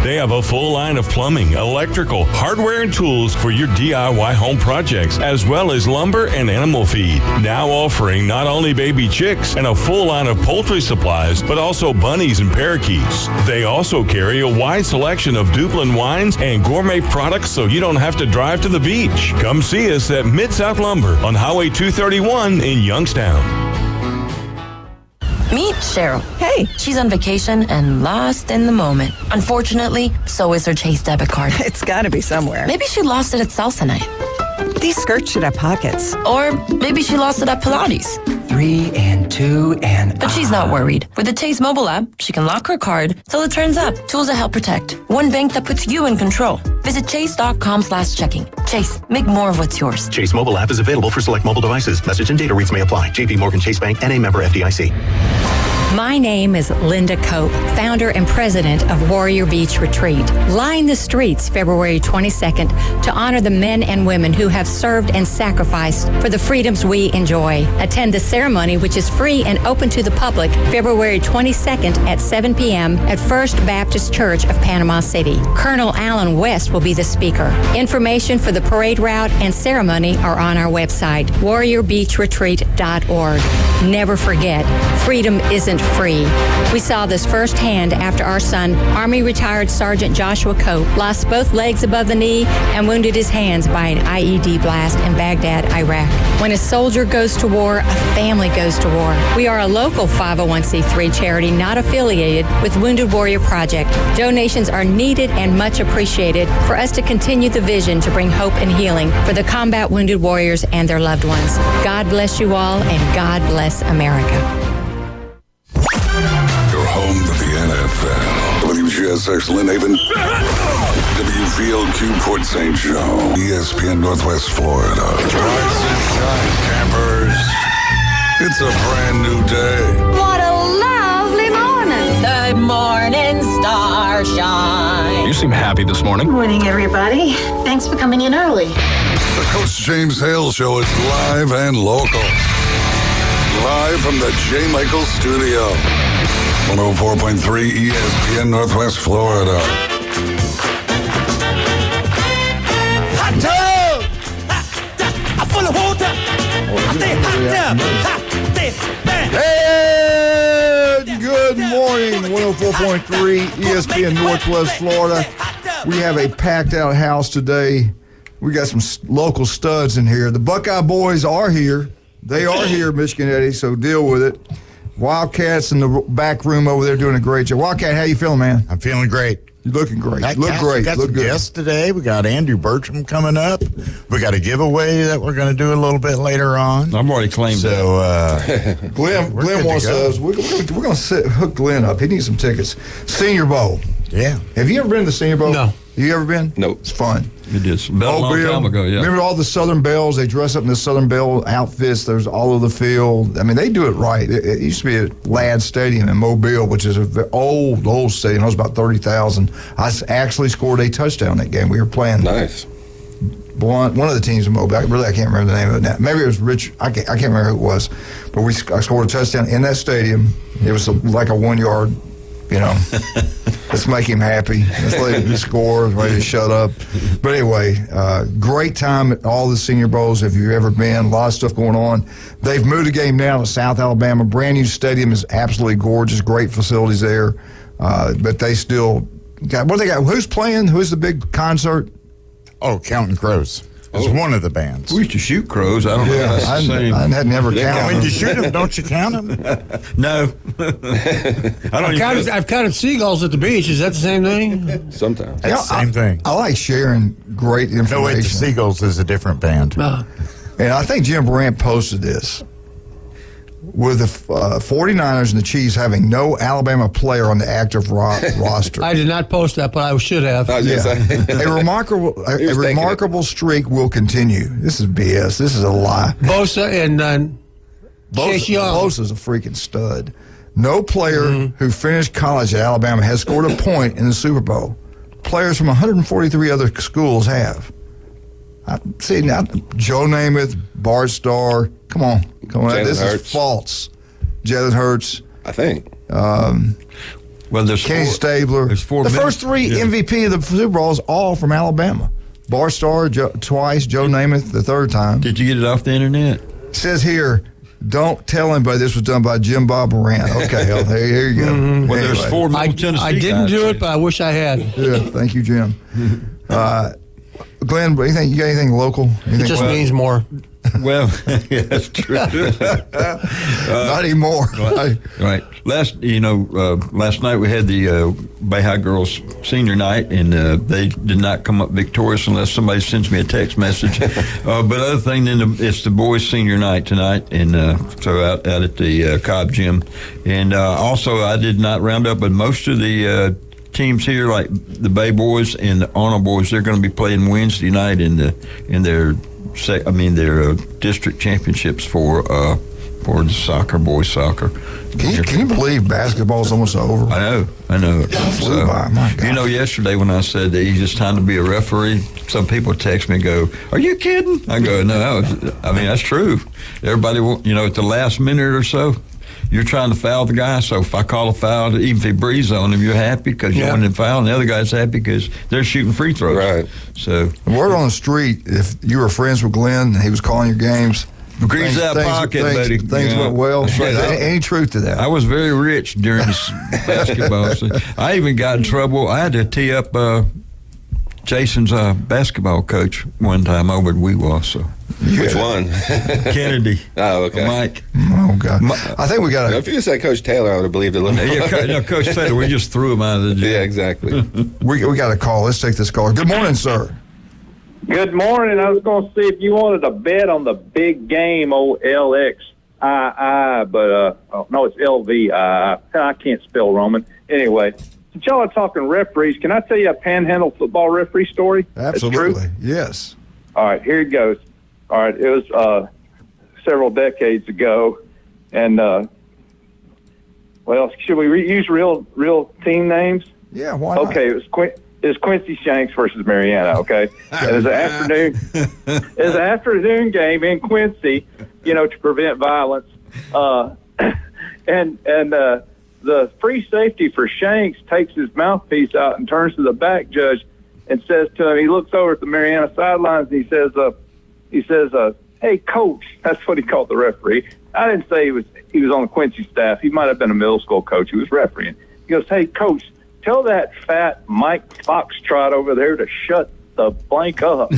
They have a full line of plumbing, electrical, hardware, and tools for your DIY home projects, as well as lumber and animal feed. Now offering not only baby chicks and a full line of poultry supplies, but also bunnies and parakeets. They also carry a wide selection of Dublin wines and gourmet products so you don't have to drive to the beach. Come see us at Mid-South Lumber on Highway 231 in Youngstown. Meet Cheryl. Hey. She's on vacation and lost in the moment. Unfortunately, so is her Chase debit card. It's got to be somewhere. Maybe she lost it at salsa night. These skirts should have pockets. Or maybe she lost it at Pilates. 3 and 2 and... But she's not worried. With the Chase mobile app, she can lock her card till it turns up. Tools that help protect. One bank that puts you in control. Visit chase.com/checking. Chase, make more of what's yours. Chase mobile app is available for select mobile devices. Message and data rates may apply. JP Morgan Chase Bank, N.A. member FDIC. My name is Linda Cope, founder and president of Warrior Beach Retreat. Line the streets February 22nd to honor the men and women who have served and sacrificed for the freedoms we enjoy. Attend the ceremony, which is free and open to the public, February 22nd at 7 p.m. at First Baptist Church of Panama City. Colonel Alan West will be the speaker. Information for the parade route and ceremony are on our website, warriorbeachretreat.org. Never forget, freedom isn't free. We saw this firsthand after our son, Army retired Sergeant Joshua Cope, lost both legs above the knee and wounded his hands by an IED blast in Baghdad, Iraq. When a soldier goes to war, a family goes to war. We are a local 501c3 charity not affiliated with Wounded Warrior Project. Donations are needed and much appreciated for us to continue the vision to bring hope and healing for the combat wounded warriors and their loved ones. God bless you all, and God bless America. You're home to the NFL. WGSX Lynn Haven. WVLQ Port St. Joe. ESPN Northwest Florida. Rise and shine, campers. It's a brand new day. What a lovely morning. Good morning, starshine. You seem happy this morning. Good morning, everybody. Thanks for coming in early. The Coach James Hale Show is live and local. Live from the J. Michael Studio. 104.3 ESPN Northwest Florida. Hot tub! I'm full of water! I stay hot tub! And good morning, 104.3 ESPN Northwest Florida. We have a packed out house today. We got some local studs in here. The Buckeye boys are here. They are here, Michigan Eddie, so deal with it. Wildcats in the back room over there doing a great job. Wildcat, how you feeling, man? I'm feeling great. You're looking great. You look great. We got look some good. guests today. We got Andrew Bertram coming up. We got a giveaway that we're going to do a little bit later on. I'm already claimed it. Glenn wants us. We're going to hook Glenn up. He needs some tickets. Senior Bowl. Yeah. Have you ever been to the Senior Bowl? No. You ever been? No. It's fun. It is. A long time ago, yeah. Remember all the Southern Bells? They dress up in the Southern Bell outfits. There's all over the field. I mean, they do it right. It used to be at Ladd Stadium in Mobile, which is an old stadium. It was about 30,000. I actually scored a touchdown that game. We were playing. Nice. One of the teams in Mobile. I can't remember the name of it now. Maybe it was Rich. I can't remember who it was. But I scored a touchdown in that stadium. It was like a 1 yard. Let's make him happy. Let's let him score. Ready to shut up. But anyway, great time at all the Senior Bowls. If you've ever been, a lot of stuff going on. They've moved the game now to South Alabama. Brand new stadium is absolutely gorgeous. Great facilities there. But they still got what they got. Who's playing? Who's the big concert? Oh, Counting Crows. It's one of the bands. We used to shoot crows. I don't know if that's the same. I had never counted them. When you shoot them, don't you count them? No. I've counted seagulls at the beach. Is that the same thing? Sometimes. That's the same thing. I like sharing great information. No, wait, the Seagulls is a different band. And I think Jim Brandt posted this. With the 49ers and the Chiefs having no Alabama player on the active roster. I did not post that, but I should have. A remarkable streak will continue. This is BS. This is a lie. Bosa and Chase Young. Bosa's a freaking stud. No player who finished college at Alabama has scored a point in the Super Bowl. Players from 143 other schools have. See, now, Joe Namath, Bart Starr, come on. This Hurts. Is false. Jalen Hurts. I think. Well, there's Kenny four, Stabler. There's four. The first three MVP of the Super Bowls all from Alabama. Barstar twice, Joe Namath the third time. Did you get it off the internet? It says here, don't tell anybody this was done by Jim Bob Moran. Okay, here you go. Mm-hmm. Well, anyway. there's four Middle Tennessee I didn't guys. do it, but I wish I had. Yeah, thank you, Jim. Glenn, you got anything local? Anything It just means more. Well, yeah, that's true. Not anymore. Right. Last night we had the Bay High Girls Senior Night, and they did not come up victorious unless somebody sends me a text message. But other thing, then it's the boys' Senior Night tonight, and so out at the Cobb Gym. And also, I did not round up, but most of the teams here, like the Bay Boys and the Arnold Boys, they're going to be playing Wednesday night in their district championships for the soccer, boys soccer. Can you believe basketball's almost over? I know. Flew by, my God. Yesterday when I said that it's time to be a referee, some people text me and go, "Are you kidding?" I go, "No, that's true." Everybody, at the last minute or so, you're trying to foul the guy. So if I call a foul, even if he breathes on him, you're happy because you wanted him foul, and the other guy's happy because they're shooting free throws. Right. So word on the street, if you were friends with Glenn and he was calling your games, grease that pocket, buddy. Things went well. Right. Any truth to that? I was very rich during this basketball. So I even got in trouble. I had to tee up Jason's basketball coach one time over at Weewa. So. Which one? Kennedy. Oh, okay. Mike. Oh, God. I think we got to. If you said Coach Taylor, I would have believed it a little more. Yeah, Coach Taylor, we just threw him out of the gym. Yeah, exactly. we got a call. Let's take this call. Good morning, sir. Good morning. I was going to see if you wanted to bet on the big game, old LXII, but no, it's LVI. I can't spell Roman. Anyway, since y'all are talking referees, can I tell you a Panhandle football referee story? Absolutely. Yes. All right, here it goes. All right, it was several decades ago, and should we use real team names? Yeah, why not? Okay, it was Quincy Shanks versus Mariana. Okay, it was an afternoon game in Quincy, to prevent violence, and the free safety for Shanks takes his mouthpiece out and turns to the back judge and says to him, he looks over at the Mariana sidelines and he says, "Hey, coach," that's what he called the referee. I didn't say he was on the Quincy staff. He might have been a middle school coach. He was refereeing. He goes, "Hey, coach, tell that fat Mike Foxtrot over there to shut the blank up."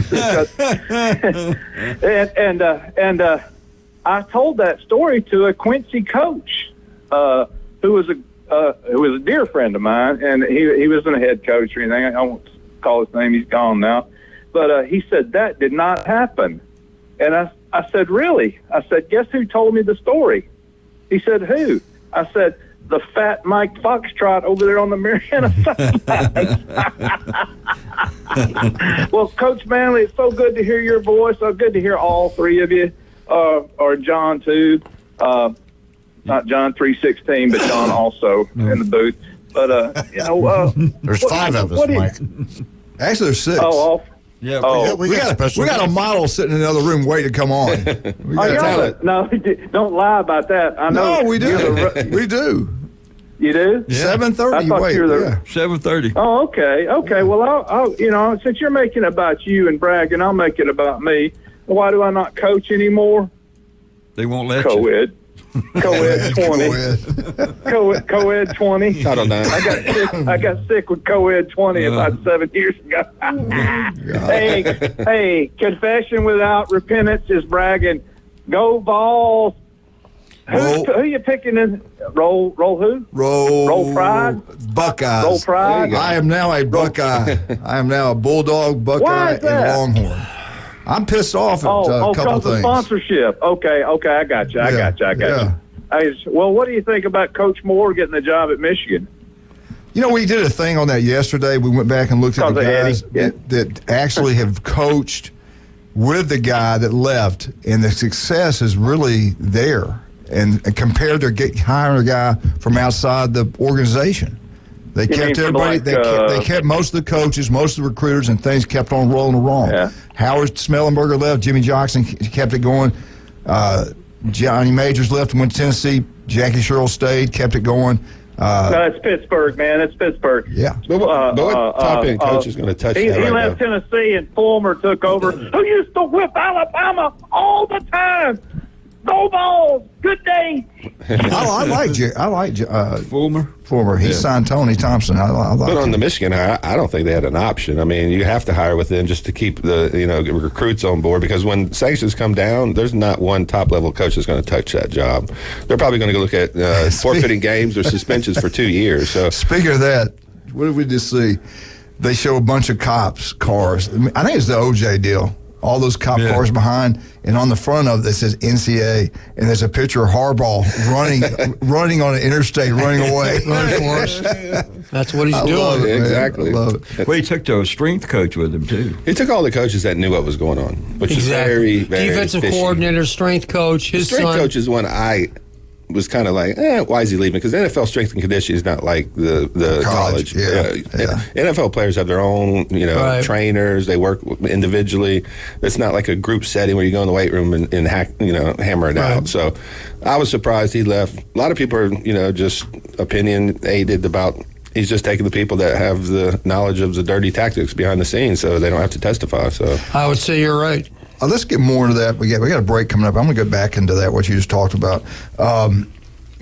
and I told that story to a Quincy coach who was a dear friend of mine, and he wasn't a head coach or anything. I won't call his name. He's gone now. But he said that did not happen. And I said, "Really?" I said, "Guess who told me the story?" He said, "Who?" I said, "The fat Mike Foxtrot over there on the Mariana sidelines." Well, Coach Manley, it's so good to hear your voice. So good to hear all three of you, or John too. Not John 3:16, but John also in the booth. But there's five of us, Mike. Actually, there's six. Oh, yeah, we got a model sitting in another room waiting to come on. We got talent. No, don't lie about that. I know. No, we do. We do. You do? Yeah. 7:30. Wait, 7:30. Oh, okay. Okay. Well, I'll since you're making it about you and bragging, I'll make it about me. Why do I not coach anymore? They won't let Co-ed. Co-ed 20. Co-ed 20. I don't know. I got sick with co-ed 20 about 7 years ago. Hey, confession without repentance is bragging. Go Vols. Who you picking in? Roll who? Roll Pride? Buckeyes. Roll Pride? I am now a Buckeye. I am now a Bulldog, Buckeye, and Longhorn. I'm pissed off at a couple things. Sponsorship. Okay, I got you. I got you. Well, what do you think about Coach Moore getting the job at Michigan? We did a thing on that yesterday. We went back and looked at the guys that actually have coached with the guy that left, and the success is really there. And compared to hiring a guy from outside the organization. They kept everybody. They kept most of the coaches, most of the recruiters, and things kept on rolling along. Yeah. Howard Smellenberger left. Jimmy Jackson kept it going. Johnny Majors left and went to Tennessee. Jackie Sherrill stayed, kept it going. No, it's Pittsburgh, man. It's Pittsburgh. Yeah. But what top-end coach is going to touch he that right left now? Tennessee, and Fulmer took over, who used to whip Alabama all the time. Go Balls. Good day. I like Fulmer. He signed Tony Thompson. I like But on him. the Michigan hire, I don't think they had an option. I mean, you have to hire within just to keep the recruits on board, because when sanctions come down, there's not one top-level coach that's going to touch that job. They're probably going to go look at forfeiting games or suspensions for 2 years. So Speaking of that, what did we just see? They show a bunch of cops' cars. I think it's the OJ deal. All those cop cars behind, and on the front of it says NCAA, and there's a picture of Harbaugh running on an interstate, running away. That's what he's I doing. love it, man. Exactly. I love it. Well, he took the strength coach with him, too. he took all the coaches that knew what was going on, which is very, very Defensive fishy. coordinator, strength coach, his Strength son. coach is one I was kind of like, why is he leaving? Because NFL strength and conditioning is not like the college. Yeah. NFL players have their own, Right. trainers. They work individually. It's not like a group setting where you go in the weight room and hammer it out. So I was surprised he left. A lot of people are, just opinionated about. He's just taking the people that have the knowledge of the dirty tactics behind the scenes, so they don't have to testify. So I would say you're right. Let's get more into that. We got a break coming up. I'm going to go back into that, what you just talked about.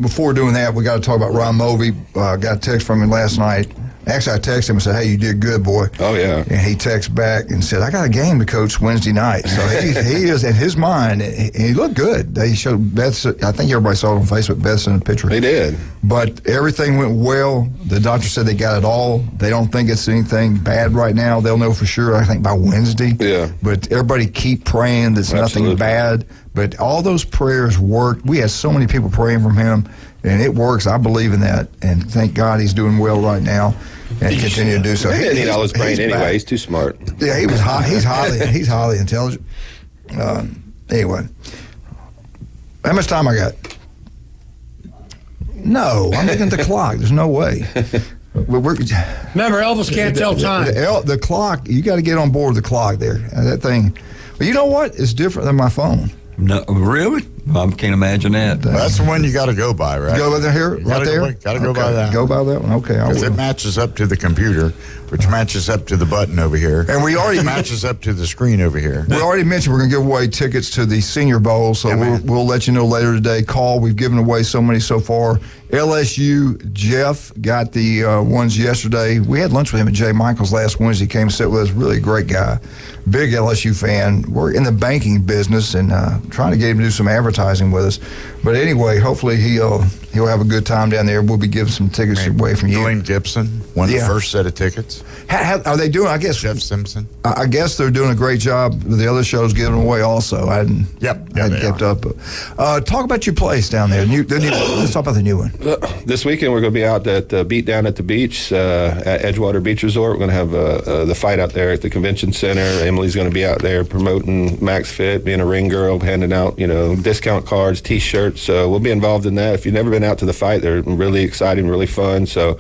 Before doing that, we got to talk about Ron Mulvey. Got a text from him last night. Actually, I texted him and said, "Hey, you did good, boy." Oh, yeah. And he texted back and said, "I got a game to coach Wednesday night." So he is, in his mind, he looked good. They showed Beth's, I think everybody saw it on Facebook, Beth's in the picture. They did. But everything went well. The doctor said they got it all. They don't think it's anything bad right now. They'll know for sure, I think, by Wednesday. Yeah. But everybody keep praying there's nothing bad. But all those prayers worked. We had so many people praying from him, and it works. I believe in that. And thank God he's doing well right now and continue to do so. He didn't need all his brain anyway. back. He's too smart. Yeah, he was high. He's highly intelligent. Anyway, how much time I got? No, I'm looking at the clock. There's no way. Remember, Elvis can't tell time. The clock, you got to get on board the clock there. That thing. But you know what? It's different than my phone. No, really? I can't imagine that. Well, that's the one you got to go by, right? Go by there, right there? Got to go by that. Go by that one? Okay, I Because will. it matches up to the computer, which matches up to the button over here. And we already matches up to the screen over here. We already mentioned we're going to give away tickets to the Senior Bowl, so we'll let you know later today. Call. We've given away so many so far. LSU, Jeff got the ones yesterday. We had lunch with him at Jay Michaels last Wednesday. He came and sit with us. Really a great guy. Big LSU fan. We're in the banking business and trying to get him to do some advertising with us. But anyway, hopefully he'll have a good time down there. We'll be giving some tickets away from you. Dwayne Gibson won the first set of tickets. How are they doing? I guess Jeff Simpson. I guess they're doing a great job. The other shows giving them away also. I hadn't kept up. Talk about your place down there. Let's talk about the new one. This weekend we're going to be out at Beat Down at the Beach at Edgewater Beach Resort. We're going to have the fight out there at the convention center. Emily's going to be out there promoting Max Fit, being a ring girl, handing out discount cards, T-shirts. So we'll be involved in that. If you've never been out to the fight, they're really exciting, really fun. So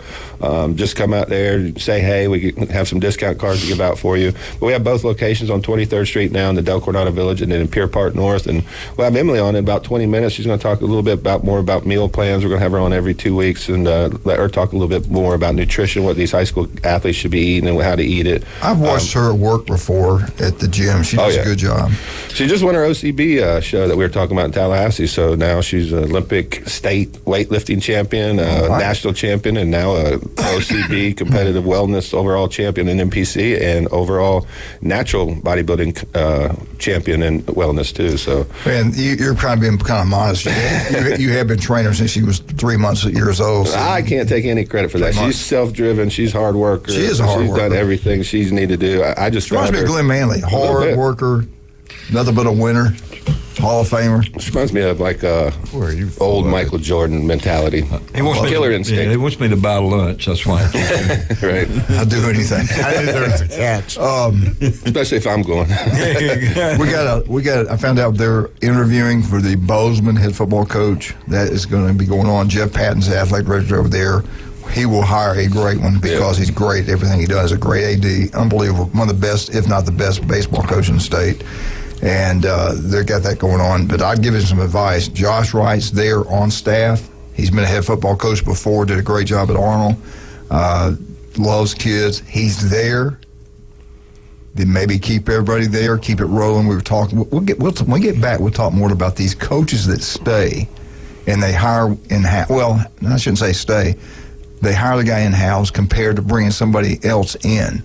just come out there, say hey. We have some discount cards to give out for you. But we have both locations on 23rd Street now in the Del Coronado Village and then in Pier Park North. And we'll have Emily on in about 20 minutes. She's going to talk a little bit more about meal plans. We're going to have her on every 2 weeks and let her talk a little bit more about nutrition, what these high school athletes should be eating and how to eat it. I've watched her at work before at the gym. She does a good job. She just won her OCB show that we were talking about in Tallahassee. So now she's an Olympic state weightlifting champion, national champion, and now a OCB competitive wellness overall champion in NPC and overall natural bodybuilding champion in wellness too. So, man, you're kind of being kind of modest. You have been training her since she was 3 years old. So. I can't take any credit for that. She's self-driven. She's a hard worker. She is a hard worker. She's done everything she's needed to do. I just she reminds me of Glenn Manley, hard worker, nothing but a winner. Hall of Famer. She reminds me of like old Michael Jordan mentality. He wants killer instinct. Yeah, he wants me to buy lunch. That's why. Right. I'll do anything. I knew there was a catch. Especially if I'm going. I found out they're interviewing for the Bozeman head football coach. That is going to be going on. Jeff Patton's the athletic director over there. He will hire a great one because he's great. Everything he does, a great AD, unbelievable. One of the best, if not the best, baseball coach in the state. And they've got that going on. But I'd give him some advice. Josh Wright's there on staff. He's been a head football coach before, did a great job at Arnold. Loves kids. He's there. Then maybe keep everybody there, keep it rolling. We were talking. When we get back, we'll talk more about these coaches that stay and they hire well, I shouldn't say stay. They hire the guy in-house compared to bringing somebody else in.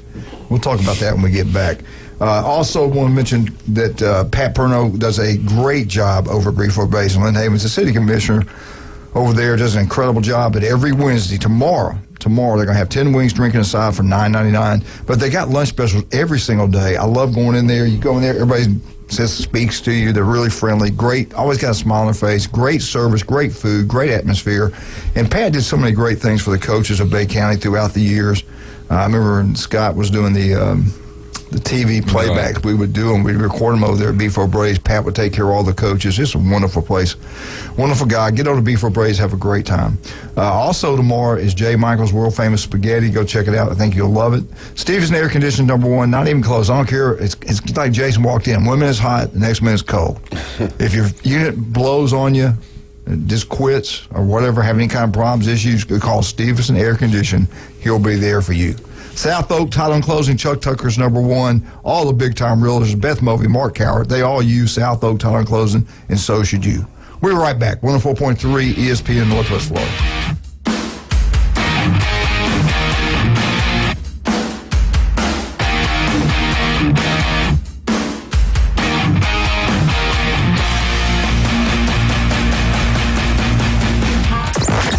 We'll talk about that when we get back. Also, want to mention that Pat Perno does a great job over at Greenfield Base. Lynn Havens, the city commissioner over there, does an incredible job. But every Wednesday, tomorrow they're going to have 10 wings, drinking aside for $9.99. But they got lunch specials every single day. I love going in there. You go in there, everybody speaks to you. They're really friendly. Great. Always got a smile on their face. Great service, great food, great atmosphere. And Pat did so many great things for the coaches of Bay County throughout the years. I remember when Scott was doing the TV playbacks, we would do them. We'd record them over there at B4 Braves. Pat would take care of all the coaches. It's a wonderful place. Wonderful guy. Get over to B4 Braves. Have a great time. Also tomorrow is Jay Michael's World Famous Spaghetti. Go check it out. I think you'll love it. Stevenson Air Conditioning, #1. Not even close. I don't care. It's like Jason walked in. 1 minute's hot, the next minute's cold. If your unit blows on you, just quits or whatever, have any kind of problems, issues, call Stevenson Air Conditioning. He'll be there for you. South Oak Title and Closing, Chuck Tucker's #1. All the big-time realtors, Beth Movey, Mark Coward, they all use South Oak Title and Closing, and so should you. We're right back. 104.3 ESPN Northwest Florida.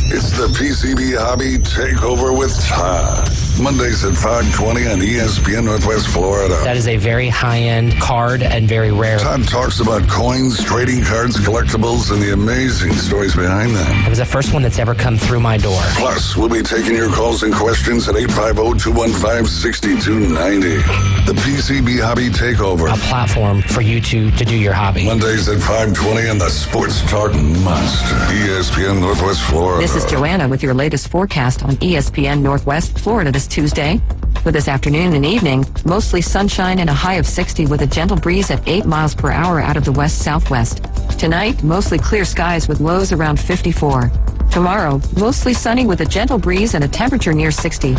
It's the PCB Hobby Takeover with Todd. Mondays at 5:20 on ESPN Northwest Florida. That is a very high-end card and very rare. Todd talks about coins, trading cards, collectibles, and the amazing stories behind them. It was the first one that's ever come through my door. Plus, we'll be taking your calls and questions at 850-215-6290. The PCB Hobby Takeover. A platform for you to do your hobby. Mondays at 5:20 on the Sports Talk Monster. ESPN Northwest Florida. This is Joanna with your latest forecast on ESPN Northwest Florida this Tuesday. For this afternoon and evening, mostly sunshine and a high of 60 with a gentle breeze at 8 miles per hour out of the west-southwest. Tonight, mostly clear skies with lows around 54. Tomorrow, mostly sunny with a gentle breeze and a temperature near 60.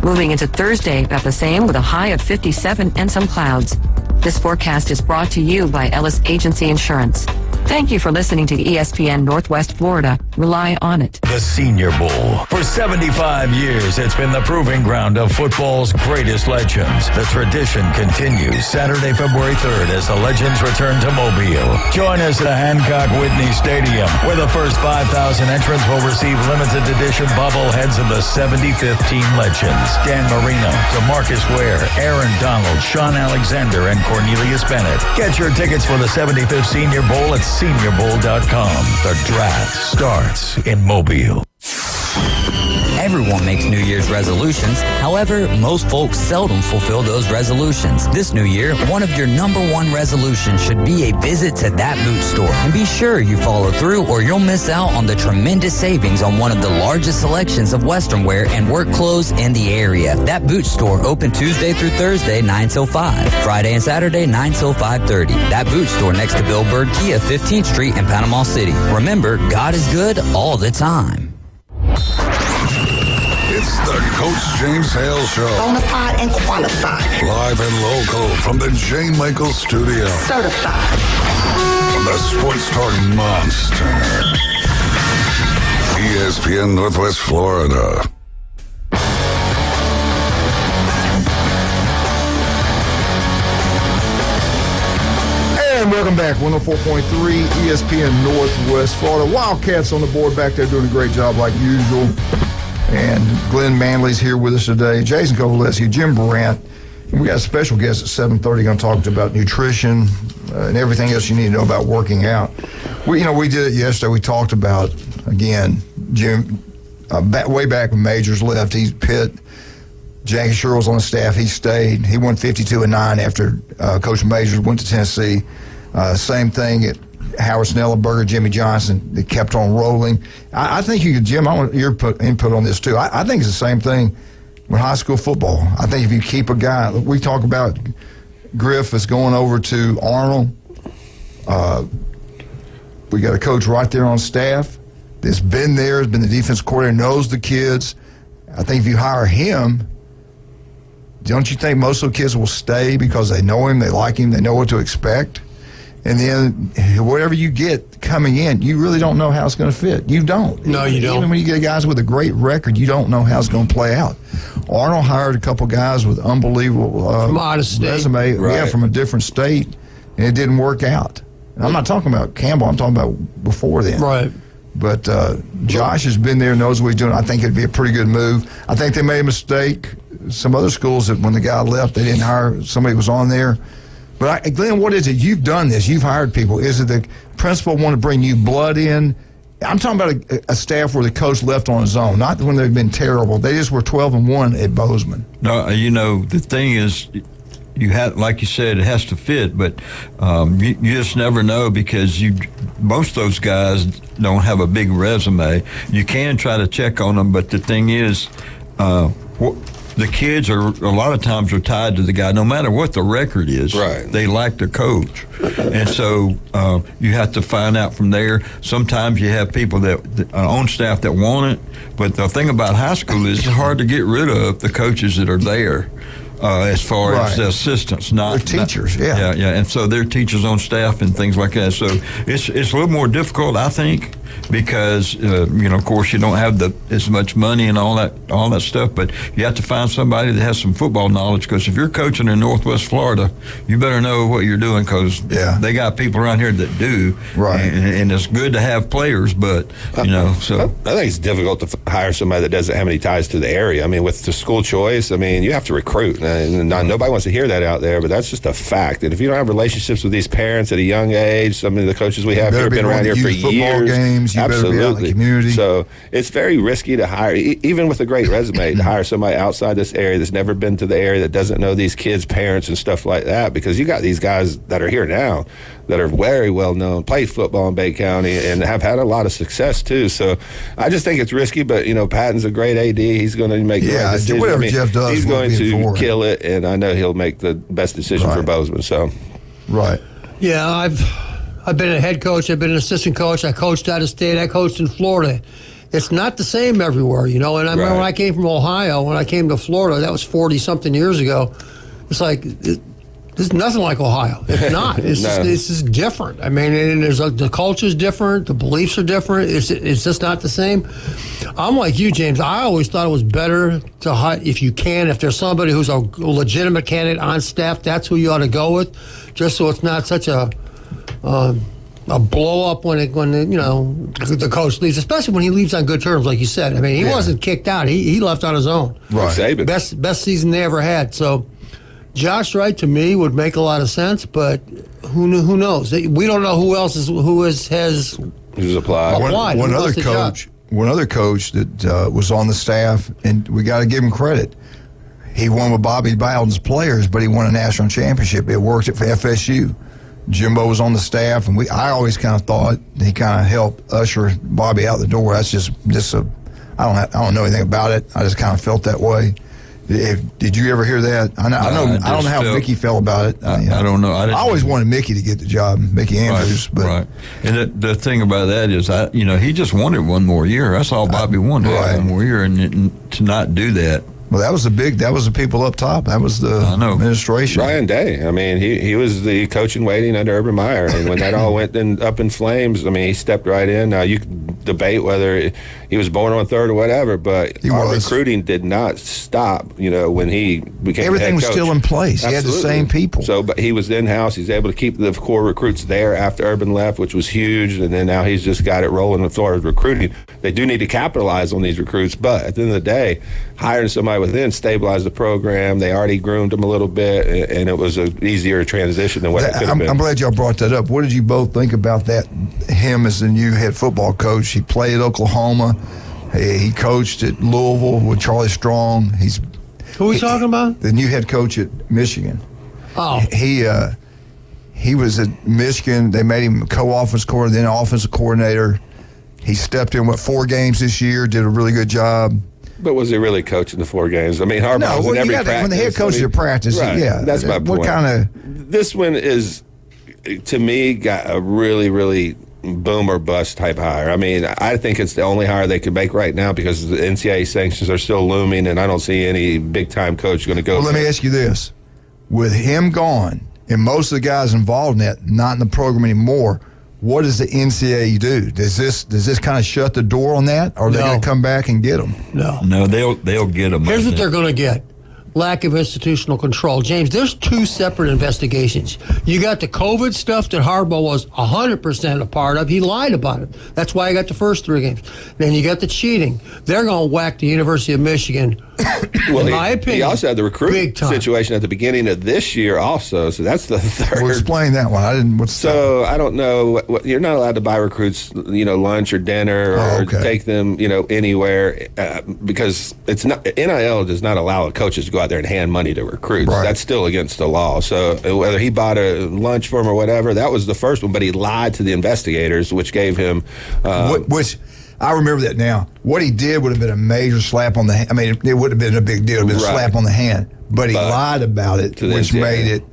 Moving into Thursday, about the same with a high of 57 and some clouds. This forecast is brought to you by Ellis Agency Insurance. Thank you for listening to ESPN Northwest Florida. Rely on it. The Senior Bowl. For 75 years, it's been the proving ground of football's greatest legends. The tradition continues Saturday, February 3rd as the legends return to Mobile. Join us at Hancock Whitney Stadium, where the first 5,000 entrants will receive limited edition bobbleheads of the 75th team legends. Dan Marino, DeMarcus Ware, Aaron Donald, Sean Alexander, and Cornelius Bennett. Get your tickets for the 75th Senior Bowl at SeniorBowl.com. The draft starts in Mobile. Everyone makes New Year's resolutions. However, most folks seldom fulfill those resolutions. This new year, one of your #1 resolutions should be a visit to That Boot Store. And be sure you follow through or you'll miss out on the tremendous savings on one of the largest selections of Western wear and work clothes in the area. That Boot Store open Tuesday through Thursday, 9 till 5. Friday and Saturday, 9 till 5:30. That Boot Store next to Bill Bird Kia, 15th Street in Panama City. Remember, God is good all the time. It's the Coach James Hale Show. Bonafide and qualified. Live and local from the J. Michael Studio. Certified. From the Sports Talk Monster. ESPN Northwest Florida. And welcome back, 104.3 ESPN Northwest Florida. Wildcats on the board back there doing a great job like usual. And Glenn Manley's here with us today. Jason Kovaleski, Jim Brandt. And we got a special guest at 7:30 going to talk about nutrition and everything else you need to know about working out. We did it yesterday. We talked about, again, Jim, way back when Majors left, he's Pitt. Jackie Sherrill's on the staff. He stayed. He won 52-9 after Coach Majors went to Tennessee. Same thing at Howard Snellenberger, Jimmy Johnson. They kept on rolling. I think you could, Jim, I want your input on this too. I think it's the same thing with high school football. I think if you keep a guy, we talk about Griff is going over to Arnold. We got a coach right there on staff. that's been there, has been the defense coordinator, knows the kids. I think if you hire him, don't you think most of the kids will stay because they know him, they like him, they know what to expect? And then whatever you get coming in, you really don't know how it's going to fit. You don't. No, you don't. Even when you get guys with a great record, you don't know how it's going to play out. Arnold hired a couple guys with unbelievable from out of state. resume, from a different state, and it didn't work out. And I'm not talking about Campbell. I'm talking about before then. Right. But Josh has been there, knows what he's doing. I think it'd be a pretty good move. I think they made a mistake. Some other schools, that when the guy left, they didn't hire somebody who was on there. But, Glenn, what is it? You've done this. You've hired people. Is it the principal want to bring new blood in? I'm talking about a staff where the coach left on his own, not when they've been terrible. They just were 12-1 at Bozeman. No, the thing is, you have, like you said, it has to fit, but you just never know because most of those guys don't have a big resume. You can try to check on them, but the thing is, the kids a lot of times are tied to the guy, no matter what the record is. Right. They like the coach, and so you have to find out from there. Sometimes you have people that on staff that want it, but the thing about high school is it's hard to get rid of the coaches that are there. As far as the assistants, they're teachers, yeah, and so they're teachers on staff and things like that. So it's a little more difficult, I think, because of course, you don't have as much money and all that stuff. But you have to find somebody that has some football knowledge. Because if you're coaching in Northwest Florida, you better know what you're doing because they got people around here that do. Right, and it's good to have players, but So I think it's difficult to hire somebody that doesn't have any ties to the area. I mean, with the school choice, I mean, you have to recruit. And nobody wants to hear that out there, but that's just a fact. And if you don't have relationships with these parents at a young age, some of the coaches we have here have been around here for years. Games, you absolutely. Better be out in the community. So it's very risky to hire, even with a great resume, to hire somebody outside this area that's never been to the area, that doesn't know these kids' parents and stuff like that, because you got these guys that are here now that are very well known, played football in Bay County, and have had a lot of success too. So I just think it's risky, but Patton's a great AD. He's going to make the right decision. Whatever Jeff does, he's going to kill it, and I know he'll make the best decision for Bozeman. So, yeah, I've been a head coach. I've been an assistant coach. I coached out of state. I coached in Florida. It's not the same everywhere, And I remember when I came from Ohio, when I came to Florida, that was 40-something years ago. It's like it's nothing like Ohio. It's not. It's just different. I mean, and the culture's different. The beliefs are different. It's just not the same. I'm like you, James. I always thought it was better to hire, if there's somebody who's a legitimate candidate on staff, that's who you ought to go with, just so it's not such a blow up when the coach leaves, especially when he leaves on good terms, like you said. I mean, he wasn't kicked out. He left on his own. Right. Best season they ever had. So Josh Wright, to me, would make a lot of sense, but who knows? We don't know who else has applied. One other coach that was on the staff, and we got to give him credit. He won with Bobby Bowden's players, but he won a national championship. It worked for FSU. Jimbo was on the staff, and I always kind of thought he kind of helped usher Bobby out the door. That's just I don't know anything about it. I just kind of felt that way. Did you ever hear that? I don't know how Mickey felt about it. I don't know. I always wanted Mickey to get the job, Mickey Andrews. Right. And the thing about that is, he just wanted one more year. That's all Bobby wanted, one more year, and to not do that. Well, that was the people up top. That was the administration. Ryan Day. I mean, he was the coach in waiting under Urban Meyer, and when that all went up in flames, I mean, he stepped right in. Now you can debate whether he was born on third or whatever, but recruiting did not stop. When he became everything head was coach. still in place. Absolutely. He had the same people. So, but he was in house. He's able to keep the core recruits there after Urban left, which was huge. And then now he's just got it rolling as far as recruiting. They do need to capitalize on these recruits, but at the end of the day, hiring somebody within stabilized the program. They already groomed them a little bit, and it was an easier transition than what it could have been. I'm glad y'all brought that up. What did you both think about that? Him as the new head football coach. He played at Oklahoma. He coached at Louisville with Charlie Strong. Who are we talking about? The new head coach at Michigan. Oh. He was at Michigan. They made him co-offensive coordinator, then offensive coordinator. He stepped in, 4 games this year, did a really good job. But was he really coaching the 4 games? I mean, Harbaugh was in every practice. When the head coach is at practice, that's my point. What kind of... This one is, to me, got a really, really boom or bust type hire. I mean, I think it's the only hire they could make right now because the NCAA sanctions are still looming, and I don't see any big-time coach going to go. Well, let me ask you this. With him gone and most of the guys involved in that not in the program anymore, what does the NCAA do? Does this kind of shut the door on that, or are they going to come back and get them? No, they'll get them. Here's what they're going to get. Lack of institutional control. James, there's two separate investigations. You got the COVID stuff that Harbaugh was 100% a part of. He lied about it. That's why he got the first 3 games. Then you got the cheating. They're going to whack the University of Michigan. Well, in my opinion, he also had the recruiting situation at the beginning of this year also, so that's the third. Well, explain that one. I didn't. I don't know. You're not allowed to buy recruits, lunch or dinner or take them, anywhere because it's not. NIL does not allow coaches to go out there and hand money to recruits. Right. That's still against the law. So whether he bought a lunch for him or whatever, that was the first one. But he lied to the investigators, which gave him. Which I remember that now. What he did would have been a major slap on the hand. I mean, it would have been a big deal. It would have been a slap on the hand. But he lied about it, which made it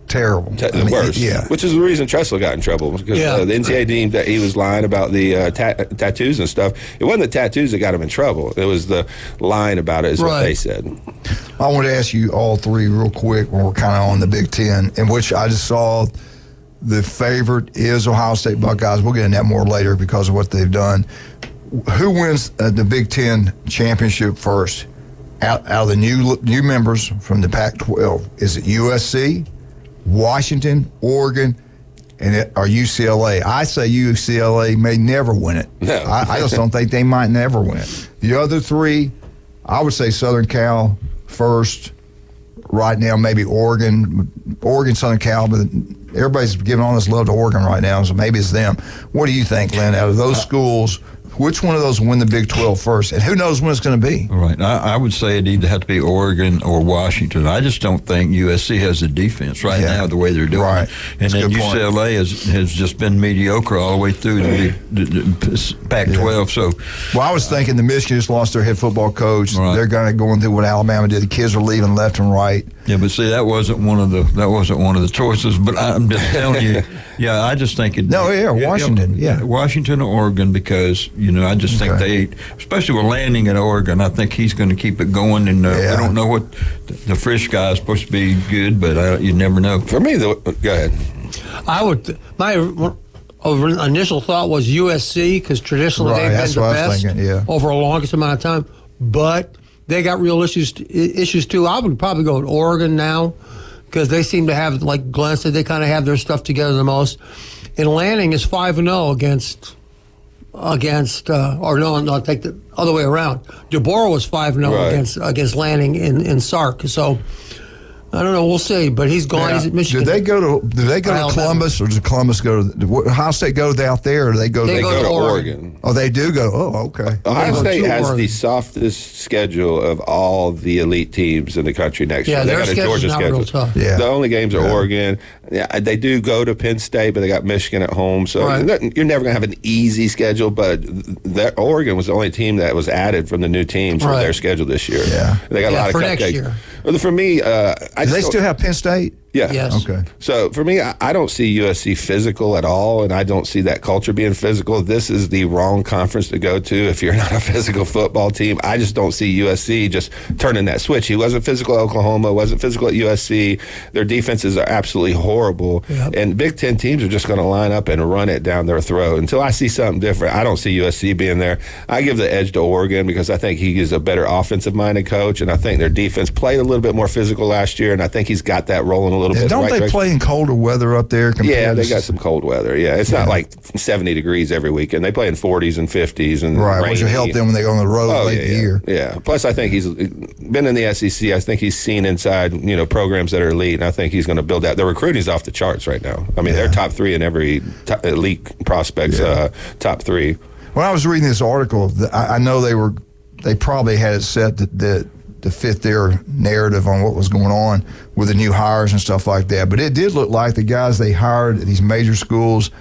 terrible. The worst. Yeah. Which is the reason Tressler got in trouble because the NCAA deemed that he was lying about the tattoos and stuff. It wasn't the tattoos that got him in trouble. It was the lying about it is what they said. I want to ask you all three real quick when we're kind of on the Big Ten, in which I just saw the favorite is Ohio State Buckeyes. We'll get into that more later because of what they've done. Who wins the Big Ten championship first? Out of the new members from the Pac-12, is it USC, Washington, Oregon, or UCLA? I say UCLA may never win it. No. I just don't think they might never win it. The other three, I would say Southern Cal first. Right now, maybe Oregon, Southern Cal, but everybody's giving all this love to Oregon right now, so maybe it's them. What do you think, Lynn? Out of those schools, which one of those will win the Big 12 first? And who knows when it's going to be? Right. I would say it either have to be Oregon or Washington. I just don't think USC has the defense right now the way they're doing it. And then UCLA has just been mediocre all the way through the Pac-12. So, well, I was thinking the Michigan just lost their head football coach. Right. They're going to go through what Alabama did. The kids are leaving left and right. Yeah, but see, that wasn't one of the choices. But I'm just telling you, I just think it. Washington. Washington or Oregon, because I just think they, especially with Landing at Oregon, I think he's going to keep it going. And I don't know what the Frisch guy is supposed to be good, but you never know. For me, go ahead. My initial thought was USC because traditionally they've been the best over a longest amount of time, but they got real issues too. I would probably go with Oregon now because they seem to have, like Glenn said, they kind of have their stuff together the most. And Lanning is 5-0 against take the other way around. DeBoer was 5-0 against Lanning in Sark. So I don't know. We'll see. But he's gone. He's at Michigan. Did they go to Columbus, or did Columbus go to Ohio State? Go out there, or they go to Oregon? Oh, they do go. Oh, okay. Ohio State has the softest schedule of all the elite teams in the country next year. They got a Georgia schedule. Real tough. Yeah. The only games are Oregon. Yeah, they do go to Penn State, but they got Michigan at home. So you're never going to have an easy schedule. But Oregon was the only team that was added from the new teams for their schedule this year. Yeah, they got a lot of cupcakes. Next year. Well, for me, do they still have Penn State? Yeah. Yes. Okay. So for me, I don't see USC physical at all, and I don't see that culture being physical. This is the wrong conference to go to if you're not a physical football team. I just don't see USC just turning that switch. He wasn't physical at Oklahoma, wasn't physical at USC. Their defenses are absolutely horrible, and Big Ten teams are just going to line up and run it down their throat. Until I see something different, I don't see USC being there. I give the edge to Oregon because I think he is a better offensive-minded coach, and I think their defense played a little bit more physical last year, and I think he's got that rolling a little bit. Don't they play in colder weather up there? Yeah, they got some cold weather. Yeah, it's not like 70 degrees every weekend. They play in 40s and 50s and rainy. Which will help them when they go on the road late in the year. Yeah. Plus, I think he's been in the SEC. I think he's seen inside programs that are elite, and I think he's going to build that. The recruiting's off the charts right now. I mean, they're top 3 in every elite prospects. Top 3. When I was reading this article, I know they probably had it set that to fit their narrative on what was going on with the new hires and stuff like that. But it did look like the guys they hired at these major schools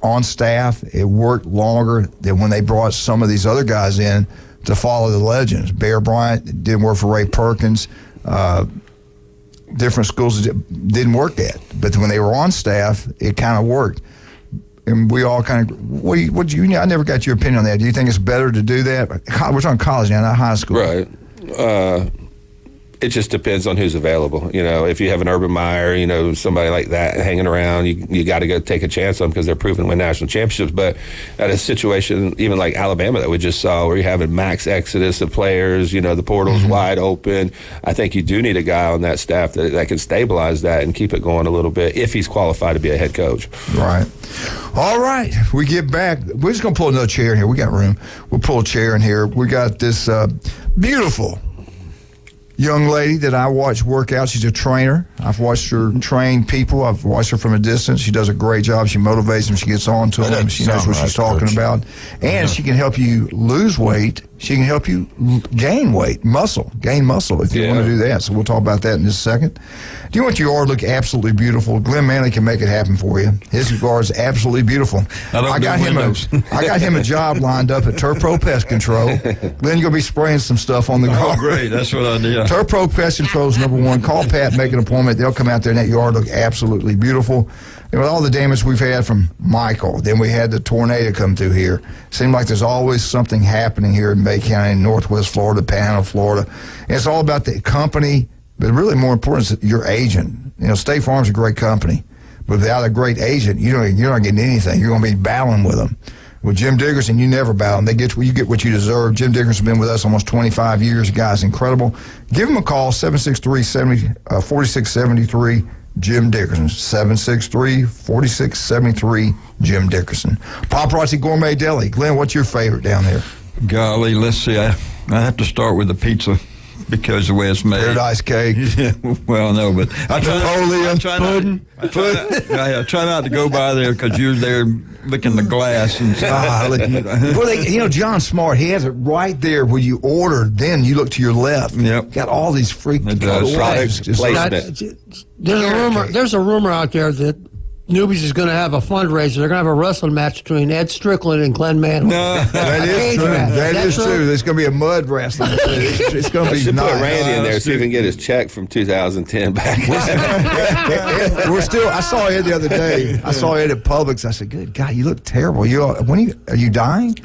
on staff, it worked longer than when they brought some of these other guys in to follow the legends. Bear Bryant didn't work for Ray Perkins. Different schools didn't work at. But when they were on staff, it kind of worked. and we all kind of, I never got your opinion on that. Do you think it's better to do that? We're talking college now, not high school. Right. It just depends on who's available. If you have an Urban Meyer, somebody like that hanging around, you got to go take a chance on them because they're proven to win national championships. But at a situation, even like Alabama that we just saw, where you have a max exodus of players, the portal's wide open, I think you do need a guy on that staff that can stabilize that and keep it going a little bit if he's qualified to be a head coach. Right. All right. We get back. We're just going to pull another chair in here. We got room. We'll pull a chair in here. We got this beautiful young lady that I watch work out. She's a trainer. I've watched her train people. I've watched her from a distance. She does a great job. She motivates them. She gets on to them. She knows what she's talking about. And she can help you lose weight. She can help you gain weight, gain muscle if you want to do that. So we'll talk about that in just a second. Do you want your yard to look absolutely beautiful? Glenn Manley can make it happen for you. His yard's absolutely beautiful. I got him a job lined up at Turf Pro Pest Control. Glenn, you're going to be spraying some stuff on the garden. Oh, great. That's what I did. Turf Pro Pest Control is number one. Call Pat, make an appointment. They'll come out there and that yard look absolutely beautiful. And with all the damage we've had from Michael, then we had the tornado come through here. Seemed like there's always something happening here in Bay County, Northwest Florida, Panhandle, Florida. And it's all about the company, but really more important is your agent. State Farm's a great company, but without a great agent, you're not getting anything. You're going to be battling with them. With Jim Dickerson, you never battle them. You get what you deserve. Jim Dickerson's been with us almost 25 years. The guy's incredible. Give him a call, 763-4673. Jim Dickerson, 763-4673, Jim Dickerson. Paparazzi Gourmet Deli. Glenn, what's your favorite down there? Golly, let's see. I have to start with the pizza because of the way it's made. Paradise cake. Yeah, well, no, but I try not to go by there because you're there licking the glass. And John Smart, he has it right there where you order. Then you look to your left. Yep. Got all these freaking There's a rumor out there that Newbies is going to have a fundraiser. They're going to have a wrestling match between Ed Strickland and Glenn Manley. No, that is true. That is true. There's going to be a mud wrestling. It's going to be nice. Put Randy in there so he can get his check from 2010 back. We're still. I saw Ed the other day. I saw Ed at Publix. I said, "Good God, you look terrible. Are you dying?"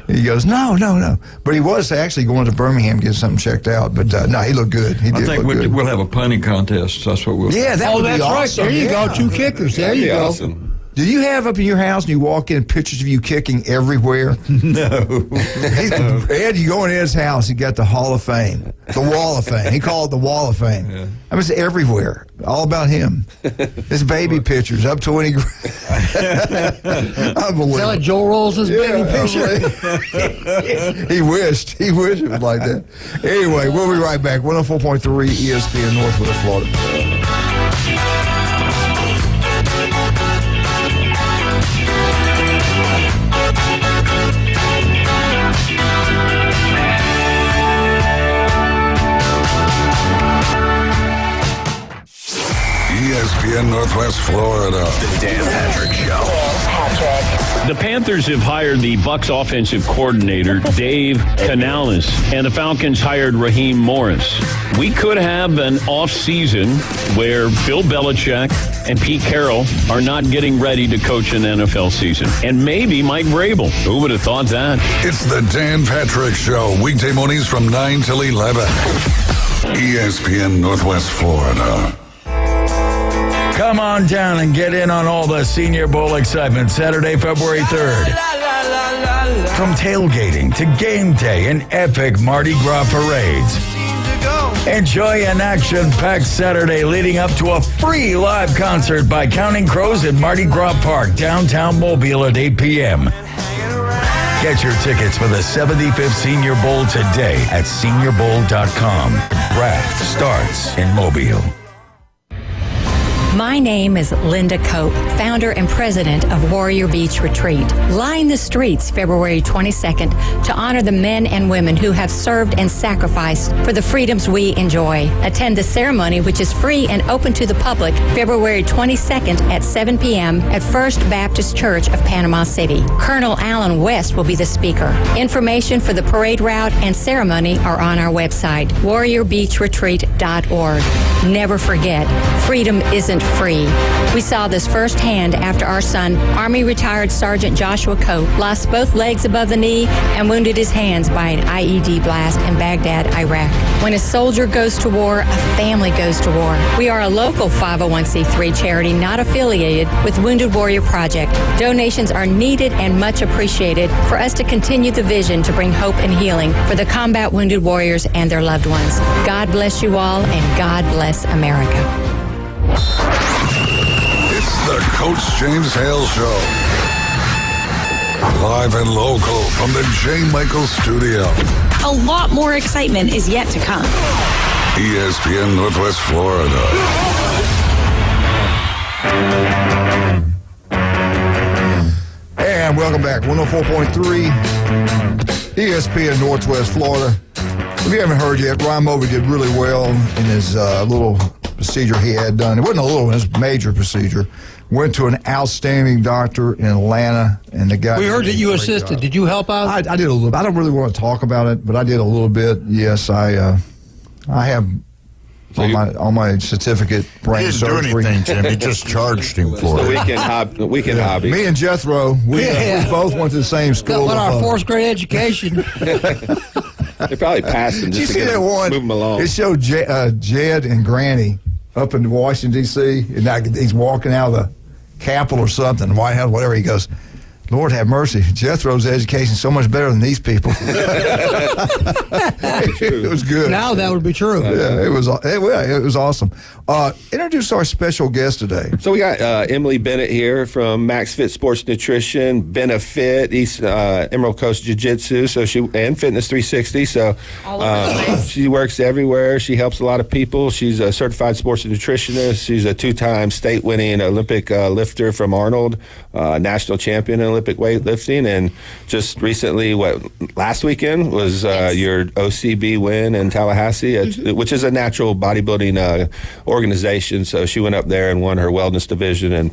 And he goes, "No." But he was actually going to Birmingham to get something checked out. But no, he looked good. I think we'll have a punting contest. That's what we'll. Yeah, that would be awesome. Right. There you go. 2 kickers. There you go. Awesome. Do you have up in your house and you walk in pictures of you kicking everywhere? No. Ed, you go in Ed's house, he got the Hall of Fame, the Wall of Fame. He called it the Wall of Fame. Yeah. I mean, it's everywhere. All about him. His baby pictures, up 20 grand. Unbelievable. Is that like Joe Rolls' baby picture? He wished it was like that. Anyway, we'll be right back. 104.3 ESPN Northwest Florida. ESPN Northwest Florida. The Dan Patrick Show. The Panthers have hired the Bucs offensive coordinator, Dave Canales, and the Falcons hired Raheem Morris. We could have an off-season where Bill Belichick and Pete Carroll are not getting ready to coach an NFL season. And maybe Mike Vrabel. Who would have thought that? It's the Dan Patrick Show, weekday mornings from 9 till 11. ESPN Northwest Florida. Come on down and get in on all the Senior Bowl excitement Saturday, February 3rd. From tailgating to game day and epic Mardi Gras parades. Enjoy an action-packed Saturday leading up to a free live concert by Counting Crows at Mardi Gras Park, downtown Mobile at 8 p.m. Get your tickets for the 75th Senior Bowl today at seniorbowl.com. Draft starts in Mobile. My name is Linda Cope, founder and president of Warrior Beach Retreat. Line the streets February 22nd to honor the men and women who have served and sacrificed for the freedoms we enjoy. Attend the ceremony, which is free and open to the public, February 22nd at 7 p.m. at First Baptist Church of Panama City. Colonel Alan West will be the speaker. Information for the parade route and ceremony are on our website, warriorbeachretreat.org. Never forget, freedom isn't isn't free. We saw this firsthand after our son, Army retired Sergeant Joshua Cope, lost both legs above the knee and wounded his hands by an IED blast in Baghdad, Iraq. When a soldier goes to war, a family goes to war. We are a local 501c3 charity not affiliated with Wounded Warrior Project. Donations are needed and much appreciated for us to continue the vision to bring hope and healing for the combat wounded warriors and their loved ones. God bless you all, and God bless America. It's the Coach James Hale Show. Live and local from the J. Michael Studio. A lot more excitement is yet to come. ESPN Northwest Florida. And welcome back. 104.3 ESPN Northwest Florida. If you haven't heard yet, Ryan Moby did really well in his little procedure he had done. It wasn't a little one, it was a major procedure. Went to an outstanding doctor in Atlanta, and the guy... We heard that you assisted. Did you help out? I did a little bit. I don't really want to talk about it, but I did a little bit. Yes, I have on my certificate brain surgery. He didn't do anything, Jim. He just charged him for it. The weekend hobby. Me and Jethro, we both went to the same school. Got our fourth grade education. They probably passed him Did you just see to that one? move him along. It showed Jed and Granny up in Washington, D.C., and he's walking out of the Capitol or something, White House, whatever. He goes, Lord have mercy, Jethro's education is so much better than these people. It was good. Now that would be true. Yeah, it was awesome. Introduce our special guest today. So we got Emily Bennett here from Max Fit Sports Nutrition, Benefit, East Emerald Coast Jiu-Jitsu, and Fitness 360. So she works everywhere. She helps a lot of people. She's a certified sports nutritionist. She's a two-time state-winning Olympic lifter from Arnold, national champion in Olympic weightlifting, and just recently, last weekend was your OCB win in Tallahassee, which is a natural bodybuilding organization. So she went up there and won her wellness division and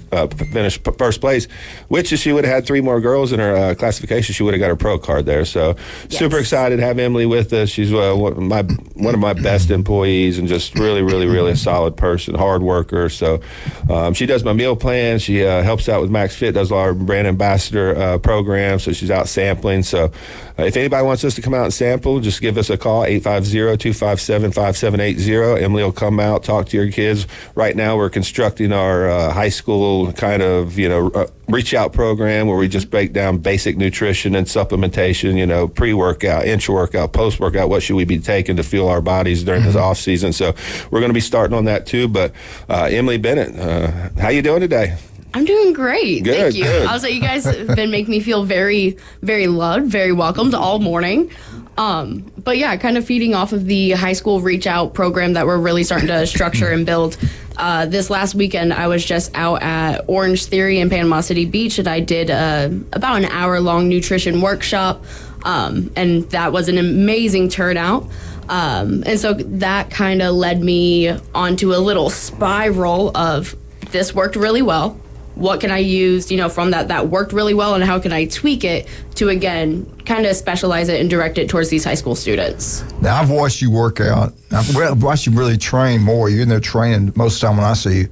finished first place, which if she would have had three more girls in her classification, she would have got her pro card there. So super excited to have Emily with us. She's one of my best employees and just really, really, really a solid person, hard worker. So she does my meal plan. She helps out with Max Fit, does our brand ambassador program, so she's out sampling. So if anybody wants us to come out and sample, just give us a call, 850-257-5780. Emily will come out, talk to your kids. Right now we're constructing our high school kind of reach out program where we just break down basic nutrition and supplementation, pre-workout, intra-workout, post-workout, what should we be taking to fuel our bodies during this off season. So we're going to be starting on that too. But Emily Bennett, how you doing today? I'm doing great. Good, thank you. good. I was like, you guys have been making me feel very, very loved, very welcomed all morning. But yeah, kind of feeding off of the high school reach out program that we're really starting to structure and build. This last weekend, I was just out at Orange Theory in Panama City Beach, and I did about an hour-long nutrition workshop, and that was an amazing turnout. And so that kind of led me onto a little spiral of this worked really well. What can I use, from that worked really well, and how can I tweak it to, again, kind of specialize it and direct it towards these high school students? Now, I've watched you work out. I've watched you really train more. You're in there training most of the time when I see you.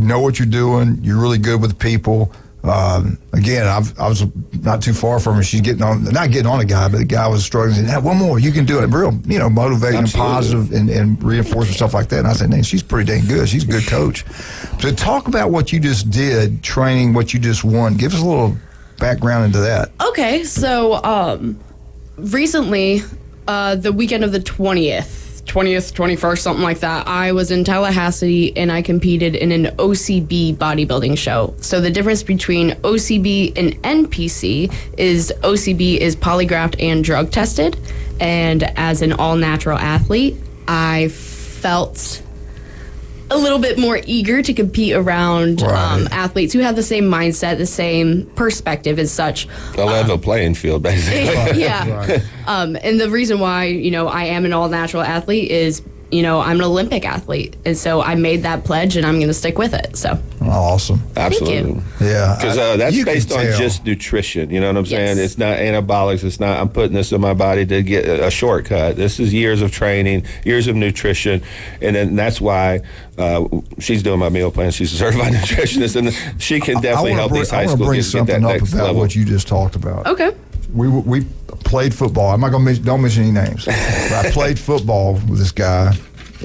Know what you're doing. You're really good with people. Again, I was not too far from her. She's not getting on a guy, but the guy was struggling. Said, one more, you can do it. Real, motivating and positive and reinforcement, stuff like that. And I said, man, she's pretty dang good. She's a good coach. So talk about what you just did, training, what you just won. Give us a little background into that. Okay, so recently, the weekend of the 20th, 21st, something like that, I was in Tallahassee and I competed in an OCB bodybuilding show. So the difference between OCB and NPC is OCB is polygraphed and drug tested. And as an all-natural athlete, I felt a little bit more eager to compete around athletes who have the same mindset, the same perspective as such. A level playing field, basically. Yeah. And the reason why, I am an all-natural athlete is I'm an Olympic athlete. And so I made that pledge and I'm going to stick with it. So awesome. Absolutely. Yeah. Because that's based on just nutrition. You know what I'm saying? It's not anabolics. It's not, I'm putting this in my body to get a shortcut. This is years of training, years of nutrition. And then that's why she's doing my meal plan. She's a certified nutritionist, and she can definitely help these high school kids get that next level. About what you just talked about. Okay. We played football. I'm not going to don't mention any names. But I played football with this guy,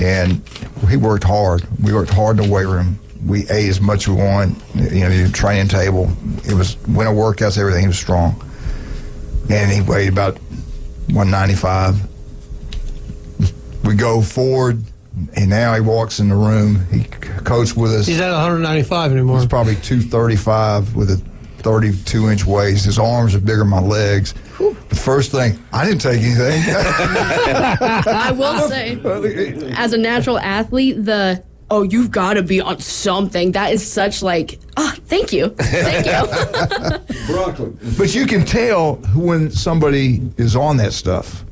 and he worked hard. We worked hard in the weight room. We ate as much as we wanted. The training table. It was winter workouts, everything. He was strong, and he weighed about 195. We go forward, and now he walks in the room. He coached with us. He's at 195 anymore. He's probably 235 with a 32-inch waist. His arms are bigger than my legs. The first thing, I didn't take anything. I will say, as a natural athlete, you've got to be on something. That is such thank you. Thank you. Broccoli. But you can tell when somebody is on that stuff.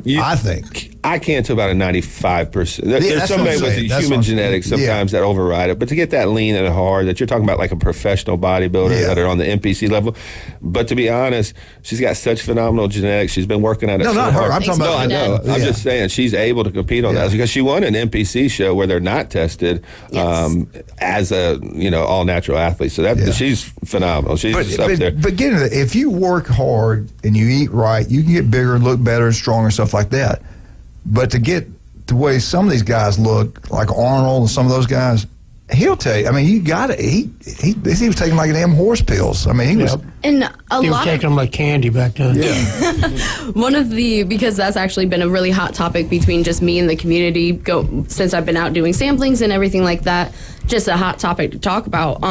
I think. I can't tell about a 95%. There's somebody with human genetics sometimes that override it. But to get that lean and hard, that you're talking about like a professional bodybuilder that are on the NPC level. But to be honest, she's got such phenomenal genetics. She's been working at it. No, not her. I'm talking about. I know. I'm just saying she's able to compete on that because she won an NPC show where they're not tested as a all natural athlete. So she's phenomenal. She's up there. But get into it. If you work hard and you eat right, you can get bigger, look better, and stronger, stuff like that. But to get the way some of these guys look, like Arnold and some of those guys, he'll tell you. I mean, you got to. He was taking like damn horse pills. I mean, he was. And he was taking them like candy back then. Yeah. Because that's actually been a really hot topic between just me and the community since I've been out doing samplings and everything like that. Just a hot topic to talk about.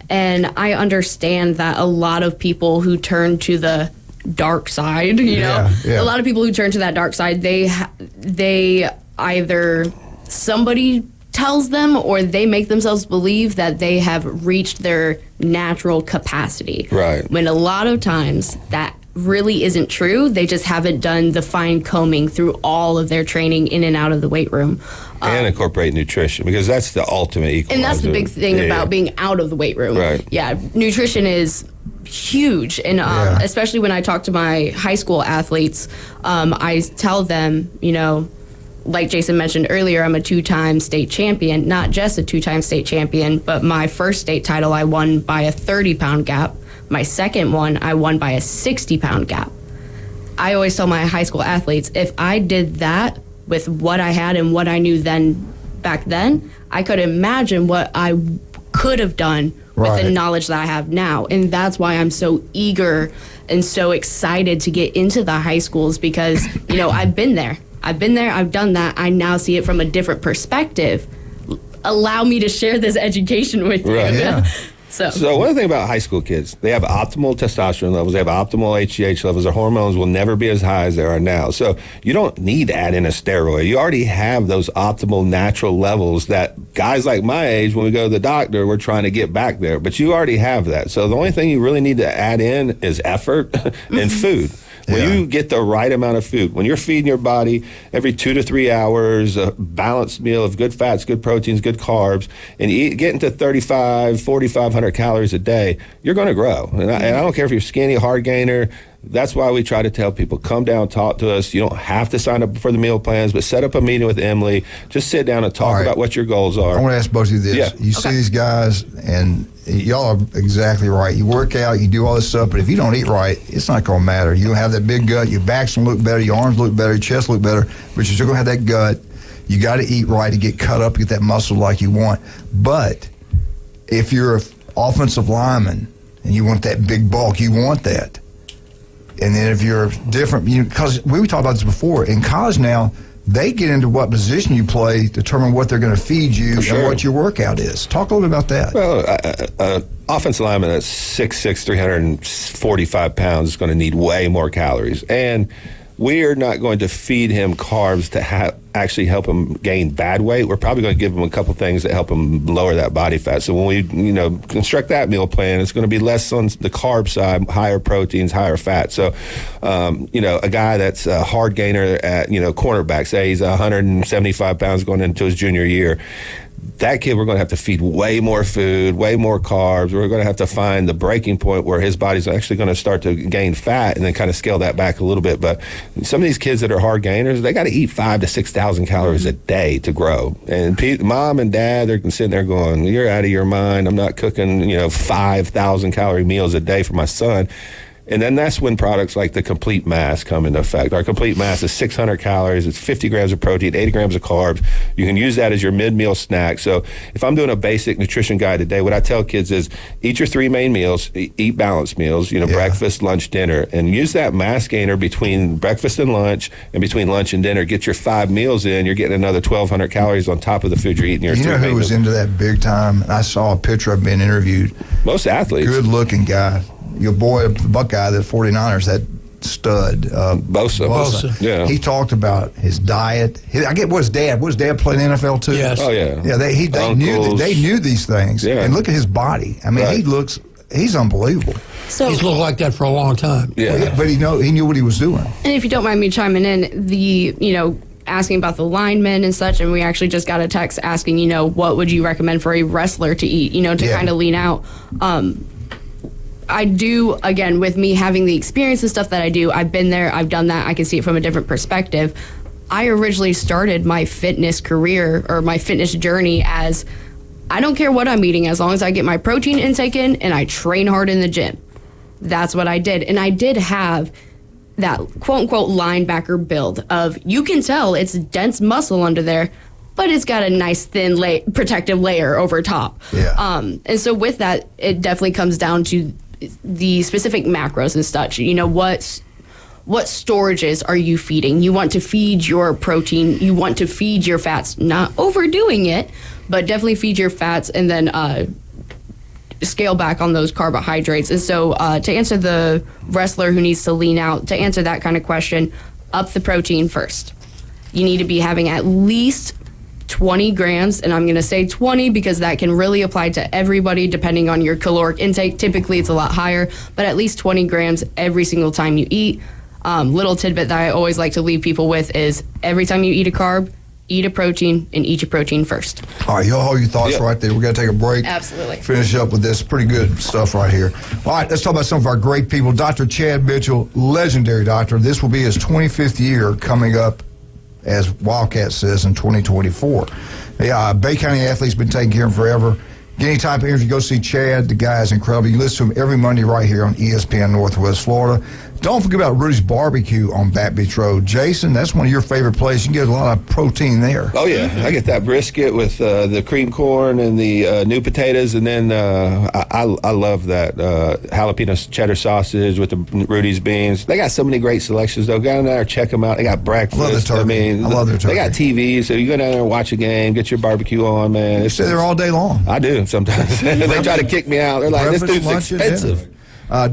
And I understand that a lot of people who turn to the dark side, a lot of people who turn to that dark side, they either somebody tells them or they make themselves believe that they have reached their natural capacity. Right. When a lot of times that really isn't true. They just haven't done the fine combing through all of their training in and out of the weight room. And incorporate nutrition, because that's the ultimate equalizer. And that's the big thing about being out of the weight room. Right. Yeah, nutrition is huge. And especially when I talk to my high school athletes, I tell them, like Jason mentioned earlier, I'm a 2-time state champion, not just a 2-time state champion, but my first state title I won by a 30-pound gap. My second one, I won by a 60-pound gap. I always tell my high school athletes, if I did that with what I had and what I knew back then, I could imagine what I could have done with the knowledge that I have now. And that's why I'm so eager and so excited to get into the high schools, because, I've been there. I've done that. I now see it from a different perspective. Allow me to share this education with you. Right. Yeah. So one thing about high school kids, they have optimal testosterone levels, they have optimal HGH levels, their hormones will never be as high as they are now. So you don't need to add in a steroid. You already have those optimal natural levels that guys like my age, when we go to the doctor, we're trying to get back there. But you already have that. So the only thing you really need to add in is effort and food. When you get the right amount of food, when you're feeding your body every 2 to 3 hours, a balanced meal of good fats, good proteins, good carbs, and you get into 4,500 calories a day, you're going to grow. And I don't care if you're skinny, hard gainer. That's why we try to tell people, come down, talk to us. You don't have to sign up for the meal plans, but set up a meeting with Emily. Just sit down and talk about what your goals are. I want to ask both of you this. Yeah. You see these guys, and y'all are exactly right. You work out, you do all this stuff, but if you don't eat right, it's not going to matter. You don't have that big gut. Your back's going to look better. Your arms look better. Your chest look better, but you're still going to have that gut. You got to eat right to get cut up, get that muscle like you want. But if you're an offensive lineman and you want that big bulk, you want that. And then if you're different, because we talked about this before, in college now, they get into what position you play, determine what they're going to feed you and what your workout is. Talk a little bit about that. Well, offensive lineman that's 6'6", 345 pounds is going to need way more calories. And we're not going to feed him carbs to actually help him gain bad weight. We're probably going to give him a couple things that help him lower that body fat. So when we, construct that meal plan, it's going to be less on the carb side, higher proteins, higher fat. So, a guy that's a hard gainer at, cornerback, say he's 175 pounds going into his junior year, that kid, we're going to have to feed way more food, way more carbs. We're going to have to find the breaking point where his body's actually going to start to gain fat and then kind of scale that back a little bit. But some of these kids that are hard gainers, they got to eat 5,000 to 6,000 calories a day to grow. And mom and dad, they're sitting there going, you're out of your mind. I'm not cooking, 5,000 calorie meals a day for my son. And then that's when products like the Complete Mass come into effect. Our Complete Mass is 600 calories. It's 50 grams of protein, 80 grams of carbs. You can use that as your mid-meal snack. So if I'm doing a basic nutrition guide today, what I tell kids is eat your 3 main meals, eat balanced meals, breakfast, lunch, dinner, and use that mass gainer between breakfast and lunch and between lunch and dinner. Get your 5 meals in. You're getting another 1,200 calories on top of the food you're eating. You know who was into that big time? I saw a picture of being interviewed. Most athletes. Good-looking guy. Your boy, the Buckeye, the 49ers, that stud. Bosa. Yeah. He talked about his diet. I get what his dad played in the NFL too? Yes. Oh, yeah. Yeah, they knew these things. Yeah. And look at his body. I mean, he's unbelievable. So he's looked like that for a long time. Yeah. Well, but he knew what he was doing. And if you don't mind me chiming in, asking about the linemen and such, and we actually just got a text asking, what would you recommend for a wrestler to eat, to kind of lean out. I do, again, with me having the experience and stuff that I do, I've been there, I've done that, I can see it from a different perspective. I originally started my fitness career or my fitness journey as, I don't care what I'm eating as long as I get my protein intake in and I train hard in the gym. That's what I did. And I did have that quote-unquote linebacker build of, you can tell it's dense muscle under there, but it's got a nice thin protective layer over top. Yeah. And so with that, it definitely comes down to the specific macros and such. What storages are you feeding? You want to feed your protein. You want to feed your fats, not overdoing it, but definitely feed your fats and then scale back on those carbohydrates. And so to answer the wrestler who needs to lean out, to answer that kind of question, up the protein first. You need to be having at least 20 grams, and I'm going to say 20 because that can really apply to everybody depending on your caloric intake. Typically, it's a lot higher, but at least 20 grams every single time you eat. Little tidbit that I always like to leave people with is every time you eat a carb, eat a protein, and eat your protein first. All right, y'all hold your thoughts right there. We're going to take a break. Absolutely. Finish up with this pretty good stuff right here. All right, let's talk about some of our great people. Dr. Chad Mitchell, legendary doctor. This will be his 25th year coming up, as Wildcat says, in 2024. Bay County athletes been taking care of him forever. Get any type of interview, go see Chad. The guy is incredible. You listen to him every Monday right here on ESPN Northwest Florida. Don't forget about Rudy's Barbecue on Back Beach Road. Jason, that's one of your favorite places. You can get a lot of protein there. Oh, yeah. I get that brisket with the cream corn and the new potatoes. And then I love that jalapeno cheddar sausage with the Rudy's beans. They got so many great selections, though. Go down there, check them out. They got breakfast. I love the turkey. I love their turkey. They got TV, so you go down there and watch a game, get your barbecue on, man. You stay there all day long. I do sometimes. They try to kick me out. They're like, this dude's expensive.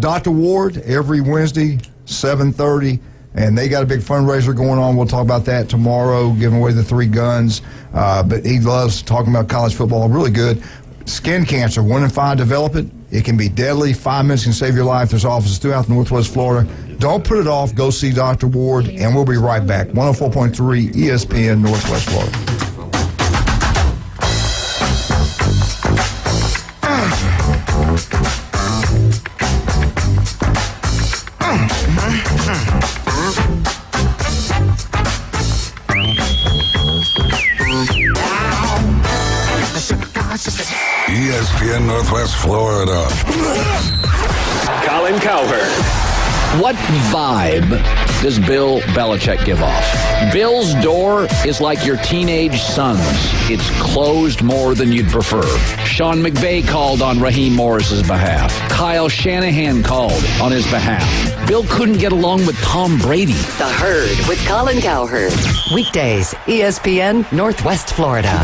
Dr. Ward, every Wednesday, 7:30, and they got a big fundraiser going on. We'll talk about that tomorrow, giving away the 3 guns. But he loves talking about college football. Really good. Skin cancer, 1 in 5 develop it. It can be deadly. 5 minutes can save your life. There's offices throughout Northwest Florida. Don't put it off. Go see Dr. Ward, and we'll be right back. 104.3 ESPN Northwest Florida. ESPN Northwest Florida. Colin Cowherd. What vibe does Bill Belichick give off? Bill's door is like your teenage son's. It's closed more than you'd prefer. Sean McVay called on Raheem Morris's behalf. Kyle Shanahan called on his behalf. Bill couldn't get along with Tom Brady. The Herd with Colin Cowherd. Weekdays, ESPN Northwest Florida.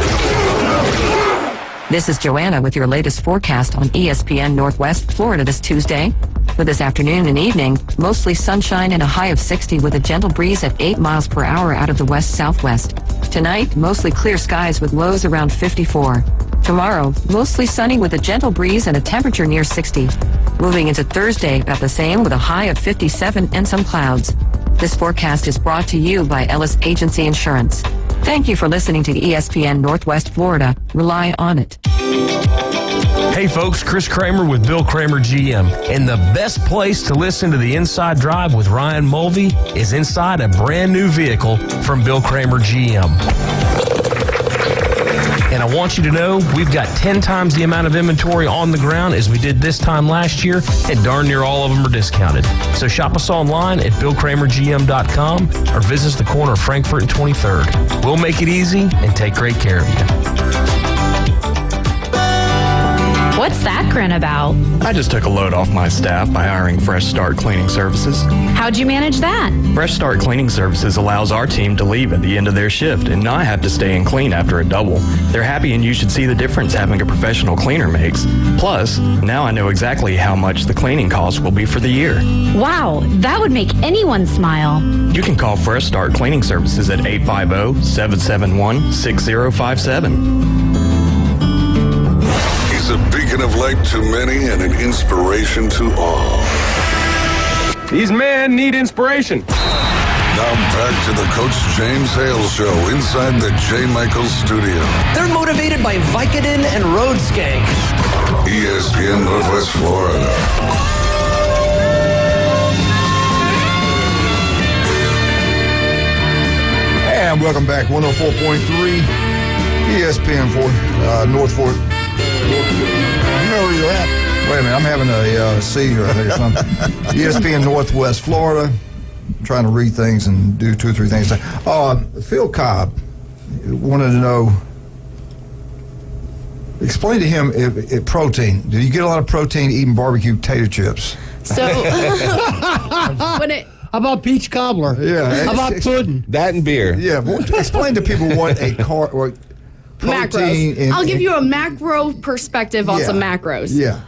This is Joanna with your latest forecast on ESPN Northwest Florida this Tuesday. For this afternoon and evening, mostly sunshine and a high of 60 with a gentle breeze at 8 miles per hour out of the west-southwest. Tonight, mostly clear skies with lows around 54. Tomorrow, mostly sunny with a gentle breeze and a temperature near 60. Moving into Thursday, about the same with a high of 57 and some clouds. This forecast is brought to you by Ellis Agency Insurance. Thank you for listening to ESPN Northwest Florida. Rely on it. Hey folks, Chris Kramer with Bill Kramer GM. And the best place to listen to the Inside Drive with Ryan Mulvey is inside a brand new vehicle from Bill Kramer GM. And I want you to know we've got 10 times the amount of inventory on the ground as we did this time last year, and darn near all of them are discounted. So shop us online at BillKramerGM.com or visit us the corner of Frankfurt and 23rd. We'll make it easy and take great care of you. What's that grin about? I just took a load off my staff by hiring Fresh Start Cleaning Services. How'd you manage that? Fresh Start Cleaning Services allows our team to leave at the end of their shift and not have to stay and clean after a double. They're happy, and you should see the difference having a professional cleaner makes. Plus, now I know exactly how much the cleaning cost will be for the year. Wow, that would make anyone smile. You can call Fresh Start Cleaning Services at 850-771-6057. He's a beacon of light to many and an inspiration to all. These men need inspiration. Now back to the Coach James Hale Show inside the J. Michaels studio. They're motivated by Vicodin and Road Skank. ESPN Northwest Florida. And welcome back, 104.3 ESPN North Fort. You know where you're at. Wait a minute, I'm having a seizure, I think, or something. ESPN Northwest Florida. I'm trying to read things and do 2 or 3 things. Phil Cobb wanted to know, explain to him if protein. Do you get a lot of protein eating barbecue potato chips? So, when it... How about peach cobbler? Yeah. How about pudding? That and beer. Yeah. Well, explain to people what a macros. I'll give you a macro perspective on some macros. Yeah.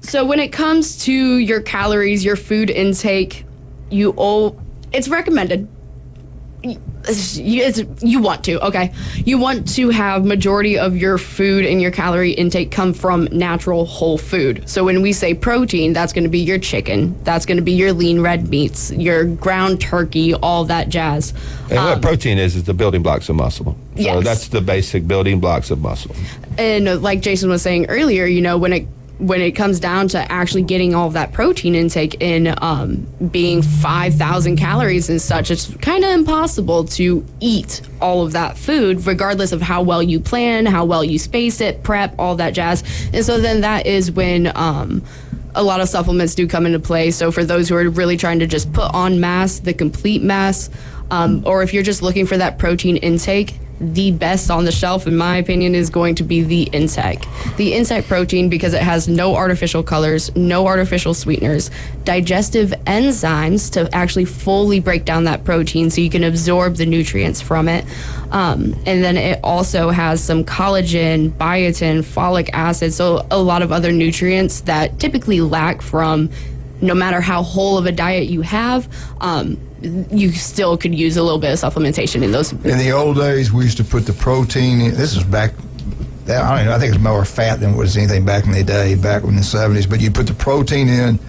So when it comes to your calories, your food intake, it's recommended. You want to, okay? You want to have majority of your food and your calorie intake come from natural whole food. So when we say protein, that's going to be your chicken, that's going to be your lean red meats, your ground turkey, all that jazz. And what protein is the building blocks of muscle. So yes. That's the basic building blocks of muscle. And like Jason was saying earlier, when it comes down to actually getting all of that protein intake in, being 5,000 calories and such, it's kind of impossible to eat all of that food, regardless of how well you plan, how well you space it, prep, all that jazz. And so then that is when a lot of supplements do come into play. So for those who are really trying to just put on mass, the complete mass, or if you're just looking for that protein intake, the best on the shelf, in my opinion, is going to be the insect. The insect protein, because it has no artificial colors, no artificial sweeteners, digestive enzymes to actually fully break down that protein so you can absorb the nutrients from it. And then it also has some collagen, biotin, folic acid, so a lot of other nutrients that typically lack from no matter how whole of a diet you have. You still could use a little bit of supplementation in those. In the old days, we used to put the protein in. This is back, I think it's more fat than was anything back in the day, back in the 70s. But you put the protein in,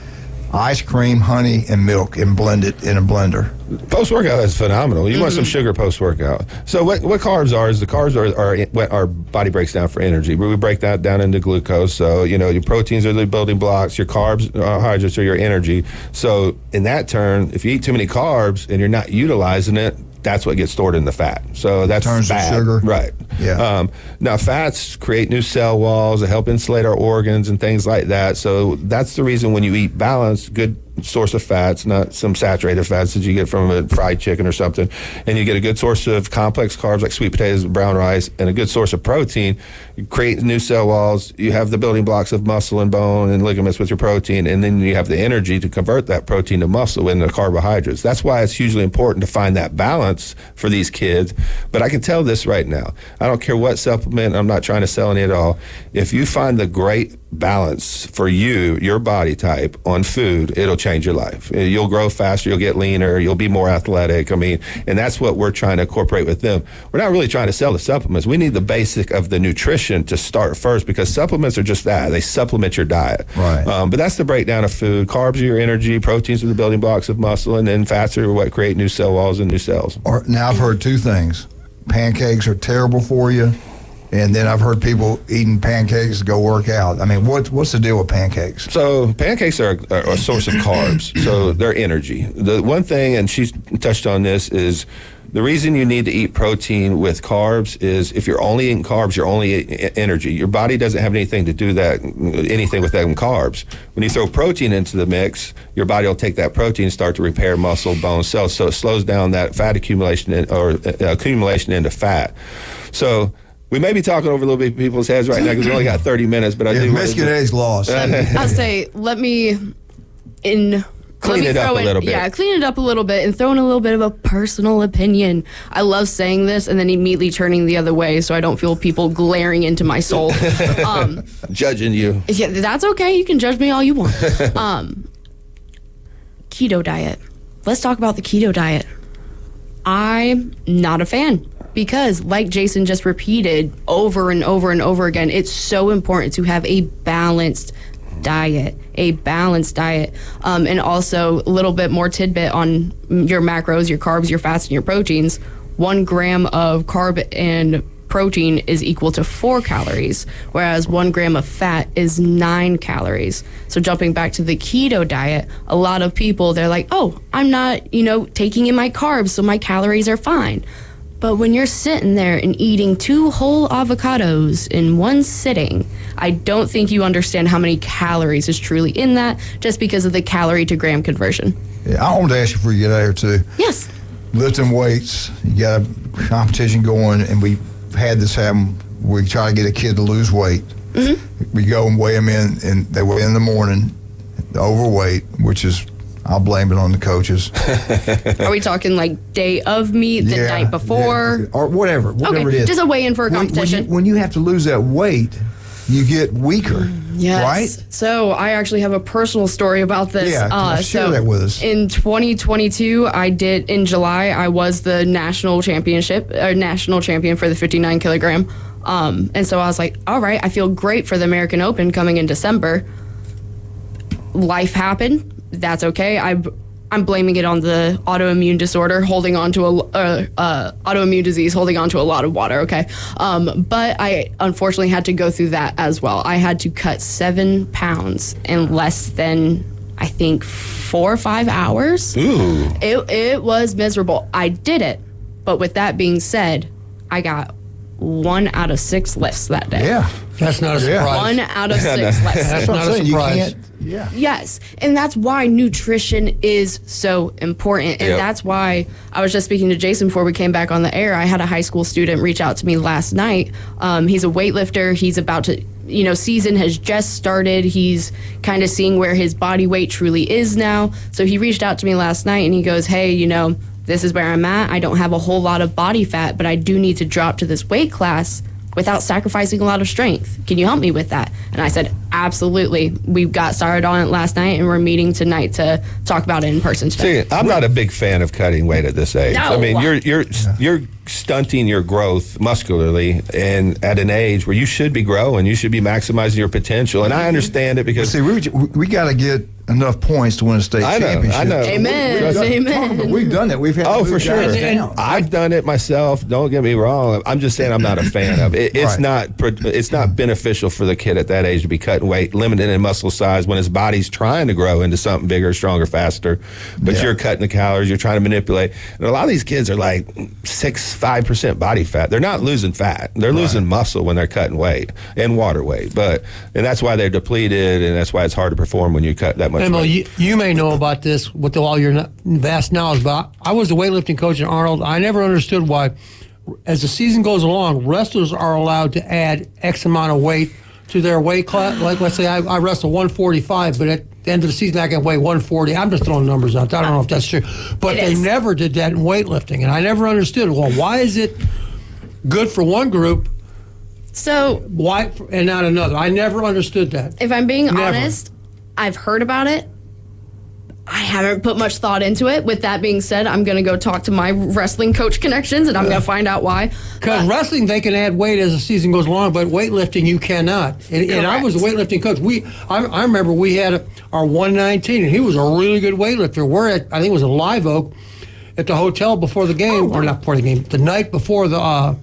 ice cream, honey, and milk, and blend it in a blender. Post-workout is phenomenal. You want some sugar post-workout. So what carbs are is the carbs are what our body breaks down for energy. We break that down into glucose. So, your proteins are the building blocks, your carbohydrates are your energy. So in that turn, if you eat too many carbs and you're not utilizing it, that's what gets stored in the fat. So that's turns fat. To sugar. Right. Yeah. Now, fats create new cell walls. They help insulate our organs and things like that. So that's the reason when you eat balanced, good source of fats, not some saturated fats that you get from a fried chicken or something, and you get a good source of complex carbs like sweet potatoes, brown rice, and a good source of protein, you create new cell walls. You have the building blocks of muscle and bone and ligaments with your protein, and then you have the energy to convert that protein to muscle into carbohydrates. That's why it's hugely important to find that balance for these kids. But I can tell this right now. I don't care what supplement. I'm not trying to sell any at all. If you find the great balance for you, your body type on food, it'll change your life. You'll grow faster, you'll get leaner, you'll be more athletic. I mean, and that's what we're trying to incorporate with them. We're not really trying to sell the supplements. We need the basic of the nutrition to start first, because supplements are just that. They supplement your diet. Right. But that's the breakdown of food. Carbs are your energy, proteins are the building blocks of muscle, and then fats are what create new cell walls and new cells. Now I've heard two things. Pancakes are terrible for you. And then I've heard people eating pancakes to go work out. I mean, what's the deal with pancakes? So pancakes are a source of carbs. So they're energy. The one thing, and she's touched on this, is the reason you need to eat protein with carbs is if you're only eating carbs, you're only eating energy. Your body doesn't have anything to do anything with them carbs. When you throw protein into the mix, your body will take that protein and start to repair muscle, bone, cells. So it slows down that fat accumulation accumulation into fat. So we may be talking over a little bit of people's heads right now because we only got 30 minutes, but I do. Michigan A's lost. I'll say, let me clean it up a little bit. Yeah, clean it up a little bit and throw in a little bit of a personal opinion. I love saying this and then immediately turning the other way so I don't feel people glaring into my soul. Judging you. Yeah, that's okay. You can judge me all you want. Keto diet. Let's talk about the keto diet. I'm not a fan. Because, like Jason just repeated over and over and over again, it's so important to have a balanced diet. And also a little bit more tidbit on your macros, your carbs, your fats, and your proteins. 1 gram of carb and protein is equal to 4 calories, whereas 1 gram of fat is 9 calories. So jumping back to the keto diet, a lot of people, they're like, oh, I'm not, taking in my carbs, so my calories are fine. But when you're sitting there and eating 2 whole avocados in one sitting, I don't think you understand how many calories is truly in that, just because of the calorie to gram conversion. Yeah, I wanted to ask you before you get out here too. Yes. Lifting weights, you got a competition going, and we had this happen. We try to get a kid to lose weight. Mm-hmm. We go and weigh them in, and they weigh in the morning, the overweight, which is, I'll blame it on the coaches. Are we talking like day of meet, the night before? Yeah. Or whatever it is. Just a weigh-in for a competition. When you have to lose that weight, you get weaker, yes. right? So I actually have a personal story about this. Yeah, share that with us. In 2022, in July, I was the national champion for the 59 kilogram. And so I was like, all right, I feel great for the American Open coming in December. Life happened. That's okay. I'm blaming it on the autoimmune disorder, holding on to autoimmune disease, holding on to a lot of water. Okay, but I unfortunately had to go through that as well. I had to cut 7 pounds in less than, I think, 4 or 5 hours. Ooh. It was miserable. I did it, but with that being said, I got 1 out of 6 lifts that day. Yeah, that's not a surprise. 1 out of 6 lifts. That's not a surprise. Yeah. Yes, and that's why nutrition is so important, and that's why I was just speaking to Jason before we came back on the air. I had a high school student reach out to me last night. He's a weightlifter. He's about to, season has just started. He's kind of seeing where his body weight truly is now. So he reached out to me last night, and he goes, hey, this is where I'm at. I don't have a whole lot of body fat, but I do need to drop to this weight class without sacrificing a lot of strength. Can you help me with that? And I said, absolutely. We got started on it last night, and we're meeting tonight to talk about it in person today. See, I'm not a big fan of cutting weight at this age. No. I mean, you're stunting your growth muscularly, and at an age where you should be growing, you should be maximizing your potential. And I understand it because we got to get enough points to win a state championship. I know. Amen. We've done that. We've had for sure. I've done it myself. Don't get me wrong. I'm just saying I'm not a fan of it. It's not beneficial for the kid at that age to be cutting weight, limited in muscle size when his body's trying to grow into something bigger, stronger, faster. But you're cutting the calories. You're trying to manipulate. And a lot of these kids are like 5% body fat. They're not losing fat. They're losing muscle when they're cutting weight and water weight. And that's why they're depleted, and that's why it's hard to perform when you cut that much Emily, you may know about this with all your vast knowledge, but I was the weightlifting coach at Arnold. I never understood why, as the season goes along, wrestlers are allowed to add X amount of weight to their weight class. Like, let's say I wrestle 145, but at the end of the season I can weigh 140. I'm just throwing numbers out. I don't know if that's true. But they never did that in weightlifting, and I never understood, well, why is it good for one group. So why and not another? I never understood that. If I'm being Never. honest, I've heard about it. I haven't put much thought into it. With that being said, I'm going to go talk to my wrestling coach connections, and I'm going to find out why. Because wrestling, they can add weight as the season goes along, but weightlifting, you cannot. And I was a weightlifting coach. I remember we had our 119, and he was a really good weightlifter. We're at, I think it was a Live Oak, at the hotel before the game, or not before the game, the night before the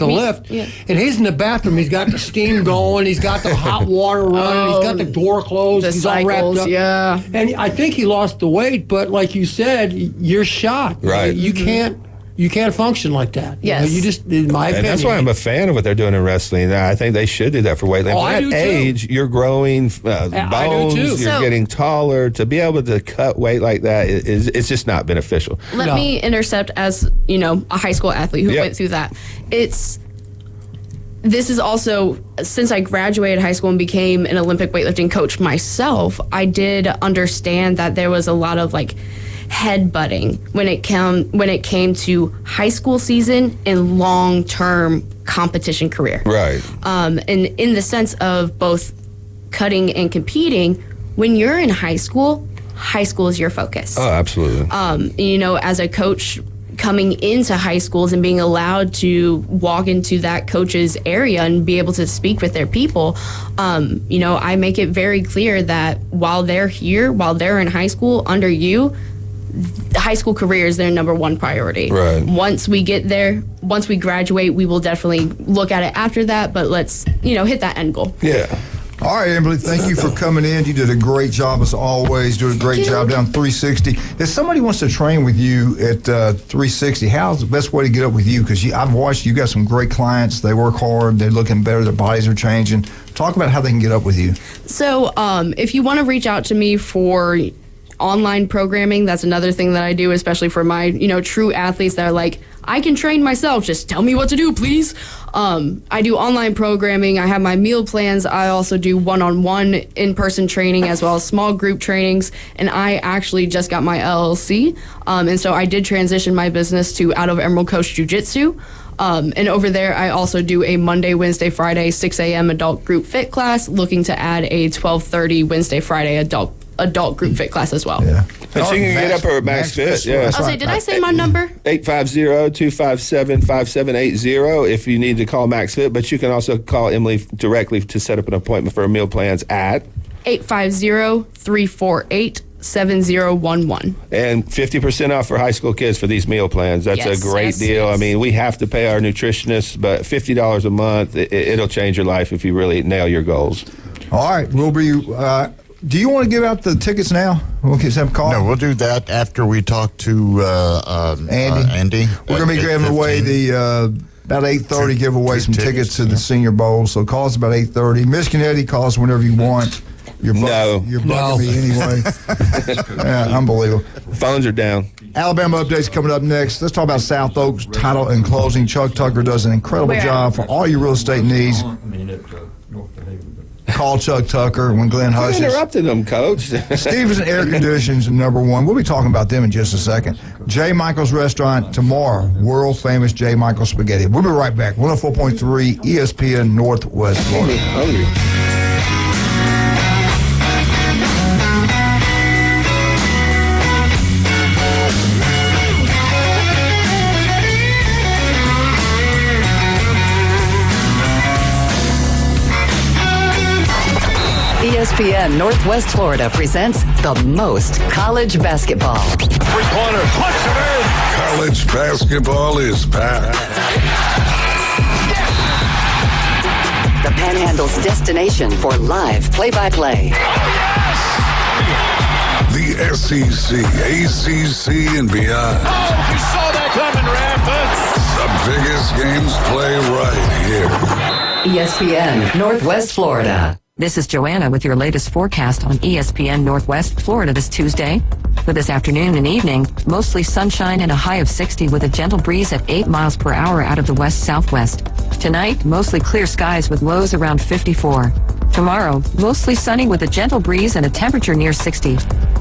lift, and he's in the bathroom. He's got the steam going. He's got the hot water running. He's got the door closed. The he's cycles, all wrapped up. yeah. And I think he lost the weight, but like you said, you're shot. Right. You can't function like that. Yes. You just, in my opinion. And that's why I'm a fan of what they're doing in wrestling. I think they should do that for weightlifting. Oh, I At do, too. age, you're growing I do, bones. too. You're So- getting taller. To be able to cut weight like that it's just not beneficial. Let me intercept as, a high school athlete who went through that. This is also, since I graduated high school and became an Olympic weightlifting coach myself, I did understand that there was a lot of headbutting when it came to high school season and long-term competition career. Right. And in the sense of both cutting and competing, when you're in high school is your focus. Oh, absolutely. As a coach coming into high schools and being allowed to walk into that coach's area and be able to speak with their people, I make it very clear that while they're here, while they're in high school under you, high school career is their number one priority. Right. Once we get there, once we graduate, we will definitely look at it after that, but let's, hit that end goal. Yeah. All right, Emily, thank you for coming in. You did a great job as always. Doing a great job down 360. If somebody wants to train with you at 360, how's the best way to get up with you? Because I've watched you got some great clients. They work hard. They're looking better. Their bodies are changing. Talk about how they can get up with you. So if you want to reach out to me for online programming, that's another thing that I do, especially for my, true athletes that are like, I can train myself. Just tell me what to do, please. I do online programming. I have my meal plans. I also do one-on-one in-person training as well as small group trainings. And I actually just got my LLC. And so I did transition my business to Out of Emerald Coast Jiu-Jitsu. And over there, I also do a Monday, Wednesday, Friday, 6 a.m. adult group fit class, looking to add a 12:30 Wednesday, Friday adult group fit class as well. Yeah. And she can get up her Max Fit. Yeah. I'll say, did I say my number? 850-257-5780 if you need to call Max Fit, but you can also call Emily directly to set up an appointment for meal plans at 850-348-7011. And 50% off for high school kids for these meal plans. That's Yes, a great yes, deal. yes. I mean, we have to pay our nutritionists, but $50 a month, it'll change your life if you really nail your goals. All right, we'll be. Do you want to give out the tickets now? We'll have a call. No, we'll do that after we talk to Andy. We're going to be giving away the about 8:30. Give away some tickets to the Senior Bowl. So call us about 8:30. Michigan Eddie, call us whenever you want. You're bugging me anyway. Yeah, unbelievable. Phones are down. Alabama updates coming up next. Let's talk about South Oaks title and closing. Chuck Tucker does an incredible job for all your real estate needs. Call Chuck Tucker when Glenn You hushes. interrupted them, Coach. Stevenson Air Conditions, number one. We'll be talking about them in just a second. J. Michael's Restaurant tomorrow. World famous J. Michael's Spaghetti. We'll be right back. 104.3 ESPN Northwest Florida. Hungry. ESPN Northwest Florida presents the most college basketball. Three-pointer, college basketball is back. The Panhandle's destination for live play-by-play. The SEC, ACC, and beyond. Oh, you saw that coming, The biggest games play right here. ESPN Northwest Florida. This is Joanna with your latest forecast on ESPN Northwest Florida this Tuesday. For this afternoon and evening, mostly sunshine and a high of 60 with a gentle breeze at 8 miles per hour out of the west-southwest. Tonight, mostly clear skies with lows around 54. Tomorrow, mostly sunny with a gentle breeze and a temperature near 60.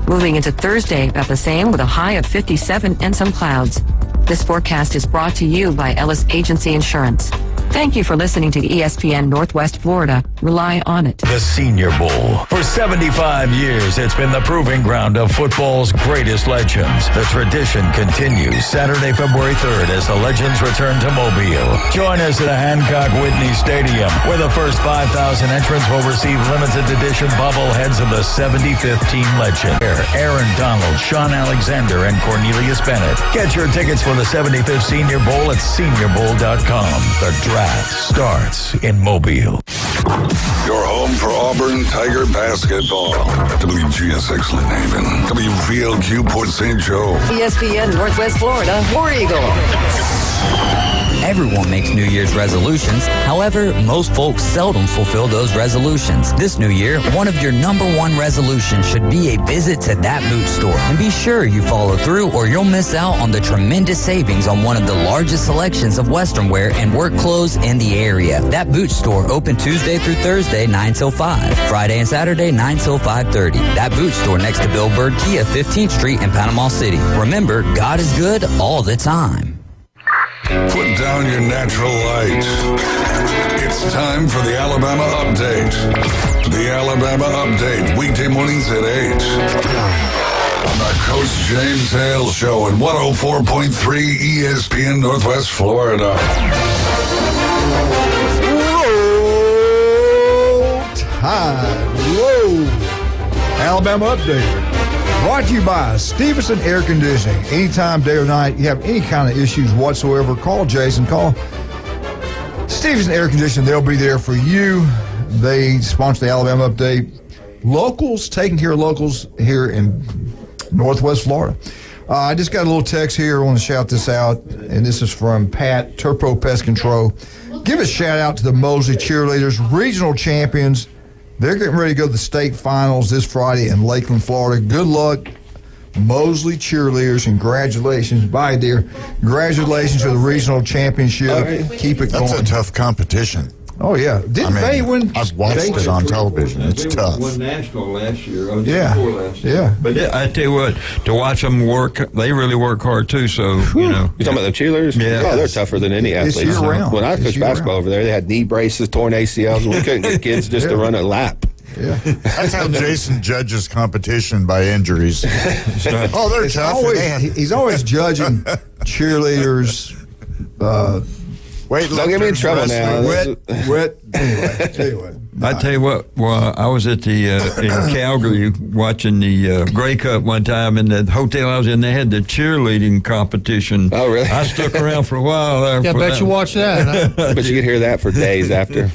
Moving into Thursday, about the same with a high of 57 and some clouds. This forecast is brought to you by Ellis Agency Insurance. Thank you for listening to ESPN Northwest Florida. Rely on it. The Senior Bowl. For 75 years, it's been the proving ground of football's greatest legends. The tradition continues Saturday, February 3rd as the legends return to Mobile. Join us at Hancock Whitney Stadium, where the first 5,000 entrants will receive limited edition bobbleheads of the 75th team legend. Aaron Donald, Sean Alexander, and Cornelius Bennett. Get your tickets for the 75th Senior Bowl at seniorbowl.com. The draft starts in Mobile. Your home for Auburn Tiger basketball. WGSX Lynn Haven. WVLQ Port St. Joe. ESPN Northwest Florida, War Eagle. Everyone makes New Year's resolutions. However, most folks seldom fulfill those resolutions. This new year, one of your number one resolutions should be a visit to that boot store. And be sure you follow through or you'll miss out on the tremendous savings on one of the largest selections of Western wear and work clothes in the area. That boot store open Tuesday through Thursday, 9 till 5. Friday and Saturday, 9 till 5:30. That boot store next to Bill Bird Kia, 15th Street in Panama City. Remember, God is good all the time. Put down your natural light. It's time for the Alabama Update. The Alabama Update, weekday mornings at 8. On the Coach James Hale Show at 104.3 ESPN Northwest Florida. Roll Tide. Whoa. Alabama Update. Brought to you by Stevenson Air Conditioning. Anytime, day or night, you have any kind of issues whatsoever, call Jason. Call Stevenson Air Conditioning. They'll be there for you. They sponsor the Alabama Update. Locals, taking care of locals here in Northwest Florida. I just got a little text here. I want to shout this out, and this is from Pat, Turpo Pest Control. Give a shout out to the Mosley cheerleaders, regional champions. They're getting ready to go to the state finals this Friday in Lakeland, Florida. Good luck, Mosley cheerleaders. Congratulations. Bye, dear. Congratulations to the regional championship. Right. Keep it going. That's a tough competition. Oh, yeah. Didn't they win? I've watched it on television. It's tough. Won national last year. Yeah. Last year. Yeah. But I tell you what, to watch them work, they really work hard too. So, you know. You talking about the cheerleaders? Yeah. Oh, they're tougher than any It's athlete. year-round. When I coached basketball over there, they had knee braces, torn ACLs, and we couldn't get kids just to run a lap. Yeah. That's how Jason judges competition, by injuries. Oh, they're tough. He's always judging cheerleaders. Wait, don't get me in trouble now. Wet. Anyway, tell you what. I tell you what, well, I was at the in Calgary watching the Grey Cup one time, and the hotel I was in, they had the cheerleading competition. Oh, really? I stuck around for a while there. Yeah, I bet you watched that. Huh? But you could hear that for days after.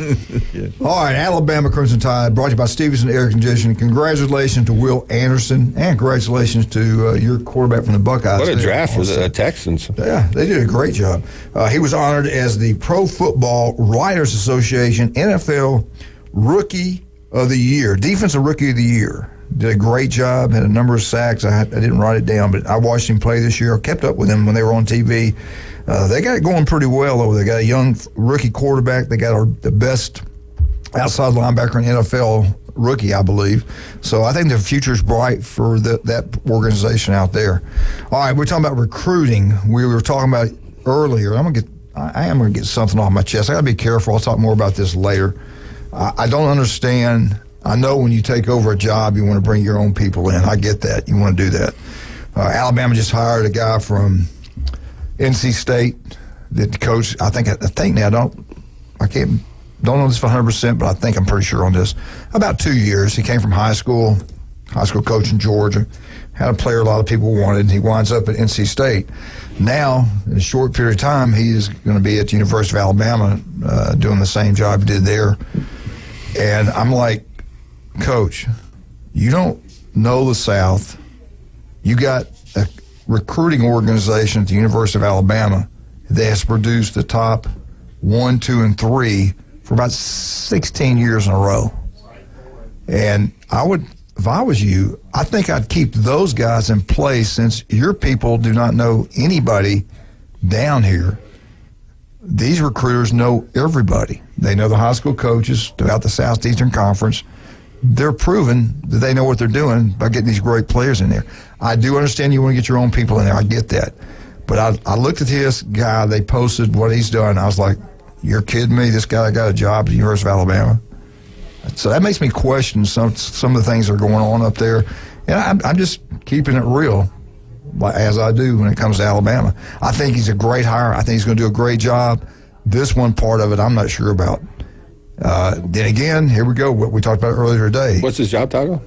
Yeah. All right, Alabama Crimson Tide, brought to you by Stevenson Air Conditioning. Congratulations to Will Anderson, and congratulations to your quarterback from the Buckeyes. What a draft for the Texans. Yeah, they did a great job. He was honored as the Pro Football Writers Association NFL Rookie of the Year, Defensive Rookie of the Year. Did a great job, had a number of sacks. I didn't write it down, but I watched him play this year. I kept up with him when they were on TV. They got it going pretty well over there. They got a young rookie quarterback. They got the best outside linebacker in NFL rookie, I believe. So I think the future is bright for that organization out there. All right, we're talking about recruiting. We were talking about earlier. I am going to get something off my chest. I got to be careful. I'll talk more about this later. I don't understand. I know when you take over a job, you want to bring your own people in. I get that. You want to do that. Alabama just hired a guy from NC State that coach. I think now don't know this for 100%, but I'm pretty sure on this. About 2 years. He came from high school coach in Georgia. Had a player a lot of people wanted. He winds up at NC State. Now, in a short period of time, he is going to be at the University of Alabama doing the same job he did there. And I'm like, Coach, you don't know the South. You got a recruiting organization at the University of Alabama that has produced the top 1, 2, and 3 for about 16 years in a row. And if I was you, I think I'd keep those guys in place since your people do not know anybody down here. These recruiters know everybody. They know the high school coaches throughout the Southeastern Conference. They're proving that they know what they're doing by getting these great players in there. I do understand you want to get your own people in there. I get that. But I looked at this guy. They posted what he's done. I was like, "You're kidding me? This guy got a job at the University of Alabama." So that makes me question some of the things that are going on up there. And I'm just keeping it real, as I do when it comes to Alabama. I think he's a great hire. I think he's going to do a great job. This one part of it, I'm not sure about. Then again, here we go. What we talked about earlier today. What's his job title?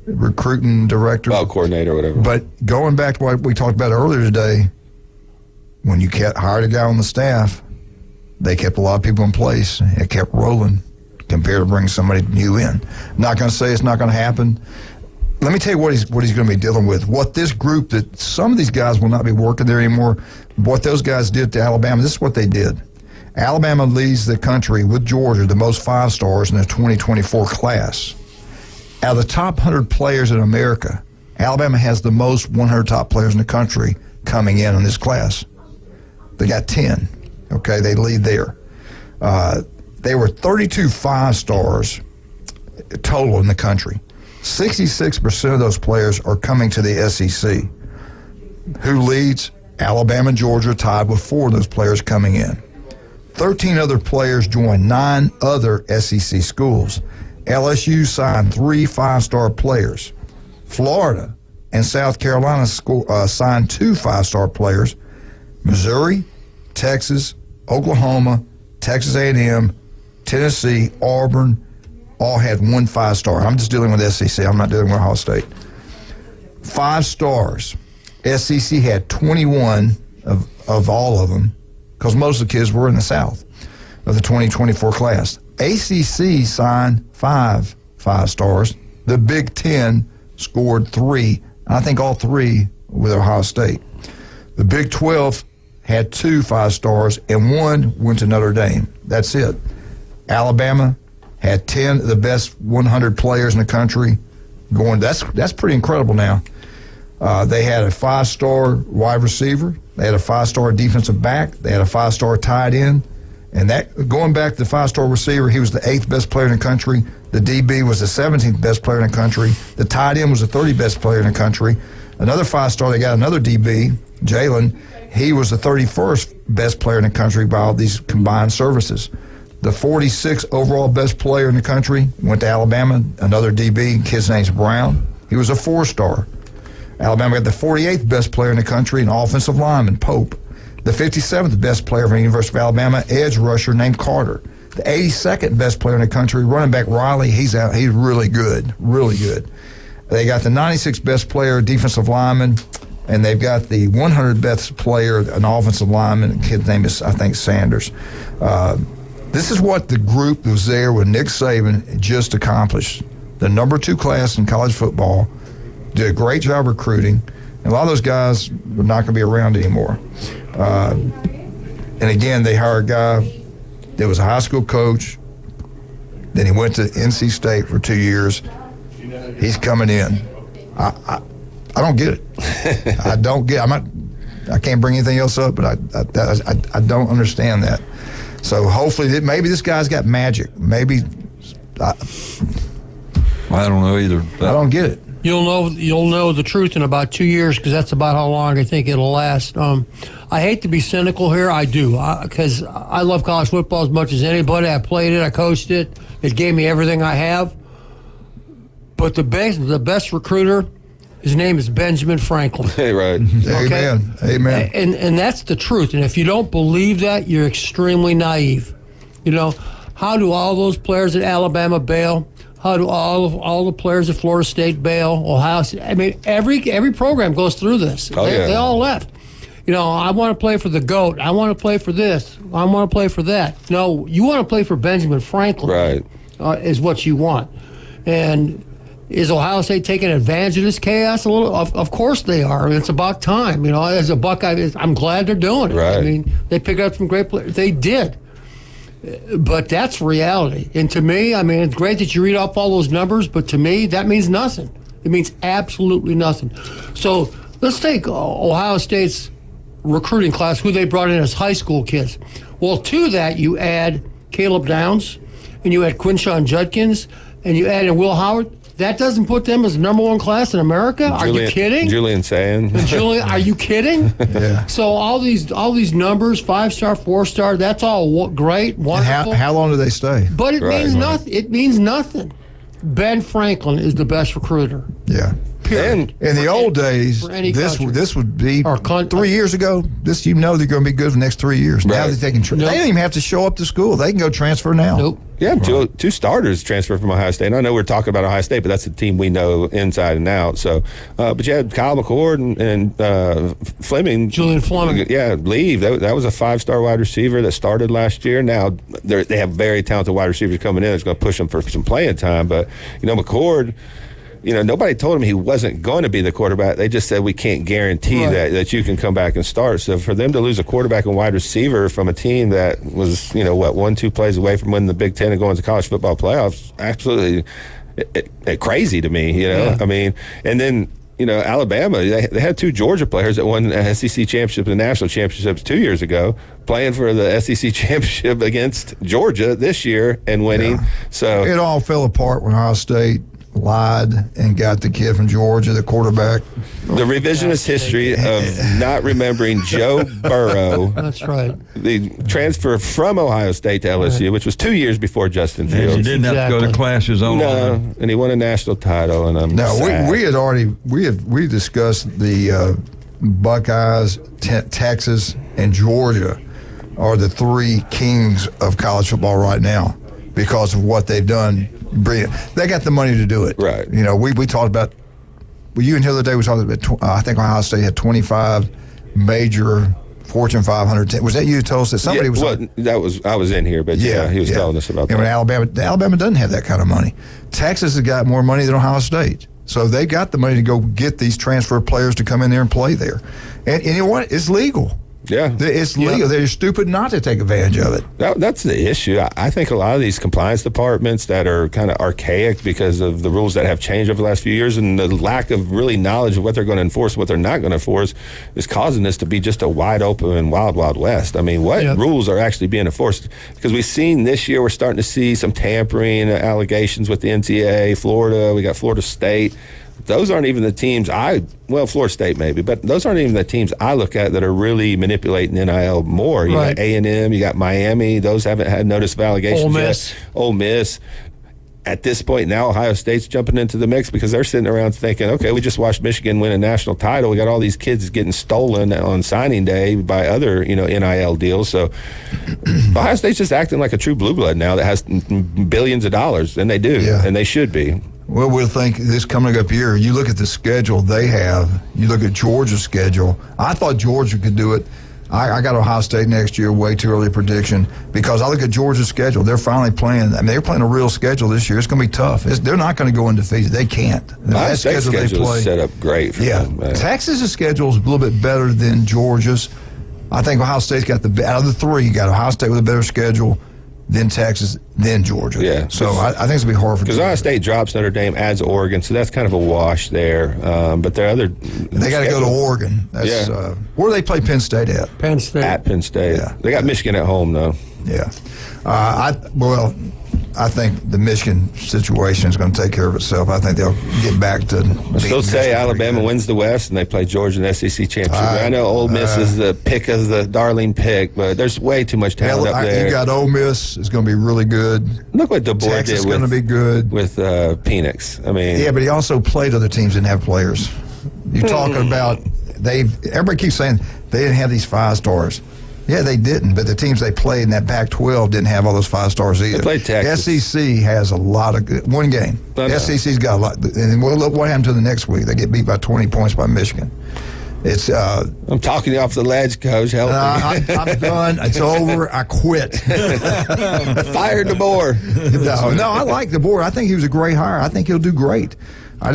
Recruiting director. Oh, coordinator or whatever. But going back to what we talked about earlier today, when you hired a guy on the staff, they kept a lot of people in place. It kept rolling compared to bringing somebody new in. I'm not going to say it's not going to happen. Let me tell you what he's going to be dealing with. What this group, that some of these guys will not be working there anymore, what those guys did to Alabama, this is what they did. Alabama leads the country with Georgia, the most 5-stars in the 2024 class. Out of the top 100 players in America, Alabama has the most 100 top players in the country coming in this class. They got 10. Okay, they lead there. They were 32 5-stars total in the country. 66% of those players are coming to the SEC. Who leads? Alabama and Georgia tied with 4 of those players coming in. 13 other players joined 9 other SEC schools. LSU signed 3 5-star players. Florida and South Carolina signed 2 5-star players. Missouri, Texas, Oklahoma, Texas A&M, Tennessee, Auburn, all had 1 5-star. I'm just dealing with SEC. I'm not dealing with Ohio State. 5 stars. SEC had 21 of all of them, because most of the kids were in the South of the 2024 class. ACC signed 5 5-stars. The Big Ten scored 3. I think all 3 with Ohio State. The Big 12 had 2 5-stars, and 1 went to Notre Dame. That's it. Alabama had 10 of the best 100 players in the country going. That's pretty incredible now. They had a 5-star wide receiver. They had a 5-star defensive back. They had a 5-star tight end. And that, going back to the 5-star receiver, he was the 8th best player in the country. The DB was the 17th best player in the country. The tight end was the 30th best player in the country. Another 5-star, they got another DB, Jalen. He was the 31st best player in the country by all these combined services. The 46th overall best player in the country went to Alabama, another DB, kid's name's Brown. He was a 4-star. Alabama got the 48th best player in the country, an offensive lineman, Pope. The 57th best player from the University of Alabama, edge rusher named Carter. The 82nd best player in the country, running back Riley, he's really good, really good. They got the 96th best player, defensive lineman, and they've got the 100th best player, an offensive lineman. The kid's name is, I think, Sanders. This is what the group that was there with Nick Saban just accomplished. The number 2 class in college football, did a great job recruiting. And a lot of those guys are not going to be around anymore. And again, they hired a guy that was a high school coach. Then he went to NC State for 2 years. He's coming in. I don't get it. I don't get. I can't bring anything else up, but I don't understand that. So hopefully, maybe this guy's got magic. Maybe. I don't know either. I don't get it. You'll know the truth in about 2 years, because that's about how long I think it'll last. I hate to be cynical here. I do, because I love college football as much as anybody. I played it. I coached it. It gave me everything I have. But the best recruiter, his name is Benjamin Franklin. Hey, right. Okay? Amen. And that's the truth. And if you don't believe that, you're extremely naive. You know, how do all those players at Alabama bail? How do all the players at Florida State bail? Ohio State? I mean, every program goes through this. They all left. You know, I want to play for the GOAT. I want to play for this. I want to play for that. No, you want to play for Benjamin Franklin. Right. Is what you want. And is Ohio State taking advantage of this chaos a little? Of course they are. I mean, it's about time. You know, as a Buckeye, I'm glad they're doing it. Right. I mean, they picked up some great players. They did. But that's reality. And to me, I mean, it's great that you read off all those numbers, but to me, that means nothing. It means absolutely nothing. So let's take Ohio State's recruiting class, who they brought in as high school kids. Well, to that, you add Caleb Downs, and you add Quinshon Judkins, and you add in Will Howard. That doesn't put them as the number one class in America? Are you kidding? Julian saying. Julian, are you kidding? Yeah. So all these numbers, 5-star, 4-star, that's all great, wonderful. How long do they stay? But it means nothing. It means nothing. Ben Franklin is the best recruiter. Yeah. Period. In the old days, this would be 3 years ago. This they're going to be good for the next 3 years. Now that they can, they don't even have to show up to school. They can go transfer now. Nope. Yeah, two starters transferred from Ohio State. And I know we're talking about Ohio State, but that's a team we know inside and out. So, but you had Kyle McCord and Fleming, Julian Fleming. Yeah, leave. That was a 5-star wide receiver that started last year. Now they have very talented wide receivers coming in. That's going to push them for some playing time. But McCord. Nobody told him he wasn't going to be the quarterback. They just said we can't guarantee that you can come back and start. So for them to lose a quarterback and wide receiver from a team that was, 1-2 plays away from winning the Big Ten and going to college football playoffs, absolutely crazy to me, Yeah. I mean, and then, Alabama, they had 2 Georgia players that won the SEC championship and national championships 2 years ago, playing for the SEC championship against Georgia this year and winning. Yeah. So it all fell apart when Ohio State lied and got the kid from Georgia, the quarterback. The revisionist history of not remembering Joe Burrow. That's right. The transfer from Ohio State to LSU, which was 2 years before Justin Fields. He didn't have to go to classes online. And he won a national title. And I'm sad. we discussed the Buckeyes, Texas, and Georgia are the 3 kings of college football right now because of what they've done. Brilliant. They got the money to do it. Right. We talked about, you and the other day, we talked about, I think Ohio State had 25 major Fortune 500. Was that you who told us that somebody was? I was in here, but he was telling us about that. Alabama doesn't have that kind of money. Texas has got more money than Ohio State. So they got the money to go get these transfer players to come in there and play there. And you know what? It's legal. Yeah. It's legal. They're stupid not to take advantage of it. That's the issue. I think a lot of these compliance departments that are kind of archaic because of the rules that have changed over the last few years and the lack of really knowledge of what they're going to enforce and what they're not going to enforce is causing this to be just a wide open and wild, wild west. I mean, what rules are actually being enforced? Because we've seen this year, we're starting to see some tampering allegations with the NCAA, Florida. We got Florida State. Those aren't even the teams Florida State maybe, but those aren't even the teams I look at that are really manipulating NIL more. You got A&M, you got Miami. Those haven't had notice of allegations yet. Ole Miss. At this point now, Ohio State's jumping into the mix because they're sitting around thinking, okay, we just watched Michigan win a national title. We got all these kids getting stolen on signing day by other, NIL deals. So Ohio State's just acting like a true blue blood now that has billions of dollars, and they do, and they should be. Well, we'll think this coming up year, you look at the schedule they have, you look at Georgia's schedule. I thought Georgia could do it. I got Ohio State next year, way too early prediction, because I look at Georgia's schedule. They're finally playing. They're playing a real schedule this year. It's going to be tough. They're not going to go undefeated. They can't. That schedule they play is set up great for them. Texas's schedule is a little bit better than Georgia's. I think Ohio State's got out of the 3, you got Ohio State with a better schedule, then Texas, then Georgia. Yeah. So I think it's going to be hard for because Ohio State drops Notre Dame, adds Oregon, so that's kind of a wash there. But there are other. They got to go to Oregon. That's, where do they play Penn State at? Penn State. At Penn State. Yeah. They got Michigan at home, though. Yeah. I think the Michigan situation is going to take care of itself. I think they'll get back to. I still say Alabama wins the West, and they play Georgia in the SEC championship. I know Ole Miss is the pick of the darling pick, but there's way too much talent up there. You got Ole Miss is going to be really good. Look what DeBoer Texas did going to be good with Penix. I mean, yeah, but he also played other teams didn't have players. You're talking about everybody keeps saying they didn't have these 5 stars. Yeah, they didn't, but the teams they played in that Pac-12 didn't have all those 5 stars either. They played Texas. SEC has a lot of good. One game. SEC's got a lot. And look what happened to the next week. They get beat by 20 points by Michigan. It's. I'm talking you off the ledge, Coach. Help me. I'm done. It's over. I quit. Fired DeBoer. No, I like DeBoer. I think he was a great hire. I think he'll do great. I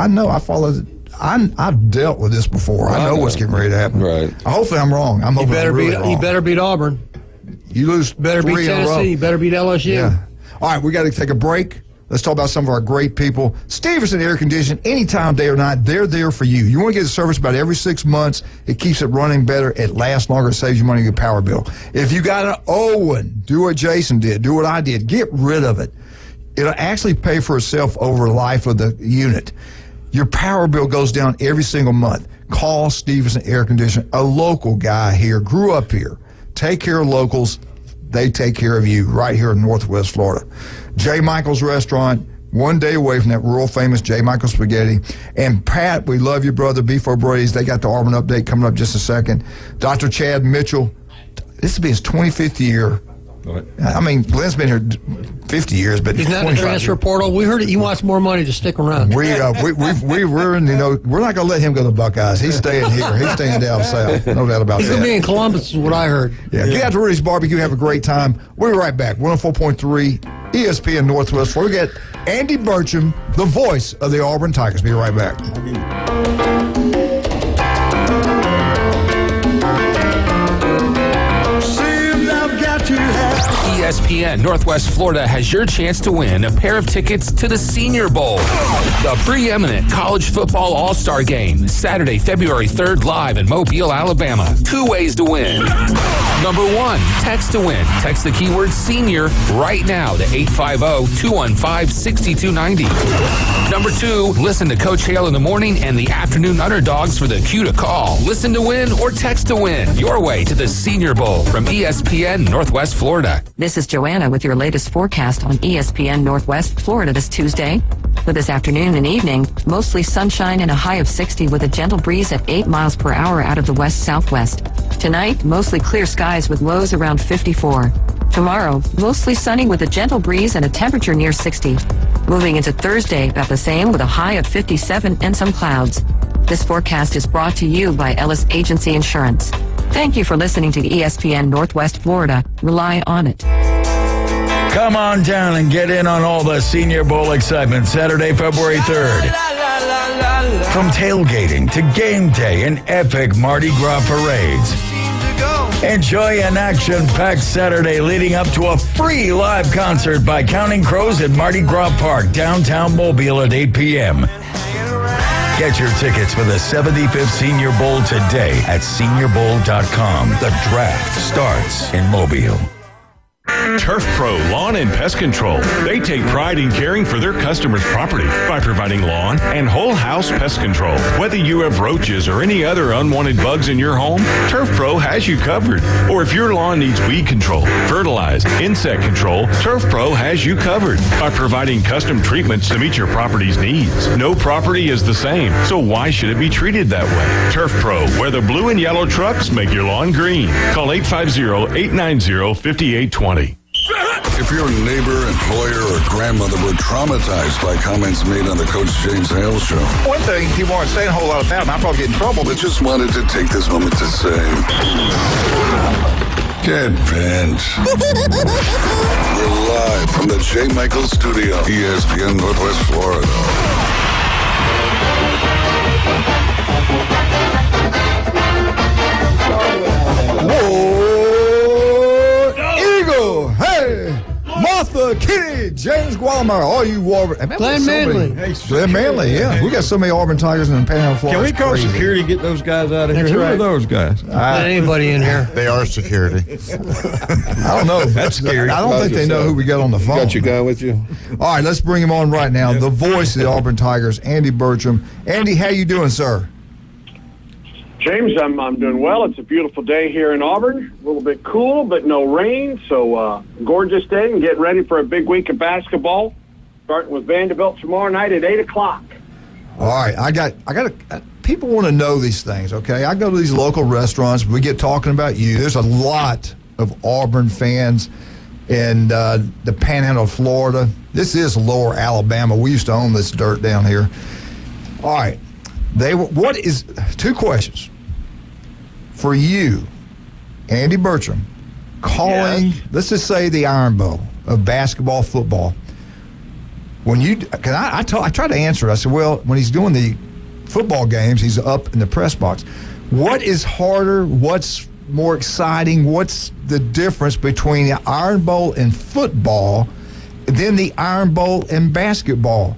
know. I follow. I've dealt with this before. I know what's getting ready to happen. Right. Hopefully, I'm wrong. I'm hoping I'm really wrong. He better beat Auburn. You lose. Better beat Tennessee. Better beat LSU. Yeah. All right, we got to take a break. Let's talk about some of our great people. Stevenson Air Conditioning, anytime, day or night, they're there for you. You want to get a service about every 6 months. It keeps it running better. It lasts longer. It saves you money on your power bill. If you got an old one, do what Jason did. Do what I did. Get rid of it. It'll actually pay for itself over the life of the unit. Your power bill goes down every single month. Call Stevenson Air Conditioning, a local guy here, grew up here. Take care of locals. They take care of you right here in Northwest Florida. J. Michael's Restaurant, one day away from that world famous J. Michael's Spaghetti. And Pat, we love you, brother. Beef O'Brady's, they got the Auburn update coming up just a second. Dr. Chad Mitchell, this will be his 25th year. I mean, Glenn's been here 50 years, but he's not in the transfer portal. We heard that he wants more money to stick around. We're not going to let him go to the Buckeyes. He's staying here. He's staying down south. No doubt about that. He's going to be in Columbus, is what I heard. Yeah. Get out to Rudy's Barbecue. Have a great time. We'll be right back. 104.3 ESPN Northwest Florida. We got Andy Burcham, the voice of the Auburn Tigers. Be right back. ESPN Northwest Florida has your chance to win a pair of tickets to the Senior Bowl, the preeminent college football all-star game, Saturday, February 3rd, live in Mobile, Alabama. 2 ways to win. Number 1, text to win. Text the keyword senior right now to 850-215-6290. Number 2, listen to Coach Hale in the morning and the afternoon underdogs for the cue to call. Listen to win or text to win. Your way to the Senior Bowl from ESPN Northwest Florida. This is Joanna with your latest forecast on ESPN Northwest Florida this Tuesday. For this afternoon and evening, mostly sunshine and a high of 60 with a gentle breeze at 8 miles per hour out of the west-southwest. Tonight, mostly clear skies with lows around 54. Tomorrow, mostly sunny with a gentle breeze and a temperature near 60. Moving into Thursday, about the same with a high of 57 and some clouds. This forecast is brought to you by Ellis Agency Insurance. Thank you for listening to ESPN Northwest Florida. Rely on it. Come on down and get in on all the Senior Bowl excitement Saturday, February 3rd. From tailgating to game day and epic Mardi Gras parades. Enjoy an action-packed Saturday leading up to a free live concert by Counting Crows at Mardi Gras Park, downtown Mobile at 8 p.m. Get your tickets for the 75th Senior Bowl today at seniorbowl.com. The draft starts in Mobile. Turf Pro Lawn and Pest Control. They take pride in caring for their customers' property by providing lawn and whole house pest control. Whether you have roaches or any other unwanted bugs in your home, Turf Pro has you covered. Or if your lawn needs weed control, fertilize, insect control, Turf Pro has you covered by providing custom treatments to meet your property's needs. No property is the same, so why should it be treated that way? Turf Pro, where the blue and yellow trucks make your lawn green. Call 850-890-5820. If your neighbor, employer, or grandmother were traumatized by comments made on the Coach James Hale Show. One thing people aren't saying a whole lot about, and I'll probably get in trouble, but just wanted to take this moment to say, get bent. We're live from the J. Michael Studio, ESPN Northwest Florida. Hey, Martha, Kitty, James Gualmar, all you Auburn. Glenn Manley. Glenn Manley, yeah. We got so many Auburn Tigers in the Panhandle, Florida. Can we call security to get those guys out of here? Who are those guys? Not anybody in here. They are security. I don't know. That's scary. I don't think they know who we got on the phone. Got your guy with you? All right, let's bring him on right now. The voice of the Auburn Tigers, Andy Burcham. Andy, how you doing, sir? James, I'm doing well. It's a beautiful day here in Auburn. A little bit cool, but no rain. So gorgeous day and getting ready for a big week of basketball. Starting with Vanderbilt tomorrow night at 8 o'clock. All right. I got people want to know these things, okay? I go to these local restaurants. We get talking about you. There's a lot of Auburn fans in the Panhandle of Florida. This is lower Alabama. We used to own this dirt down here. All right. Two questions for you, Andy Burcham, calling, let's just say the Iron Bowl of basketball, football. Because I tried to answer it. I said, well, when he's doing the football games, he's up in the press box. What is harder? What's more exciting? What's the difference between the Iron Bowl in football than the Iron Bowl in basketball?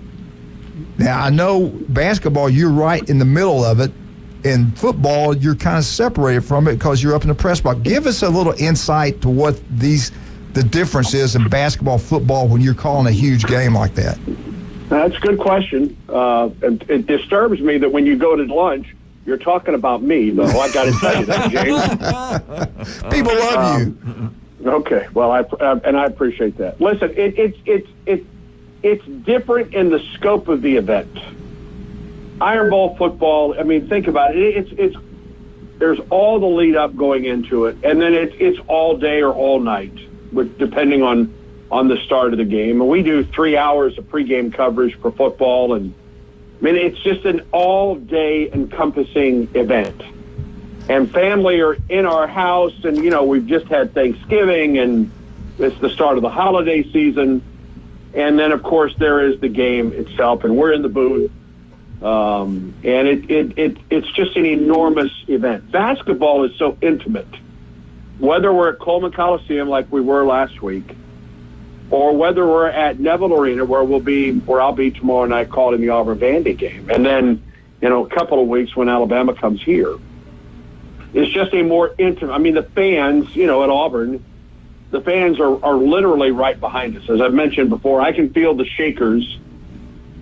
Now, I know basketball, you're right in the middle of it. In football, you're kind of separated from it because you're up in the press box. Give us a little insight to what these the difference is in basketball, football when you're calling a huge game like that? That's a good question. It disturbs me that when you go to lunch, you're talking about me, though. I got to tell you that, James. People love you. Okay, well, I appreciate that. Listen, it's different in the scope of the event. Iron Bowl football. I mean, think about it. It's there's all the lead up going into it, and then it's all day or all night, depending on the start of the game. And we do 3 hours of pregame coverage for football, and I mean, it's just an all-day encompassing event. And family are in our house, and, we've just had Thanksgiving, and it's the start of the holiday season. And then, of course, there is the game itself, and we're in the booth. And it's just an enormous event. Basketball is so intimate. Whether we're at Coleman Coliseum like we were last week, or whether we're at Neville Arena where I'll be tomorrow night calling the Auburn-Vandy game. And then, a couple of weeks when Alabama comes here. It's just a more intimate. I mean, the fans, at Auburn, the fans are literally right behind us. As I've mentioned before, I can feel the shakers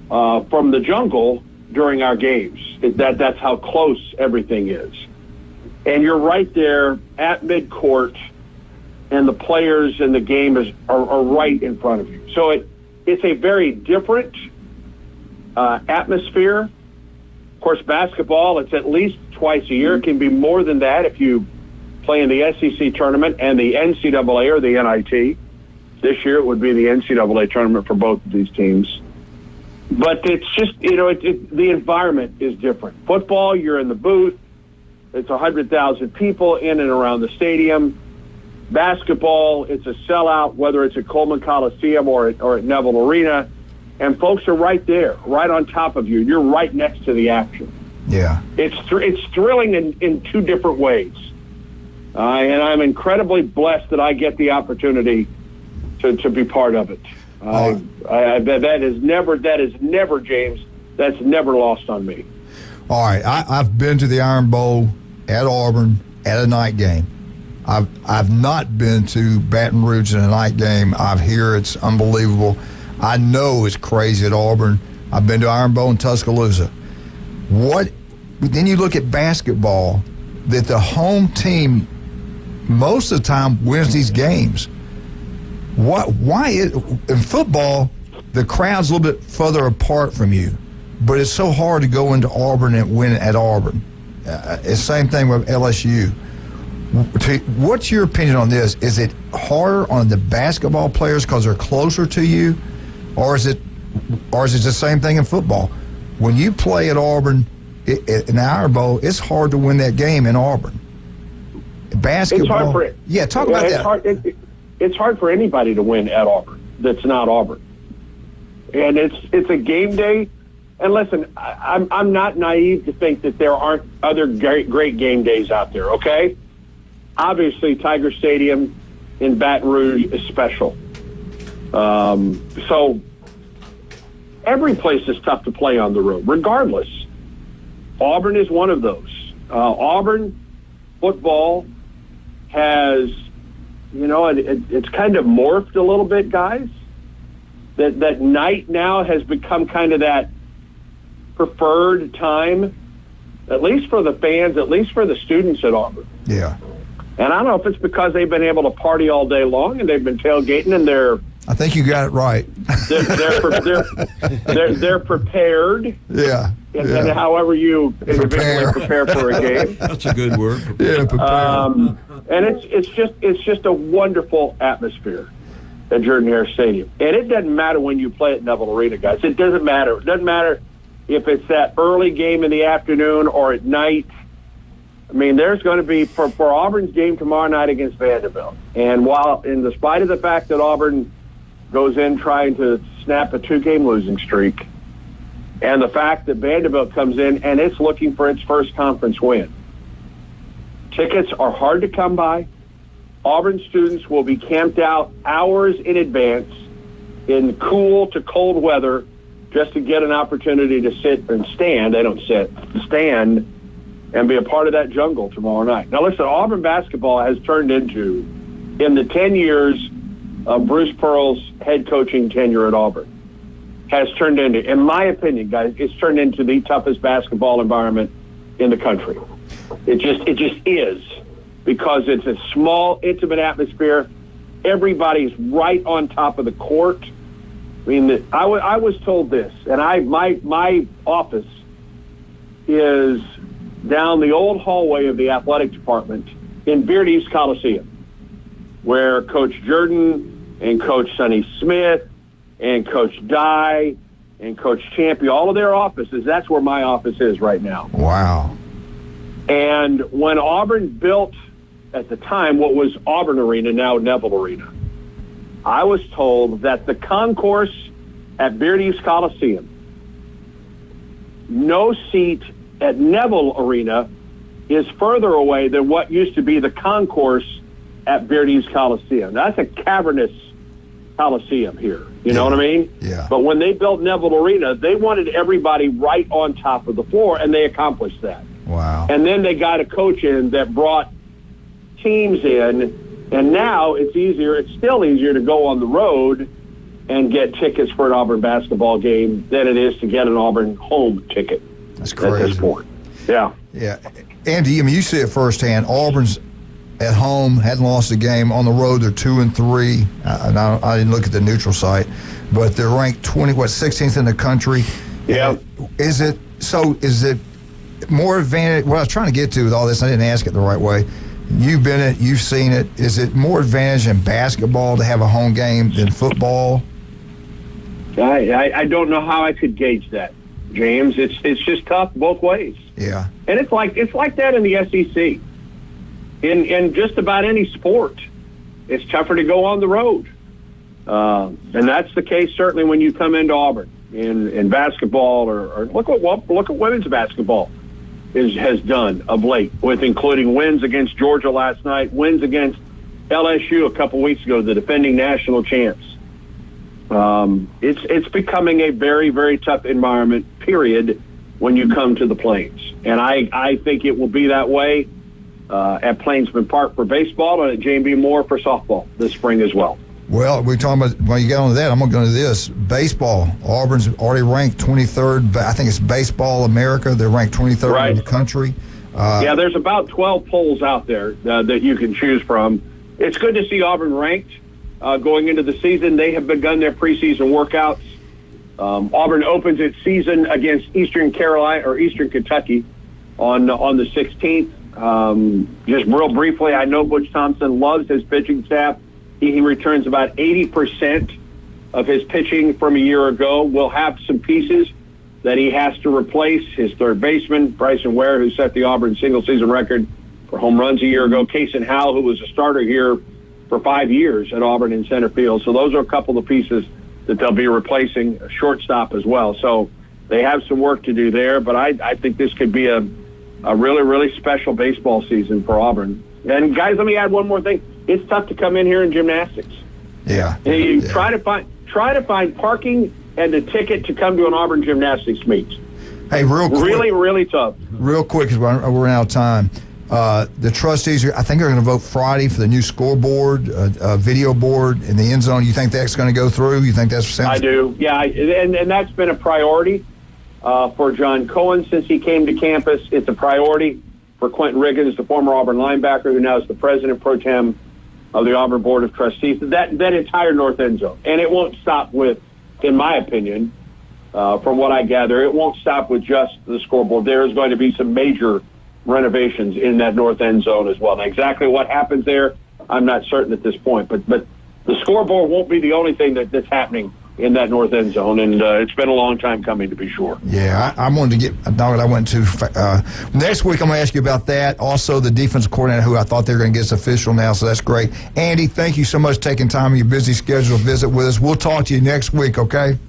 from the jungle during our games. That's how close everything is. And you're right there at midcourt, and the players and the game are right in front of you. So it's a very different atmosphere. Of course, basketball, it's at least twice a year. It can be more than that if you play in the SEC tournament and the NCAA or the NIT. This year it would be the NCAA tournament for both of these teams. But it's just, the environment is different. Football, you're in the booth. It's 100,000 people in and around the stadium. Basketball, it's a sellout, whether it's at Coleman Coliseum or at Neville Arena. And folks are right there, right on top of you. You're right next to the action. Yeah. It's thrilling in two different ways. And I'm incredibly blessed that I get the opportunity to be part of it. That is never, James, that's never lost on me. All right, I've been to the Iron Bowl at Auburn at a night game. I've not been to Baton Rouge in a night game. I hear it's unbelievable. I know it's crazy at Auburn. I've been to Iron Bowl in Tuscaloosa. Then you look at basketball, that the home team most of the time wins these games. In football, the crowd's a little bit further apart from you, but it's so hard to go into Auburn and win at Auburn. It's the same thing with LSU. What's your opinion on this? Is it harder on the basketball players because they're closer to you, or is it the same thing in football? When you play at Auburn in the Iron Bowl, it's hard to win that game in Auburn. Basketball, it's hard for talk about that. It's hard for anybody to win at Auburn that's not Auburn, and it's a game day. And listen, I'm not naive to think that there aren't other great game days out there. Okay. Obviously, Tiger Stadium in Baton Rouge is special. So every place is tough to play on the road, regardless. Auburn is one of those. Auburn football has, it's kind of morphed a little bit, guys. That night now has become kind of that preferred time, at least for the fans, at least for the students at Auburn. Yeah. And I don't know if it's because they've been able to party all day long and they've been tailgating and I think you got it right. They're prepared. Yeah. And however you individually prepare for a game. That's a good word. Yeah, prepare. And it's just a wonderful atmosphere at Jordan-Hare Stadium. And it doesn't matter when you play at Neville Arena, guys. It doesn't matter. It doesn't matter if it's that early game in the afternoon or at night. I mean, there's going to be, for Auburn's game tomorrow night against Vanderbilt, and while in spite of the fact that Auburn goes in trying to snap a 2-game losing streak, and the fact that Vanderbilt comes in and it's looking for its first conference win, tickets are hard to come by. Auburn students will be camped out hours in advance in cool to cold weather just to get an opportunity to sit and stand. They don't sit, stand, and be a part of that jungle tomorrow night. Now, listen, Auburn basketball has turned into, in the 10 years of Bruce Pearl's head coaching tenure at Auburn has turned into, in my opinion, guys, it's turned into the toughest basketball environment in the country. It just is, because it's a small, intimate atmosphere. Everybody's right on top of the court. I mean, I was told this, and my office is down the old hallway of the athletic department in Beard East Coliseum, where Coach Jordan and Coach Sonny Smith and Coach Dye and Coach Champy, all of their offices, that's where my office is right now. Wow. And when Auburn built, at the time, what was Auburn Arena, now Neville Arena, I was told that the concourse at Beard East Coliseum, no seat at Neville Arena, is further away than what used to be the concourse at Beard East Coliseum. That's a cavernous Coliseum here. You know what I mean? Yeah. But when they built Neville Arena, they wanted everybody right on top of the floor, and they accomplished that. Wow. And then they got a coach in that brought teams in, and now it's easier. It's still easier to go on the road and get tickets for an Auburn basketball game than it is to get an Auburn home ticket. That's crazy. At this point. Yeah. Yeah. Andy, I mean, you see it firsthand. Auburn's at home, hadn't lost a game. On the road, they're 2-3. I didn't look at the neutral site, but they're ranked 16th in the country. Yeah. Is it more advantage? What I was trying to get to with all this, I didn't ask it the right way. You've been it, you've seen it. Is it more advantage in basketball to have a home game than football? I don't know how I could gauge that, James. It's just tough both ways. Yeah. And it's like that in the SEC. In just about any sport, it's tougher to go on the road. And that's the case certainly when you come into Auburn in basketball, or look at women's basketball has done of late, with including wins against Georgia last night, wins against LSU a couple weeks ago, the defending national champs. It's becoming a very, very tough environment, period, when you come to the Plains. And I think it will be that way at Plainsman Park for baseball and at J.B. Moore for softball this spring as well. Well, we're talking about, when you get on to that, I'm going to go to this. Baseball. Auburn's already ranked 23rd. I think it's Baseball America. They're ranked 23rd in the country. Yeah, there's about 12 polls out there that you can choose from. It's good to see Auburn ranked going into the season. They have begun their preseason workouts. Auburn opens its season against Eastern Kentucky on the 16th. Just real briefly, I know Butch Thompson loves his pitching staff. He returns about 80% of his pitching from a year ago. We'll have some pieces that he has to replace. His third baseman, Bryson Ware, who set the Auburn single-season record for home runs a year ago. Kason Hale, who was a starter here for 5 years at Auburn in center field. So those are a couple of pieces that they'll be replacing, a shortstop as well. So they have some work to do there, but I think this could be a really, really special baseball season for Auburn. And, guys, let me add one more thing. It's tough to come in here in gymnastics. Yeah. You try to find parking and a ticket to come to an Auburn gymnastics meet. Hey, real quick. Really, really tough. Real quick, because we're out of time. The trustees, I think, are going to vote Friday for the new scoreboard, video board in the end zone. You think that's going to go through? You think that's I do. Yeah, and that's been a priority for John Cohen since he came to campus. It's a priority for Quentin Riggins, the former Auburn linebacker, who now is the president pro tem of the Auburn Board of Trustees. That entire north end zone. And it won't stop with, in my opinion, from what I gather, it won't stop with just the scoreboard. There is going to be some major renovations in that north end zone as well. Now, exactly what happens there, I'm not certain at this point. But the scoreboard won't be the only thing that's happening in that north end zone, and it's been a long time coming, to be sure. Yeah, I wanted to get a dog that I went to. Next week, I'm going to ask you about that. Also, the defensive coordinator, who I thought they were going to get us official now, so that's great. Andy, thank you so much for taking time in your busy schedule to visit with us. We'll talk to you next week, okay?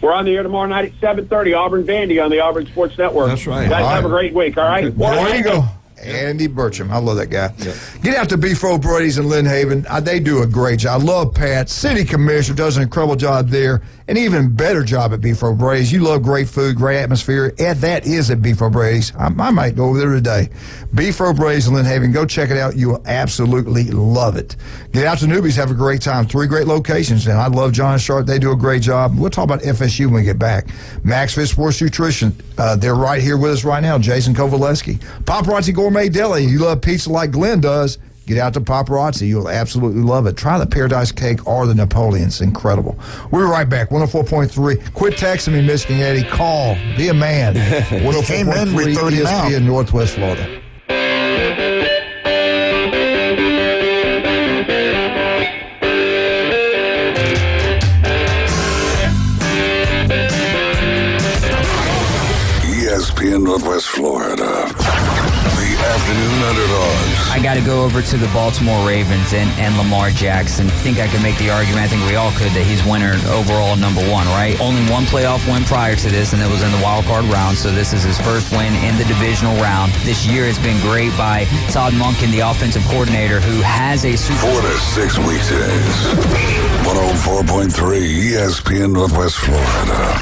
We're on the air tomorrow night at 7:30, Auburn Vandy on the Auburn Sports Network. That's right. Guys, have a great week, all right? Well, there you go. Andy Burcham. I love that guy. Yep. Get out to Beef O'Brady's in Lynn Haven. They do a great job. I love Pat. City Commissioner does an incredible job there. An even better job at Beef O'Brady's. You love great food, great atmosphere. And that is at Beef O'Brady's. I might go over there today. Beef O'Brady's in Lynn Haven. Go check it out. You will absolutely love it. Get out to Newbies. Have a great time. 3 great locations. And I love John and Sharp. They do a great job. We'll talk about FSU when we get back. Max Fit Sports Nutrition. They're right here with us right now. Jason Kovaleski. Paparazzi Gourmet Deli. You love pizza like Glenn does. Get out to Paparazzi. You'll absolutely love it. Try the Paradise Cake or the Napoleon. It's incredible. We'll be right back. 104.3. Quit texting me, Michigan Eddie. Call. Be a man. 104.3 ESPN Northwest Florida. ESPN Northwest Florida. The afternoon underdogs. I got to go over to the Baltimore Ravens and Lamar Jackson. I think I can make the argument, I think we all could, that he's winner overall number 1, right? Only one playoff win prior to this, and it was in the wild card round, so this is his first win in the divisional round. This year has been great by Todd Monken, the offensive coordinator, who has a Super 4 to 6 weekdays. 104.3 ESPN Northwest Florida.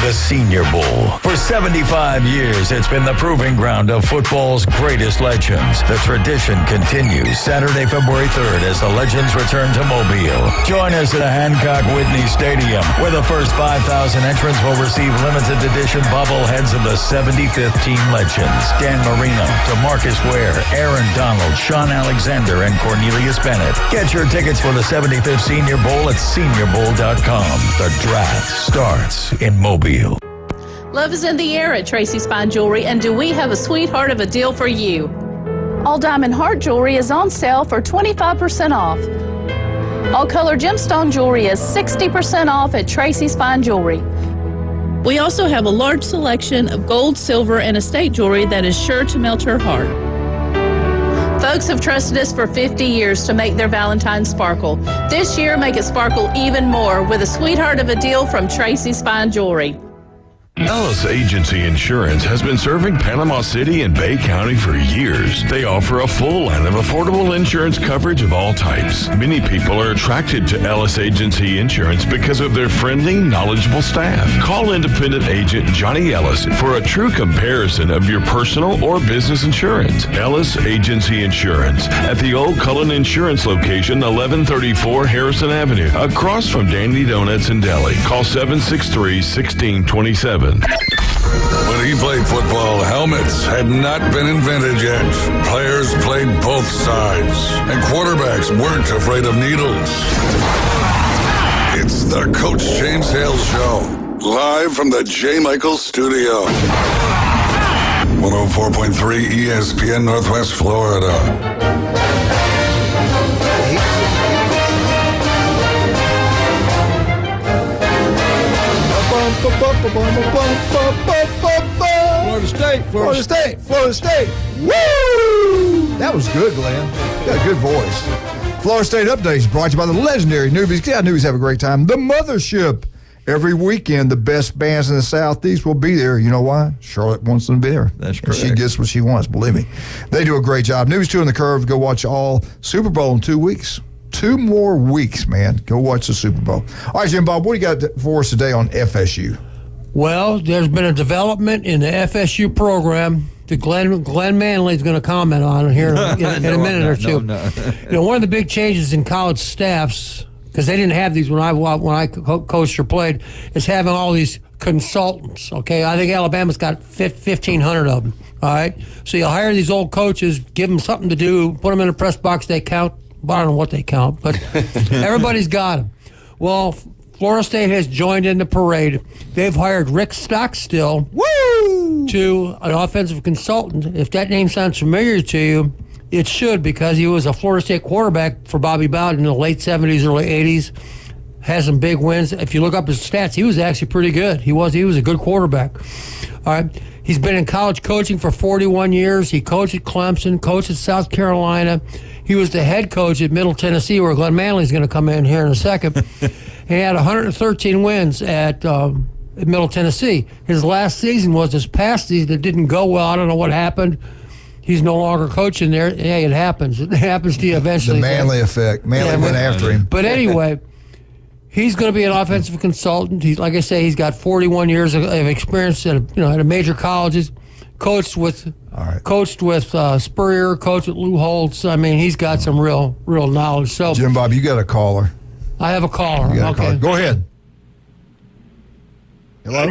The Senior Bowl. For 75 years, it's been the proving ground of football's greatest legends. The tradition continues Saturday, February 3rd, as the legends return to Mobile. Join us at the Hancock Whitney Stadium, where the first 5,000 entrants will receive limited edition bobbleheads of the 75th team legends. Dan Marino, DeMarcus Ware, Aaron Donald, Sean Alexander, and Cornelius Bennett. Get your tickets for the 75th Senior Bowl at seniorbowl.com. The draft starts in Mobile. Love is in the air at Tracy's Fine Jewelry, and do we have a sweetheart of a deal for you? All diamond heart jewelry is on sale for 25% off. All color gemstone jewelry is 60% off at Tracy's Fine Jewelry. We also have a large selection of gold, silver, and estate jewelry that is sure to melt her heart. Folks have trusted us for 50 years to make their Valentine sparkle. This year, make it sparkle even more with a sweetheart of a deal from Tracy's Fine Jewelry. Ellis Agency Insurance has been serving Panama City and Bay County for years. They offer a full line of affordable insurance coverage of all types. Many people are attracted to Ellis Agency Insurance because of their friendly, knowledgeable staff. Call independent agent Johnny Ellis for a true comparison of your personal or business insurance. Ellis Agency Insurance at the Old Cullen Insurance location, 1134 Harrison Avenue, across from Dandy Donuts in Delhi. Call 763-1627. When he played football, helmets had not been invented yet. Players played both sides, and quarterbacks weren't afraid of needles. It's the Coach James Hale Show, live from the J. Michael Studio. 104.3 ESPN Northwest Florida. Florida State. Woo! That was good, Glenn. You got a good voice. Florida State Updates brought to you by the legendary Newbies. Yeah, Newbies have a great time. The Mothership. Every weekend, the best bands in the Southeast will be there. You know why? Charlotte wants them to be there. That's correct. And she gets what she wants, believe me. They do a great job. Newbies 2 on the Curve. Go watch all Super Bowl in 2 weeks. 2 more weeks, man. Go watch the Super Bowl. All right, Jim Bob, what do you got for us today on FSU? Well, there's been a development in the FSU program that Glenn Manley is going to comment on here in a minute or two. No. You know, one of the big changes in college staffs, because they didn't have these when I coached or played, is having all these consultants. Okay, I think Alabama's got 1,500 of them. All right, so you hire these old coaches, give them something to do, put them in a press box. They count. I don't know what they count, but everybody's got them. Well, Florida State has joined in the parade. They've hired Rick Stockstill to an offensive consultant. If that name sounds familiar to you, it should, because he was a Florida State quarterback for Bobby Bowden in the late 70s, early 80s. Has some big wins. If you look up his stats, he was actually pretty good. He was a good quarterback. All right. He's been in college coaching for 41 years. He coached at Clemson, coached at South Carolina. He was the head coach at Middle Tennessee, where Glenn Manley's going to come in here in a second. He had 113 wins at Middle Tennessee. His last season was this past season. It didn't go well. I don't know what happened. he's no longer coaching there. Hey, it happens. It happens to you eventually. The Manley effect. Manley went after him. But anyway, he's going to be an offensive consultant. He's, like I say, he's got 41 years of experience at a major colleges. Coached with Spurrier, coached with Lou Holtz. I mean, he's got some real knowledge. So, Jim Bob, you got a caller. I have a caller. You got Okay. a caller. Go ahead. Hello?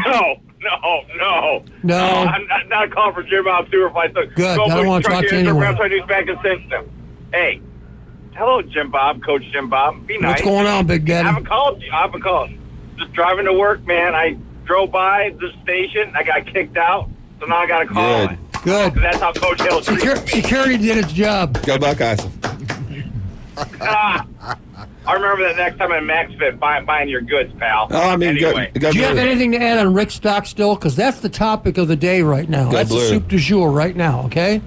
No. I'm not calling for Jim Bob Superfly. So Good. I don't want to talk to anyone. I'm trying to do back and send them. Hey, hello, Jim Bob, Coach Jim Bob. Be nice. What's going on, Big Daddy? I haven't called you. Just driving to work, man. I drove by the station. I got kicked out. So now I got to call it. Good. That's how Coach Hale treats me. Security did its job. Go Buckeyes. I remember that next time at MaxFit buying your goods, pal. Oh, I mean, anyway. Do you have anything to add on Rick Stockstill? Because that's the topic of the day right now. Go That's Blue. the soup du jour right now, okay?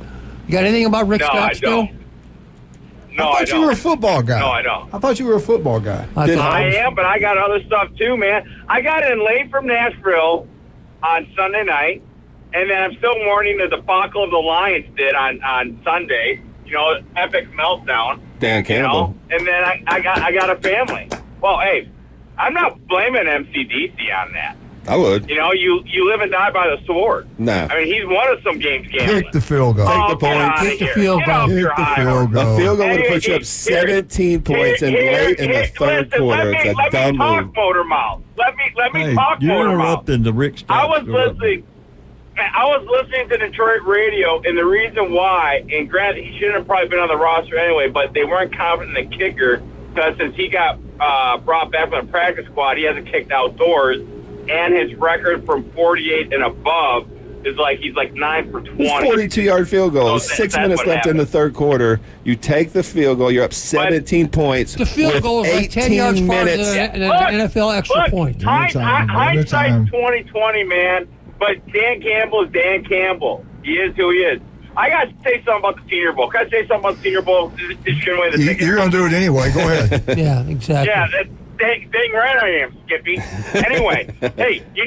You got anything about Rick No, Stockstill? I don't. No, I thought you were a football guy. No, I don't. I thought you were a football guy. I am, but I got other stuff too, man. I got in late from Nashville on Sunday night, and then I'm still mourning the debacle of the Lions did on Sunday. You know, epic meltdown. Dan You Campbell. know, and then I got a family. Well, hey, I'm not blaming MCDC on that. I would. You know, you live and die by the sword. No. I mean, he's won some games gambling. Kick the field goal. Oh, Take the get points. outta Kick the here. field Get goal. off Kick your the high field horse. goal. A field goal would have Hey, put you up here, 17 points and late in the third listen, quarter. It's a let dumb me talk, move. Motor Mouth. Let me Hey, talk, you're Motor Mouth. interrupting the Rick Stock. I was listening to Detroit radio, and the reason why, and granted, he shouldn't have probably been on the roster anyway, but they weren't confident in the kicker because since he got brought back from the practice squad, he hasn't kicked outdoors, and his record from 48 and above is he's 9 for 20. 42-yard field goal. So 6 that's minutes what left in the third quarter. You take the field goal. You're up 17 points. The field with goal is like 10 yards 18 farther minutes. than an NFL extra point. Hindsight's 2020, man. But Dan Campbell is Dan Campbell. He is who he is. I got to say something about the Senior Bowl. Can I say something about the Senior Bowl? This should win the ticket. You're going to do it anyway. Go ahead. Yeah, exactly. Yeah, dang right I am, Skippy. Anyway, hey, you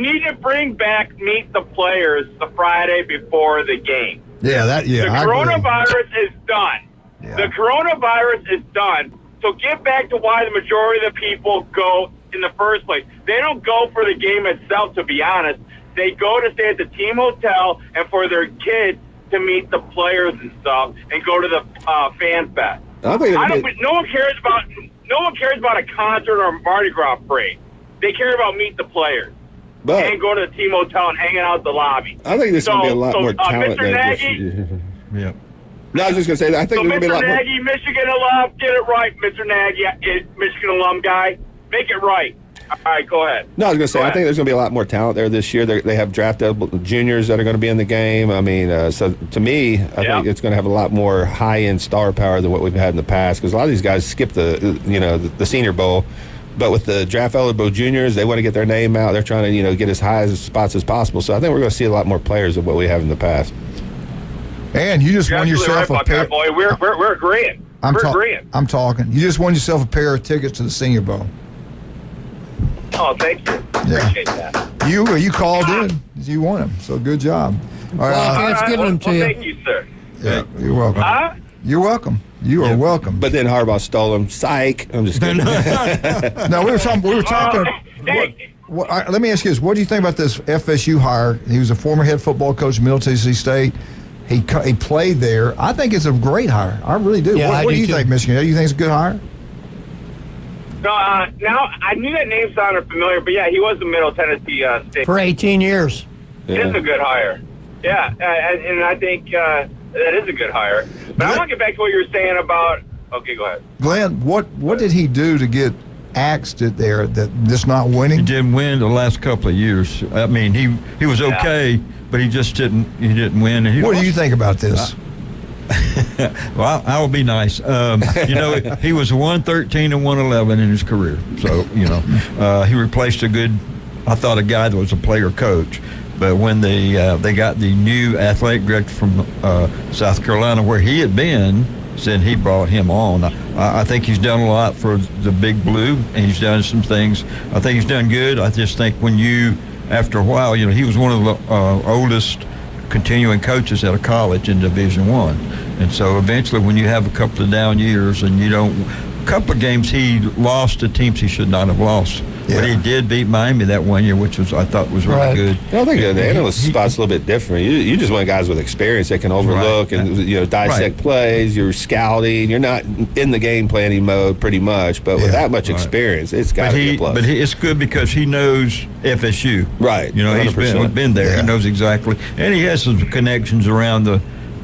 need to bring back Meet the Players the Friday before the game. Yeah, The I agree. coronavirus is done. Yeah. The coronavirus is done. So get back to why the majority of the people go in the first place. They don't go for the game itself, to be honest. They go to stay at the team hotel and for their kids to meet the players and stuff and go to the fan fest. No one cares about a concert or a Mardi Gras parade. They care about meet the players. But and go to the team hotel and hanging out at the lobby. I think there's going to be a lot more talent Mr. there. Nagy, Yeah. No, I was just going to say that. I think there's going to be a Mr. lot more. Nagy, Michigan alum, get it right, Mr. Nagy, Michigan alum guy. Make it right. All right, go ahead. No, I was going to say, I think there's going to be a lot more talent there this year. They have draft juniors that are going to be in the game. I mean, so to me, I think it's going to have a lot more high-end star power than what we've had in the past because a lot of these guys skip the Senior Bowl. But with the draft eligible juniors, they want to get their name out. They're trying to, get as high as spots as possible. So I think we're going to see a lot more players than what we have in the past. And you just You're won yourself right a pair. that, boy. We're agreeing. We're agreeing. I'm talking. You just won yourself a pair of tickets to the Senior Bowl. Oh, thank you. Appreciate that. You called in. You won them. So good job. All right. Thank you, sir. Yeah, you're welcome. You're welcome. You are welcome. But then Harbaugh stole him. Psych. I'm just kidding. No, we were talking. Let me ask you this: what do you think about this FSU hire? He was a former head football coach at Middle Tennessee State. He played there. I think it's a great hire. I really do. Yeah, what do you think, Michigan? Do you think it's a good hire? No, now I knew that name sounded familiar, but yeah, he was the Middle Tennessee State for 18 years. It is a good hire. Yeah, and I think that is a good hire. But I want to get back to what you were saying about. Okay, go ahead. Glenn, what did he do to get axed it there? That this not winning? He didn't win the last couple of years. I mean, he was okay, but he just didn't win. And what do you think about this? Well, I will be nice. He was 113 and 111 in his career. So, he replaced a guy that was a player coach. But when they got the new athletic director from South Carolina, where he had been, said he brought him on. I think he's done a lot for the Big Blue, and he's done some things. I think he's done good. I just think after a while, he was one of the oldest continuing coaches at a college in Division I. And so eventually when you have a couple of down years and a couple of games he lost to teams he should not have lost. Yeah. But he did beat Miami that one year, which I thought was really good. I think the analyst spot's a little bit different. You just want guys with experience that can overlook and dissect plays. You're scouting. You're not in the game planning mode pretty much, but with that much experience, it's got to be a plus. But it's good because he knows FSU. Right. He's been there. Yeah. He knows exactly. And he has some connections around the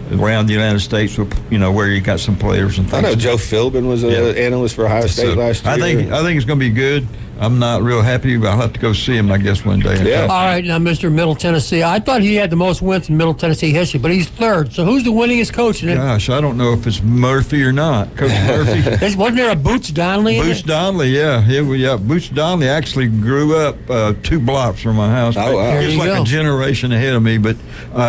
United States, with where you got some players and things. I know Joe Philbin was an analyst for Ohio State last year. I think it's going to be good. I'm not real happy, but I'll have to go see him, I guess, one day. Yeah. All right, now, Mr. Middle Tennessee. I thought he had the most wins in Middle Tennessee history, but he's third. So who's the winningest coach? Gosh, I don't know if it's Murphy or not. Coach Murphy. Wasn't there a Boots Donnelly? Boots Donnelly, yeah. Boots Donnelly actually grew up 2 blocks from my house. Oh, wow. He was like a generation ahead of me, but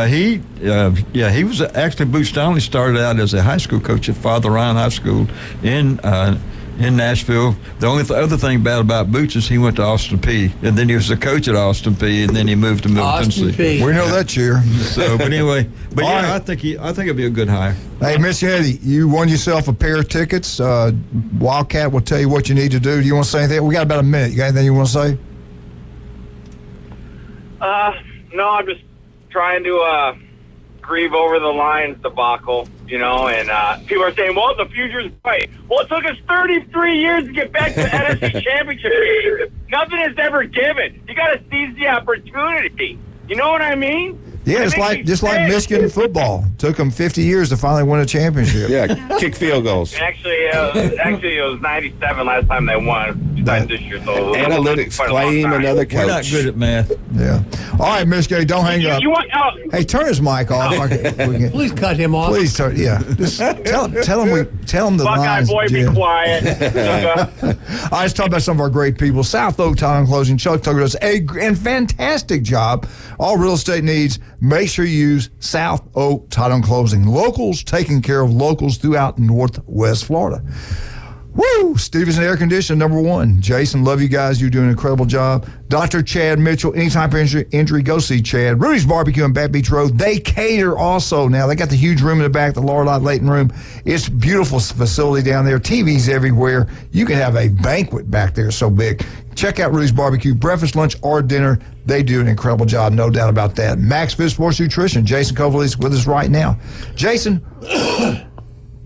he was actually, Boots Donnelly started out as a high school coach at Father Ryan High School in Nashville. The only other thing bad about Boots is he went to Austin Peay, and then he was the coach at Austin Peay, and then he moved to Middle Tennessee. We know that cheer. So, but anyway, I think it'll be a good hire. Hey, Miss Eddie, you won yourself a pair of tickets. Wildcat will tell you what you need to do. Do you want to say anything? We got about a minute. You got anything you want to say? No, I'm just trying to grieve over the Lions debacle, and people are saying, well, the future's bright. Well, it took us 33 years to get back to the NFC Championship game. Nothing is ever given. You got to seize the opportunity. You know what I mean? Yeah, it's just like Michigan football. Took them 50 years to finally win a championship. Yeah, kick field goals. Actually, it was 97 last time they won. This year, so analytics claim another coach. We're not good at math. Yeah. All right, Michigan, don't hang up. Hey, turn his mic off. Please cut him off. Please turn. Yeah. Just tell him the Buckeye lines. boy, be quiet. All right, let's talk about some of our great people. South Oak Title and Closing. Chuck Tucker does a fantastic job. All real estate needs. Make sure you use South Oak Title and Closing. Locals taking care of locals throughout Northwest Florida. Woo! Stevenson Air Conditioning, #1. Jason, love you guys. You do an incredible job. Dr. Chad Mitchell, any type of injury, go see Chad. Rudy's Barbecue on Back Beach Road. They cater also now. They got the huge room in the back, the Lorelei Layton room. It's a beautiful facility down there. TVs everywhere. You can have a banquet back there so big. Check out Rudy's Barbecue. Breakfast, lunch, or dinner. They do an incredible job, no doubt about that. Max Fit Sports Nutrition. Jason Coverly is with us right now. Jason,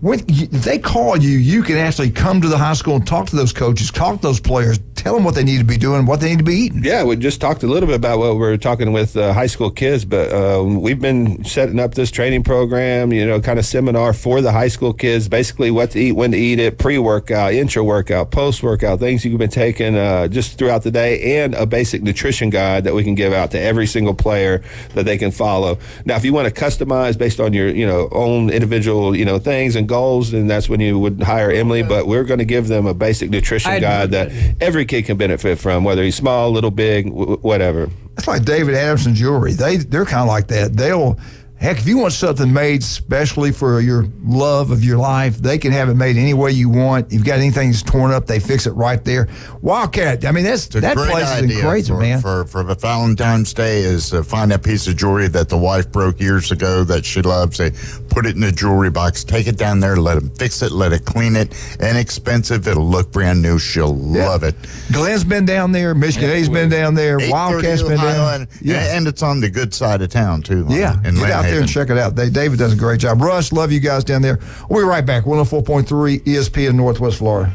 if they call you, you can actually come to the high school and talk to those coaches, talk to those players, tell them what they need to be doing, what they need to be eating. Yeah, we just talked a little bit about what we're talking with high school kids, but we've been setting up this training program, kind of seminar for the high school kids, basically what to eat, when to eat it, pre-workout, intra-workout, post-workout, things you've been taking just throughout the day, and a basic nutrition guide that we can give out to every single player that they can follow. Now, if you want to customize based on your own individual things and goals, and that's when you would hire Emily. But we're going to give them a basic nutrition guide that every kid can benefit from, whether he's small, little, big, whatever. It's like David Adamson Jewelry. They're kind of like that. Heck, if you want something made specially for your love of your life, they can have it made any way you want. You've got anything that's torn up, they fix it right there. Wildcat, I mean, that place is great, man. For the Valentine's Day is find that piece of jewelry that the wife broke years ago that she loves. They put it in the jewelry box, take it down there, let them fix it, let it clean it. Inexpensive, it'll look brand new. She'll love it. Glenn's been down there. Michigan A's been down there. Wildcat's been down there. And it's on the good side of town, too. Yeah, get out there and check it out. David does a great job. Russ, love you guys down there. We'll be right back. 104.3 ESPN Northwest Florida.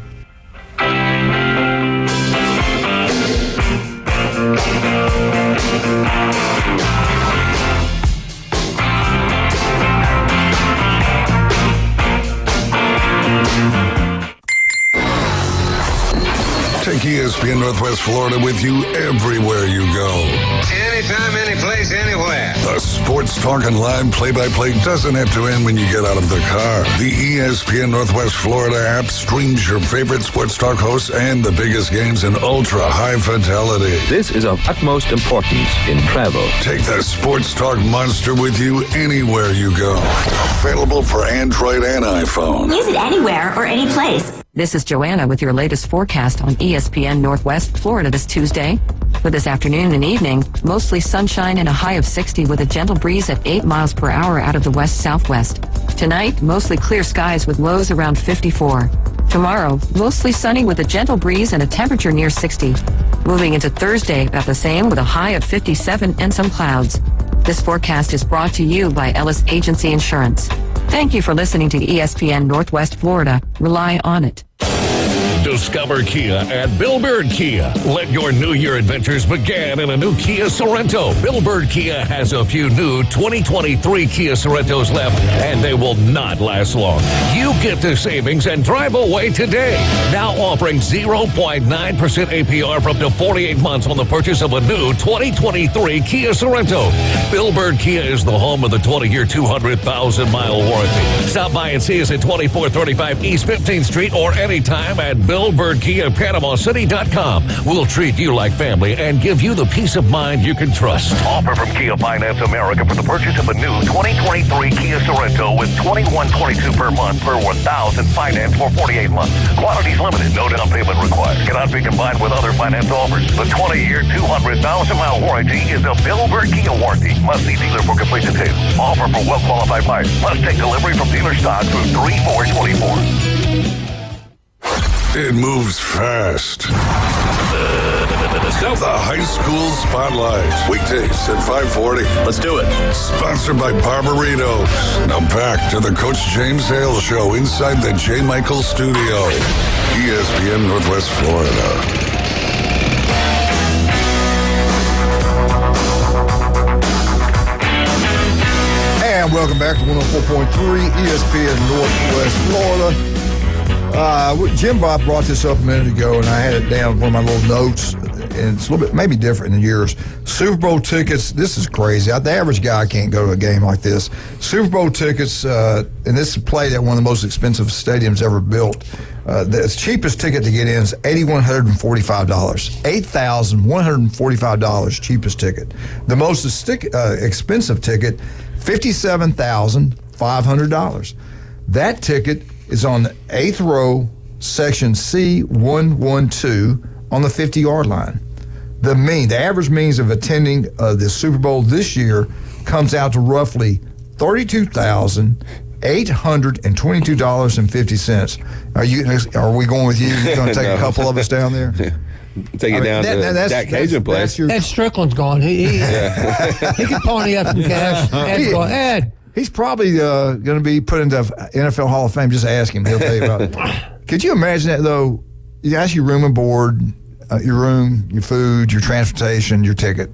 Take ESPN Northwest Florida with you everywhere you go. Anytime, anyplace, anywhere. The sports talk and live play-by-play doesn't have to end when you get out of the car. The ESPN Northwest Florida app streams your favorite sports talk hosts and the biggest games in ultra-high fidelity. This is of utmost importance in travel. Take the sports talk monster with you anywhere you go. Available for Android and iPhone. Use it anywhere or any place. This is Joanna with your latest forecast on ESPN Northwest Florida this Tuesday. For this afternoon and evening, mostly sunshine and a high of 60 with a gentle breeze at 8 miles per hour out of the west-southwest. Tonight, mostly clear skies with lows around 54. Tomorrow, mostly sunny with a gentle breeze and a temperature near 60. Moving into Thursday, about the same with a high of 57 and some clouds. This forecast is brought to you by Ellis Agency Insurance. Thank you for listening to ESPN Northwest Florida. Rely on it. Discover Kia at Bill Bird Kia. Let your New Year adventures begin in a new Kia Sorento. Bill Bird Kia has a few new 2023 Kia Sorentos left, and they will not last long. You get the savings and drive away today. Now offering 0.9% APR for up to 48 months on the purchase of a new 2023 Kia Sorento. Bill Bird Kia is the home of the 20-year, 200,000-mile warranty. Stop by and see us at 2435 East 15th Street or anytime at BillBirdKiaPanamaCity.com. We'll treat you like family and give you the peace of mind you can trust. Offer from Kia Finance America for the purchase of a new 2023 Kia Sorento with $21.22 per month per $1,000 finance for 48 months. Quantities limited. No down payment required. Cannot be combined with other finance offers. The 20-year, 200,000-mile warranty is a Bill Bird Kia warranty. Must see dealer for complete details. Offer for well-qualified buyers. Must take delivery from dealer stock through 3/4/24. It moves fast. The High School Spotlight. Weekdays at 5:40. Let's do it. Sponsored by Barbaritos. Now back to the Coach James Hale Show inside the J. Michael Studio. ESPN Northwest Florida. And welcome back to 104.3 ESPN Northwest Florida. Jim Bob brought this up a minute ago, and I had it down one of my little notes, and it's a little bit maybe different than yours. Super Bowl tickets, this is crazy. The average guy can't go to a game like this. Super Bowl tickets, and this is played at one of the most expensive stadiums ever built. The cheapest ticket to get in is $8,145. $8,145 cheapest ticket. The most expensive ticket, $57,500. That ticket is on the 8th row, section C112 on the 50-yard line. The average means of attending the Super Bowl this year comes out to roughly $32,822.50. Are we going with you? You're going to take a couple of us down there? Take it down to Dak Cajun place. Ed Strickland's gone. He can pony up some cash. Ed's going, Ed. He's probably going to be put into NFL Hall of Fame. Just ask him. He'll tell you about it. Could you imagine that, though? You ask your room and board, your room, your food, your transportation, your ticket,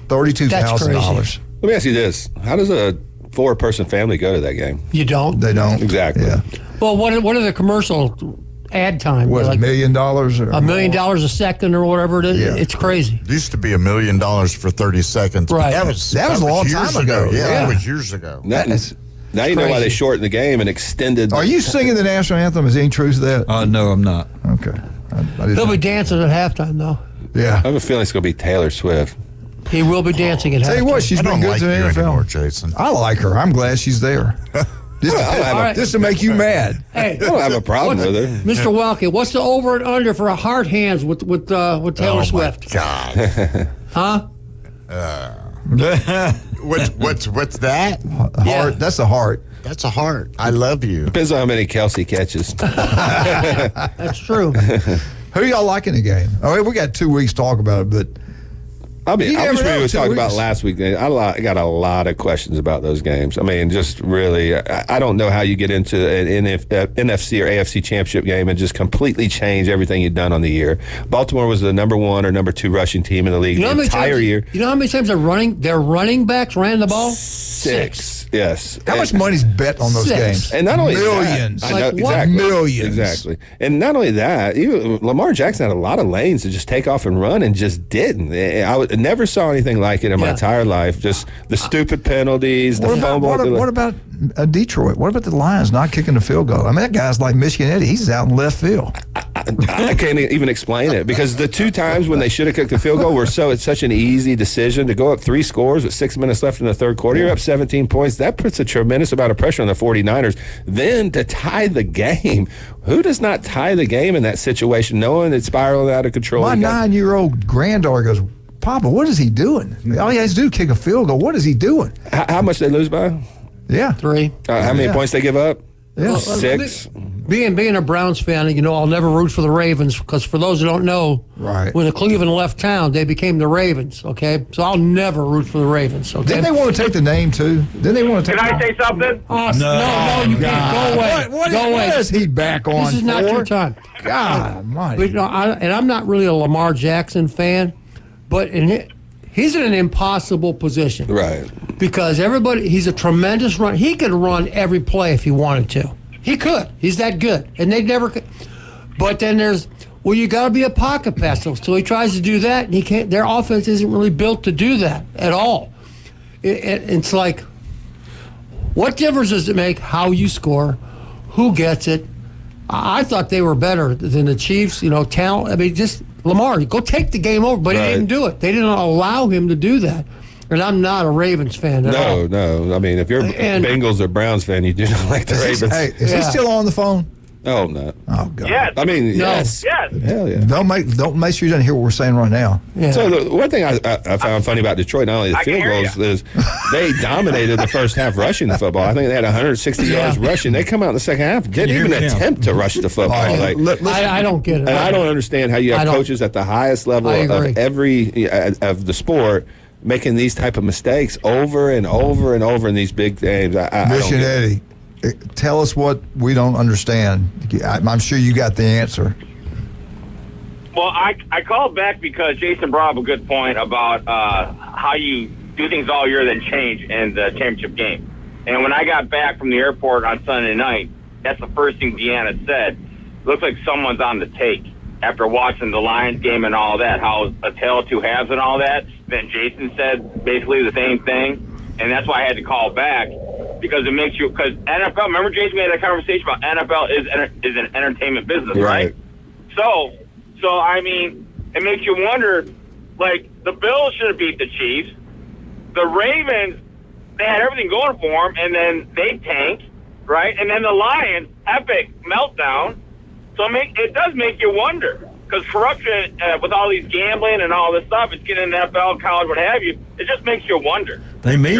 $32,000. Let me ask you this. How does a 4-person family go to that game? You don't? They don't. Exactly. Yeah. Well, what are the commercial ad time? What, like $1 million? $1 million a second or whatever it is? Yeah. It's crazy. It used to be $1 million for 30 seconds. Right. That was a long time ago. Yeah, that was years ago. Now you know why they shortened the game and extended. Are you singing the national anthem? Is there any truth to that? No, I'm not. Okay. He'll be dancing at halftime, though. Yeah. I have a feeling it's going to be Taylor Swift. He will be dancing at halftime. Tell you what, she's been good to the NFL. Anymore, Jason. I like her. I'm glad she's there. Just to make you mad. Hey, I don't have a problem with her. Mr. Welke, what's the over and under for a hard hands with Taylor Swift? God. Huh? What's that? Heart. That's a heart. That's a heart. I love you. Depends on how many Kelsey catches. That's true. Who y'all like in the game? I mean, we got 2 weeks to talk about it, but I wish we would talk about last week. I got a lot of questions about those games. I mean, just really, I don't know how you get into an NFC or AFC championship game and just completely change everything you've done on the year. Baltimore was the number 1 or number 2 rushing team in the league the entire year. You know how many times their running backs ran the ball? 6. Yes. How much money's bet on those games? And not only millions. That, I know, exactly. Millions. Exactly. And not only that, Lamar Jackson had a lot of lanes to just take off and run and just didn't. I never saw anything like it in my entire life. Just the stupid penalties, the fumble. What about Detroit? What about the Lions not kicking the field goal? I mean, that guy's like Michigan Eddie. He's out in left field. I can't even explain it because the 2 times when they should have kicked the field goal it's such an easy decision to go up 3 scores with 6 minutes left in the third quarter. You're up 17 points. That puts a tremendous amount of pressure on the 49ers. Then to tie the game. Who does not tie the game in that situation knowing it's spiraling out of control? My 9-year-old granddaughter goes, Papa, what is he doing? All he has to do is kick a field goal. What is he doing? How much they lose by? Yeah. 3. How many points they give up? Yeah. 6. Being a Browns fan, I'll never root for the Ravens because for those who don't know, when the Cleveland left town, they became the Ravens. Okay, so I'll never root for the Ravens. Okay. Didn't they want to take the name too? Didn't they want to take? Can I say something? Oh, no, you can't. Go away. Go away. What is he back on? This is not your time. God Almighty. But, and I'm not really a Lamar Jackson fan, but he's in an impossible position. Right. Because he's a tremendous runner. He could run every play if he wanted to. He could. He's that good. And they never could. But then you got to be a pocket passer. So he tries to do that, and he can't. Their offense isn't really built to do that at all. It's like, what difference does it make how you score, who gets it? I thought they were better than the Chiefs, talent. I mean, just Lamar, go take the game over. But he didn't do it. They didn't allow him to do that. And I'm not a Ravens fan at all. No. I mean, if you're a Bengals or Browns fan, you do not like the Ravens. Is he still on the phone? Oh, no. Oh, God. Yes. I mean, No. yes. Yes. Hell yeah. Don't make sure you don't hear what we're saying right now. Yeah. So the one thing I found funny about Detroit, not only the field goals, is they dominated the first half rushing the football. I think they had 160 yards rushing. They come out in the second half, didn't even attempt to rush the football. I don't get it. And I don't understand how you have coaches at the highest level of every of the sport making these type of mistakes over and over and over in these big games. Mission Eddie, tell us what we don't understand. I'm sure you got the answer. Well, I called back because Jason brought up a good point about how you do things all year then change in the championship game. And when I got back from the airport on Sunday night, that's the first thing Deanna said. Looks like someone's on the take. After watching the Lions game and all that, how a tale of two halves and all that, then Jason said basically the same thing. And that's why I had to call back, because it makes you, because NFL, remember Jason, we had a conversation about NFL is an entertainment business, right? So I mean, it makes you wonder, like, the Bills should have beat the Chiefs. The Ravens, they had everything going for them, and then they tanked, right? And then the Lions, epic meltdown. So it does make you wonder, because corruption with all these gambling and all this stuff, it's getting in the NFL, college, what have you. It just makes you wonder. They meet,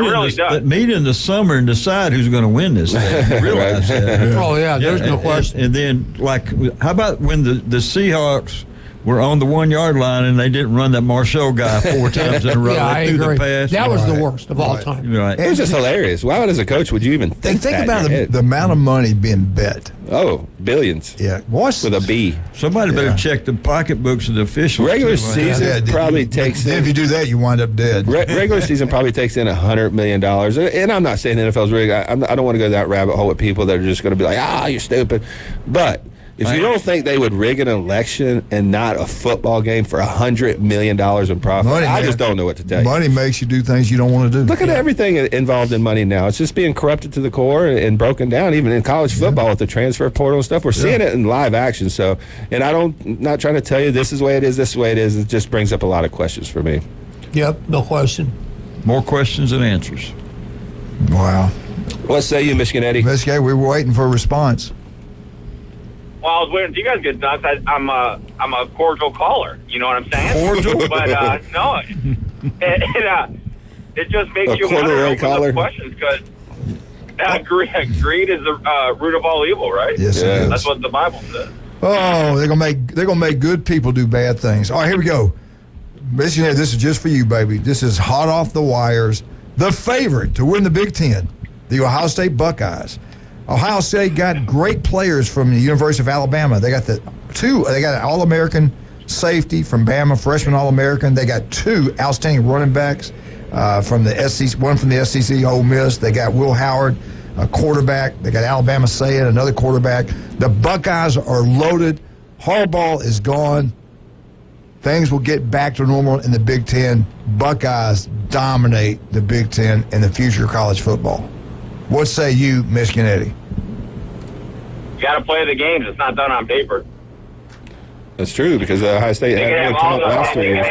meet in the summer and decide who's going to win this thing. You realize that. Oh, yeah, there's no question. And then, like, how about when the Seahawks were on the 1 yard line and they didn't run that Marshall guy 4 times in a row? Yeah, I agree. The pass. That was the worst of all time. Right. It was just hilarious. Why, as a coach, would you even think about the amount of money being bet? Oh, billions. Yeah. With a B. Somebody better check the pocketbooks of the officials. Regular season probably takes in. If you do that, you wind up dead. Regular season probably takes in $100 million. And I'm not saying the NFL's rigged. I don't want to go that rabbit hole with people that are just going to be like, you're stupid. But if you don't think they would rig an election and not a football game for $100 million in profit, I just don't know what to tell you. Money makes you do things you don't want to do. Look at everything involved in money now. It's just being corrupted to the core and broken down, even in college football with the transfer portal and stuff. We're seeing it in live action. So, and I'm not trying to tell you this is the way it is, this is the way it is. It just brings up a lot of questions for me. Yep, no question. More questions than answers. Wow. What say you, Michigan Eddie? Michigan Eddie, we were waiting for a response. Well, I was waiting until you guys get nuts. I'm a cordial caller. You know what I'm saying? Cordial? But no, it just makes you wonder open questions, because greed is the root of all evil, right? Yes, it is. That's what the Bible says. Oh, they're gonna make good people do bad things. All right, here we go. Missionary, this is just for you, baby. This is hot off the wires. The favorite to win the Big Ten, the Ohio State Buckeyes. Ohio State got great players from the University of Alabama. They got They got an All-American safety from Bama, freshman All-American. They got 2 outstanding running backs from the SEC. One from the SEC, Ole Miss. They got Will Howard, a quarterback. They got Alabama Sayed, another quarterback. The Buckeyes are loaded. Harbaugh is gone. Things will get back to normal in the Big Ten. Buckeyes dominate the Big Ten in the future of college football. What say you, Michigan Eddie? You got to play the games. It's not done on paper. That's true, because Ohio State had talent last year.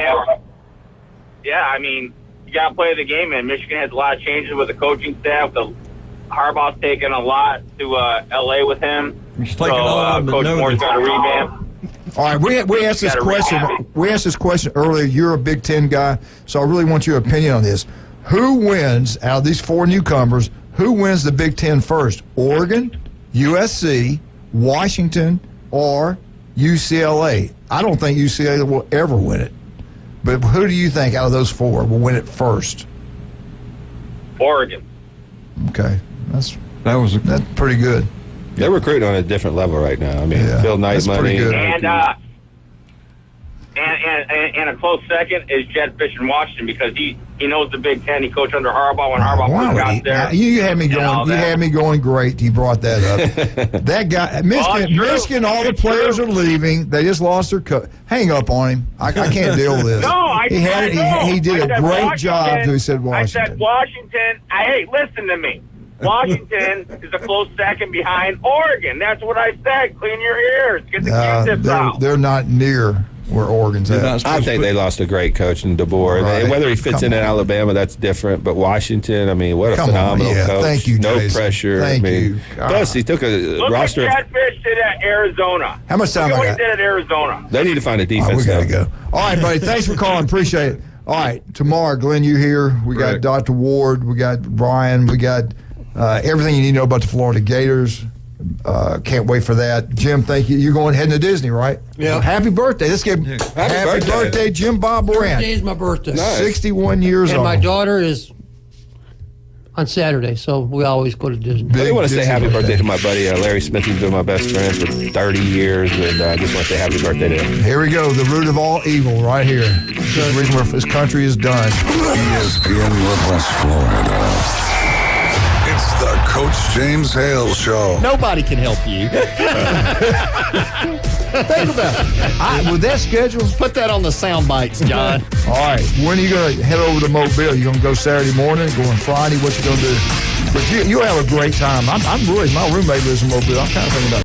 Yeah, I mean, you got to play the game, and Michigan has a lot of changes with the coaching staff. Harbaugh's taken a lot to L.A. with him. He's taking a lot, Coach Moore's got to revamp. All right, we asked this question. We asked this question earlier. You're a Big Ten guy, so I really want your opinion on this. Who wins out of these 4 newcomers? Who wins the Big Ten first? Oregon, USC, Washington, or UCLA? I don't think UCLA will ever win it. But who do you think out of those 4 will win it first? Oregon. Okay, that's pretty good. They're recruiting on a different level right now. I mean, Phil Knight money. And a close second is Jed Fish in Washington because he knows the Big Ten. He coached under Harbaugh when Harbaugh first got there. You had me going. You had me going great. You brought that up. That guy, Michigan. All the players are leaving. They just lost their coach. Hang up on him. I can't deal with this. He did a great job. He said Washington. I said Washington. Hey, listen to me. Washington is a close second behind Oregon. That's what I said. Clean your ears. Get the Q-tips out. They're not near where Oregon's at. I think they lost a great coach in DeBoer. Right. Whether he fits in Alabama, that's different. But Washington, I mean, what a phenomenal coach. Thank you, No Jason. pressure. Thank you. Plus, he took a roster. Look what Chad Fish did at Arizona. How much time Look I what got? he did at Arizona. They need to find a defense. We got to go. All right, buddy. Thanks for calling. Appreciate it. All right, tomorrow, Glenn, you here. We got Dr. Ward. We got Brian. We got everything you need to know about the Florida Gators. Can't wait for that. Jim, thank you. You're heading to Disney, right? Yeah. Happy birthday. Let's give happy birthday, Jim Bob Brandt. Today's my birthday. Nice. 61 years old. And my daughter is on Saturday, so we always go to Disney. I want to say happy birthday to my buddy Larry Smith. He's been my best friend for 30 years, and I just want to say happy birthday to him. Here we go. The root of all evil right here. This is the reason where this country is done. ESPN Northwest Florida. It's the Coach James Hale Show. Nobody can help you. Think about it. With that schedule, put that on the sound bites, John. All right. When are you going to head over to Mobile? You going to go Saturday morning, going Friday? What you going to do? But you'll have a great time. I'm really, my roommate lives in Mobile. I'm kind of thinking about